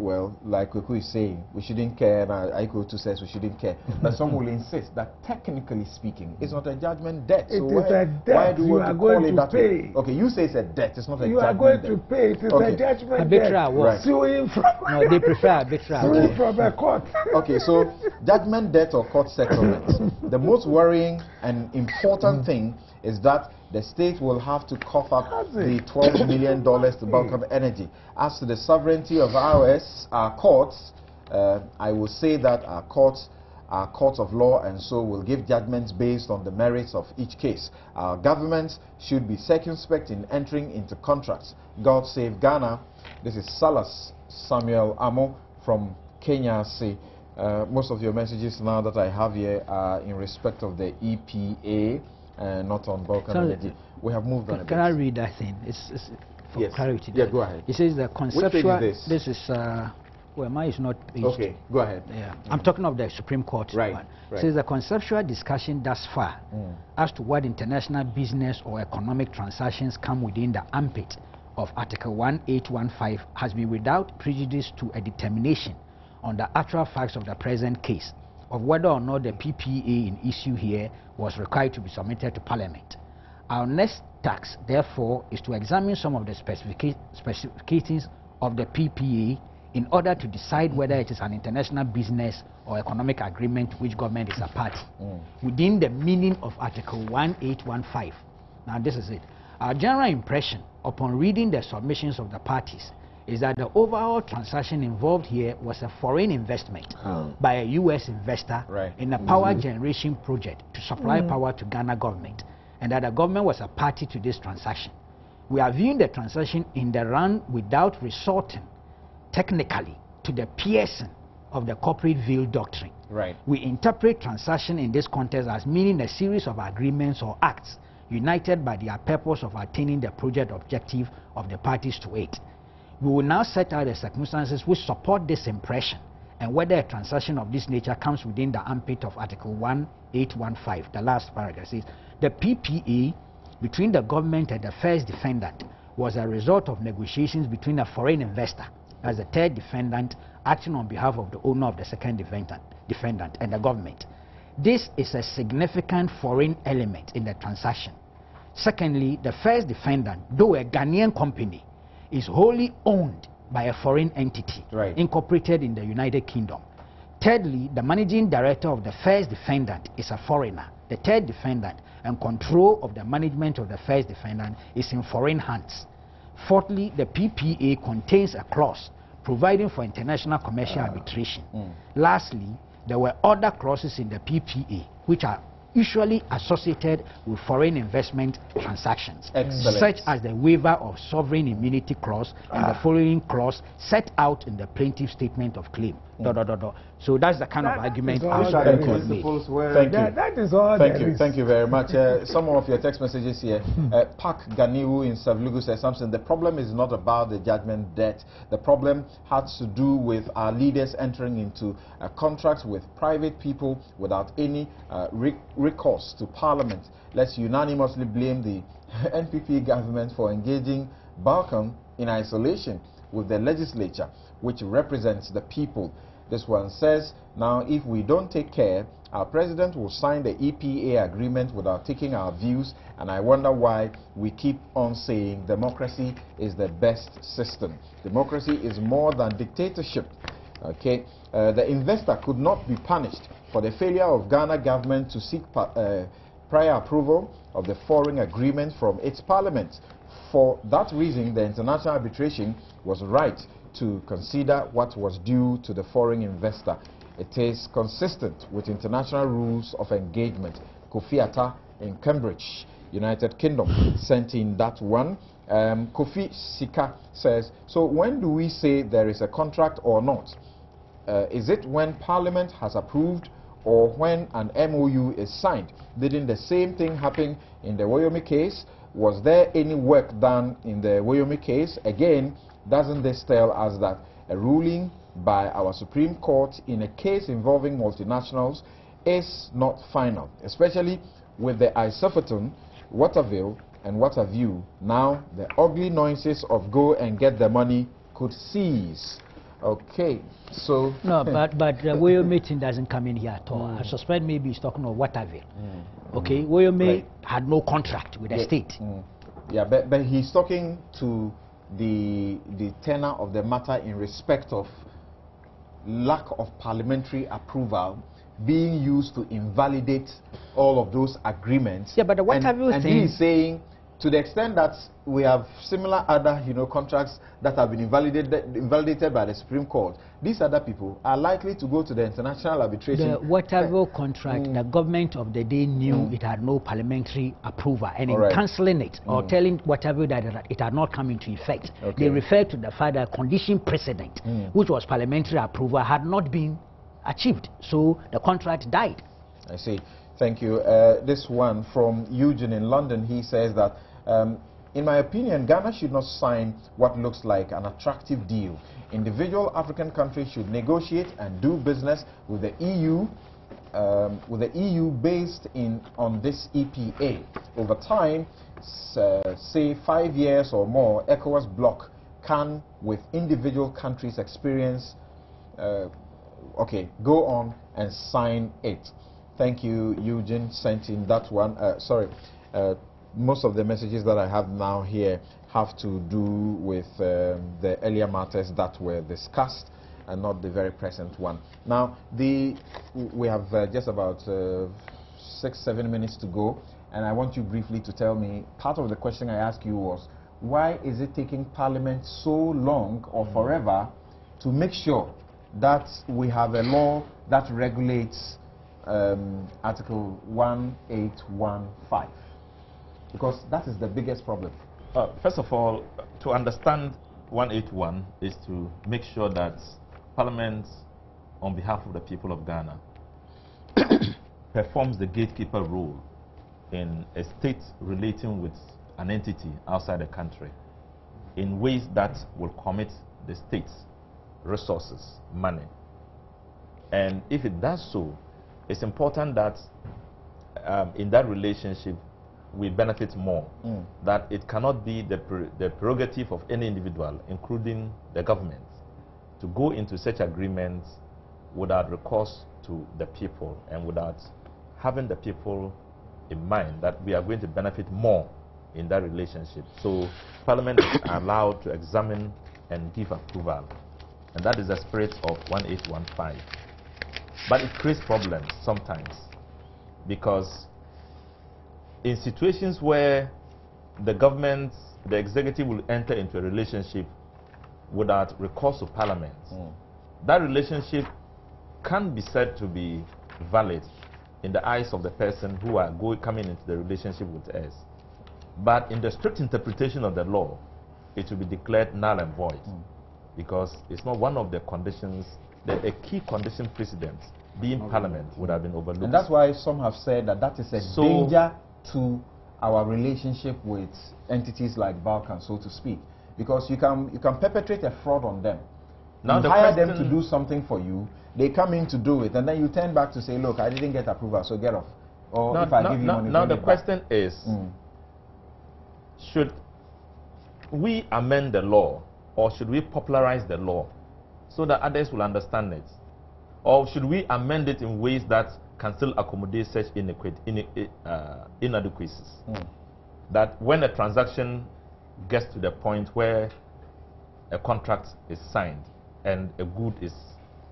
Well, like Kweku is saying, we shouldn't care, and Aiko too says we shouldn't care. But some will insist that technically speaking, it's not a judgment debt. It so is why, a debt. why do You want are to call going it to that pay. way? Okay, you say it's a debt, it's not a you judgment debt. are going to pay. It is a judgment debt. Right. Suing from no, they prefer arbitral. Suing from a court. Okay, so judgment debt or court settlement. The most worrying and important thing is that the state will have to cough up the $12 million to Balkan Energy. As to the sovereignty of our courts, I will say that our courts are courts of law, and so will give judgments based on the merits of each case. Our governments should be circumspect in entering into contracts. God save Ghana. This is Salas Samuel Amo from Kenya. Most of your messages now that I have here are in respect of the EPA. Not on Balkan Energy. We have moved on a bit. Can I read that thing? It's for clarity. Yeah, go ahead. It says the conceptual. Which page is this? This is well, mine is not paged. Okay, go ahead. Yeah, I'm talking of the Supreme Court one. It says the conceptual discussion thus far as to what international business or economic transactions come within the ambit of Article 1815 has been without prejudice to a determination on the actual facts of the present case of whether or not the PPA in issue here was required to be submitted to Parliament. Our next task, therefore, is to examine some of the specifications of the PPA in order to decide whether it is an international business or economic agreement which government is a party within the meaning of Article 1815. Now, this is it. Our general impression upon reading the submissions of the parties is that the overall transaction involved here was a foreign investment by a U.S. investor in a power generation project to supply power to Ghana government, and that the government was a party to this transaction. We are viewing the transaction in the round without resorting technically to the piercing of the corporate veil doctrine. We interpret transaction in this context as meaning a series of agreements or acts united by the purpose of attaining the project objective of the parties to it. We will now set out the circumstances which support this impression and whether a transaction of this nature comes within the ambit of Article 1815. The last paragraph says, the PPA between the government and the first defendant was a result of negotiations between a foreign investor as the third defendant acting on behalf of the owner of the second defendant and the government. This is a significant foreign element in the transaction. Secondly, the first defendant, though a Ghanaian company, is wholly owned by a foreign entity incorporated in the United Kingdom. Thirdly, the managing director of the first defendant is a foreigner. The third defendant and control of the management of the first defendant is in foreign hands. Fourthly, the PPA contains a clause providing for international commercial arbitration. Lastly, there were other clauses in the PPA which are usually associated with foreign investment transactions, such as the waiver of sovereign immunity clause and the following clause set out in the plaintiff's statement of claim. So that's the kind of argument I was Thank you. That is all. Thank you very much. Some of your text messages here. Pak Ganiwu in Savlugu says something. The problem is not about the judgment debt. The problem has to do with our leaders entering into contracts with private people without any recourse to Parliament. Let's unanimously blame the NPP government for engaging Balkan in isolation with the legislature, which represents the people. This one says, now if we don't take care, our president will sign the EPA agreement without taking our views, and I wonder why we keep on saying democracy is the best system. Democracy is more than dictatorship. Okay, the investor could not be punished for the failure of Ghana government to seek prior approval of the foreign agreement from its parliament. For that reason, the international arbitration was right to consider what was due to the foreign investor. It is consistent with international rules of engagement. Kofi Atta in Cambridge, United Kingdom, sent in that one. Kofi Sika says, so when do we say there is a contract or not? Is it when Parliament has approved or when an MOU is signed? Didn't the same thing happen in the Woyomi case? Was there any work done in the Woyomi case? Again, doesn't this tell us that a ruling by our Supreme Court in a case involving multinationals is not final, especially with the Isophoton, Waterville, and Waterview? Now, the ugly noises of go and get the money could cease. Okay, so... No, but the Woyomi thing doesn't come in here at all. I suspect maybe he's talking of Waterville. Okay, Woyomi had no contract with the state. Yeah, but he's talking to the tenor of the matter in respect of lack of parliamentary approval being used to invalidate all of those agreements. Yeah, but the Waterville and thing... he is saying, to the extent that we have similar other, contracts that have been invalidated by the Supreme Court, these other people are likely to go to the international arbitration. The Waterville contract, the government of the day knew it had no parliamentary approval, and in cancelling it or telling Waterville that it had not come into effect, they referred to the fact that condition precedent, which was parliamentary approval, had not been achieved. So the contract died. I see. Thank you. This one from Eugene in London, he says that, in my opinion, Ghana should not sign what looks like an attractive deal. Individual African countries should negotiate and do business with the EU, based on this EPA. Over time, say 5 years or more, ECOWAS bloc can, with individual countries' experience, go on and sign it. Thank you, Eugene, sent in that one. Most of the messages that I have now here have to do with the earlier matters that were discussed and not the very present one. Now, we have just about 6-7 minutes to go, and I want you briefly to tell me, part of the question I asked you was, why is it taking Parliament so long or forever to make sure that we have a law that regulates Article 1815? Because that is the biggest problem. First of all, to understand 181 is to make sure that Parliament, on behalf of the people of Ghana, performs the gatekeeper role in a state relating with an entity outside the country in ways that will commit the state's resources, money. And if it does so, it's important that in that relationship we benefit more, that it cannot be the prerogative of any individual, including the government, to go into such agreements without recourse to the people and without having the people in mind that we are going to benefit more in that relationship. So Parliament is allowed to examine and give approval, and that is the spirit of 1815. But it creates problems sometimes, because in situations where the government, the executive will enter into a relationship without recourse to Parliament, that relationship can be said to be valid in the eyes of the person who are coming into the relationship with us. But in the strict interpretation of the law, it will be declared null and void, because it's not one of the conditions, a key condition precedent being Parliament would have been overlooked. And that's why some have said that that is a danger to our relationship with entities like Balkan, so to speak, because you can perpetrate a fraud on them. Now you hire them to do something for you, they come in to do it, and then you turn back to say, look, I didn't get approval, so get off. Or now, if I give you money, now the bring it question back? is, should we amend the law, or should we popularize the law so that others will understand it? Or should we amend it in ways that can still accommodate such inadequacies? That when a transaction gets to the point where a contract is signed and a good is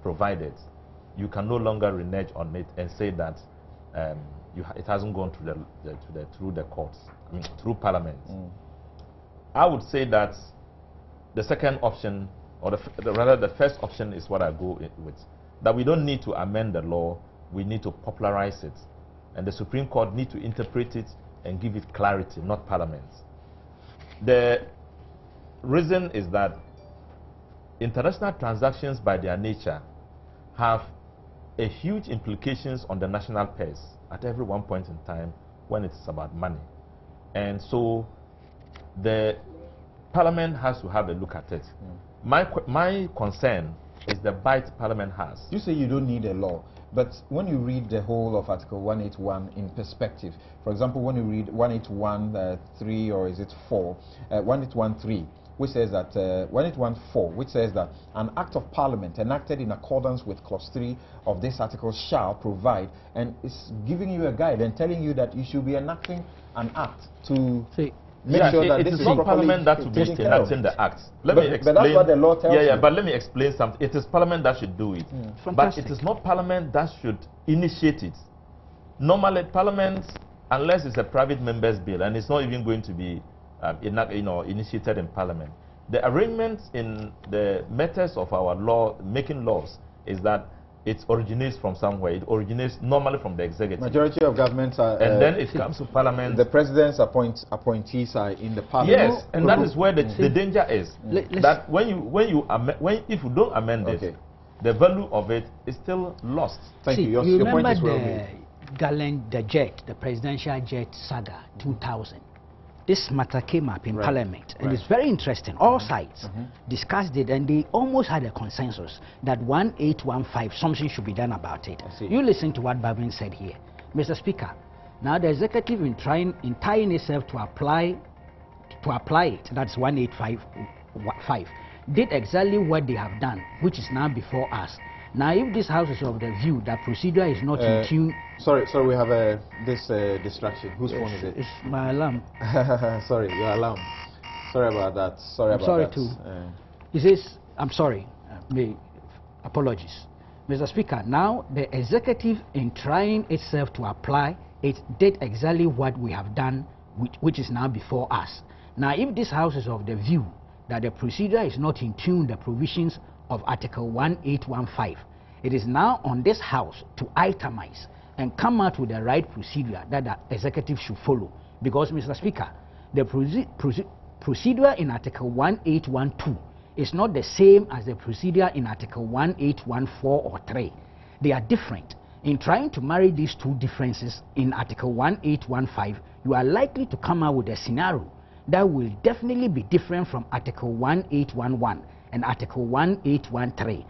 provided, you can no longer renege on it and say that it hasn't gone through the courts, I mean, through Parliament. I would say that the second option, or rather the first option, is what I go with. That we don't need to amend the law, we need to popularize it. And the Supreme Court need to interpret it and give it clarity, not Parliament. The reason is that international transactions by their nature have a huge implications on the national purse at every one point in time when it's about money. And so the Parliament has to have a look at it. My concern is the bite Parliament has. You say you don't need a law, but when you read the whole of Article 181 in perspective, for example, when you read 181.3 or is it 4, 181.3, which says that 181.4, which says that an act of Parliament enacted in accordance with clause 3 of this article shall provide, and it's giving you a guide and telling you that you should be enacting an act to make sure that it is not Parliament that should be enacting the act. Let me explain. But that's what the law tells you. But let me explain something. It is Parliament that should do it. But it is not Parliament that should initiate it. Normally, Parliament, unless it's a private member's bill, and it's not even going to be initiated in Parliament, the arrangements in the methods of our law, making laws, is that it originates from somewhere. It originates normally from the executive. Majority of governments are... and then it comes to Parliament. The president's appointees are in the Parliament. Yes, and that is where the danger is. That if you don't amend it, the value of it is still lost. Thank you. You remember the jet, the presidential jet saga, 2000. This matter came up in Parliament, and it's very interesting. All sides discussed it, and they almost had a consensus that 1815, something should be done about it. You listen to what Babin said here. Mr. Speaker, now the executive in tying itself to apply it, that's 1855, did exactly what they have done, which is now before us. Now, if this House is of the view that procedure is not in tune... Sorry, we have this distraction. Whose phone is it? It's my alarm. Sorry, your alarm. Sorry about that. Sorry too. He says, I'm sorry. Apologies. Mr. Speaker, now the executive in trying itself to apply, it did exactly what we have done, which is now before us. Now, if this House is of the view that the procedure is not in tune with the provisions of Article 1815, it is now on this House to itemize and come out with the right procedure that the executive should follow. Because, Mr. Speaker, the procedure in Article 1812 is not the same as the procedure in Article 1814 or 3. They are different. In trying to marry these two differences in Article 1815, you are likely to come out with a scenario that will definitely be different from Article 1811 and Article 1813.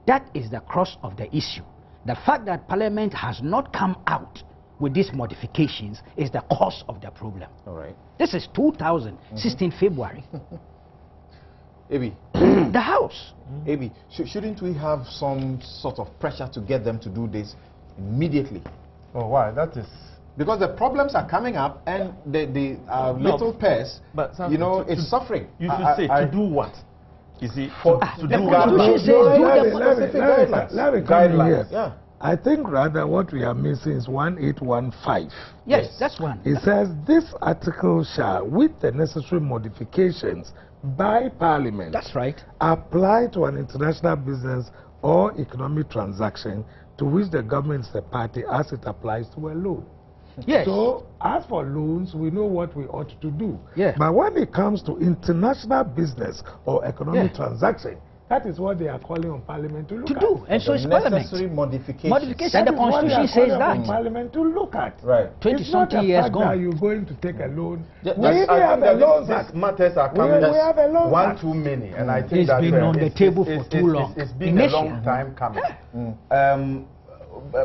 That is the crux of the issue. The fact that Parliament has not come out with these modifications is the cause of the problem. All right. This is 2016 February. Abi. The House. Abi, shouldn't we have some sort of pressure to get them to do this immediately? Oh, why? That is... Because the problems are coming up and the little purse, it's suffering. You should say, to do what? You see, to do guidelines. Yeah. I think rather what we are missing is 1815. Yes, that's one. It says this article shall, with the necessary modifications by Parliament, that's right, apply to an international business or economic transaction to which the government is a party as it applies to a loan. Yes. So, as for loans, we know what we ought to do. Yeah. But when it comes to international business or economic transaction, that is what they are calling on Parliament to look at. And so it's Parliament. Necessary modifications. And the Constitution says that. Parliament to look at. Right. 20-something years gone. That you're going to take a loan. These matters are coming one too many, and I think it's been on the table for too long. It's been a long time coming.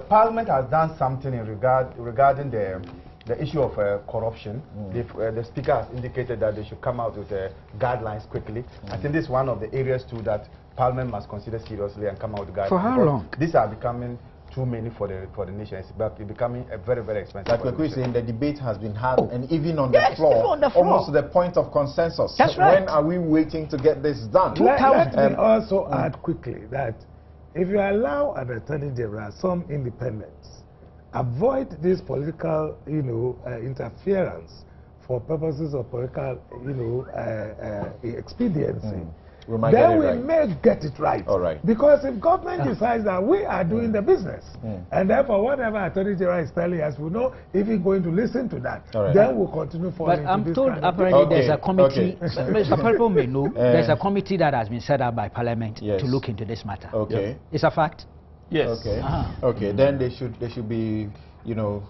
Parliament has done something in regarding the issue of corruption. The Speaker has indicated that they should come out with guidelines quickly. I think this is one of the areas too that Parliament must consider seriously and come out with guidelines. For how long? These are becoming too many for the nation. It's becoming a very, very expensive. Like we're saying, the debate has been had, and even on the floor, even on the floor, almost to the point of consensus. That's right. When are we waiting to get this done? Let me also add quickly that if you allow an Attorney General some independence, avoid this political, interference for purposes of political, expediency. Then we may get it right. All right. Because if government decides that we are doing the business, and therefore whatever Attorney General is telling us, we know if he's going to listen to that, then we'll continue following. But I'm told apparently there's a committee, some people may know, there's a committee that has been set up by Parliament to look into this matter. Okay. It's a fact? Yes. Okay. Okay, then they should be,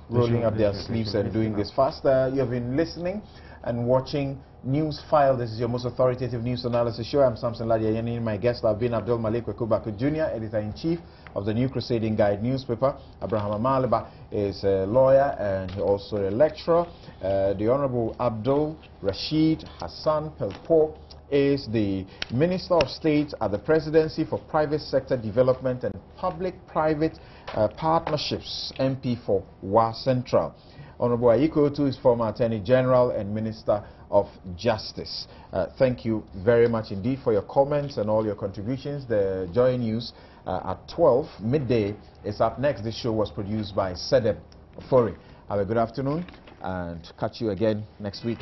rolling up their sleeves and doing this faster. You have been listening and watching Newsfile. This is your most authoritative news analysis show. I'm Samson Ladiayeni. My guests have been Abdul Malik Wekubaku Jr., Editor-in-Chief of the New Crusading Guide newspaper. Abraham Amaliba is a lawyer and also a lecturer. The Honorable Abdul Rashid Hassan Pelpo is the Minister of State at the Presidency for Private Sector Development and Public-Private Partnerships, MP for Wa Central. Honorable Ayiko Otu is former Attorney General and Minister of Justice. Thank you very much indeed for your comments and all your contributions. The Joy News at 12 midday is up next. This show was produced by Sedeb Fori. Have a good afternoon and catch you again next week.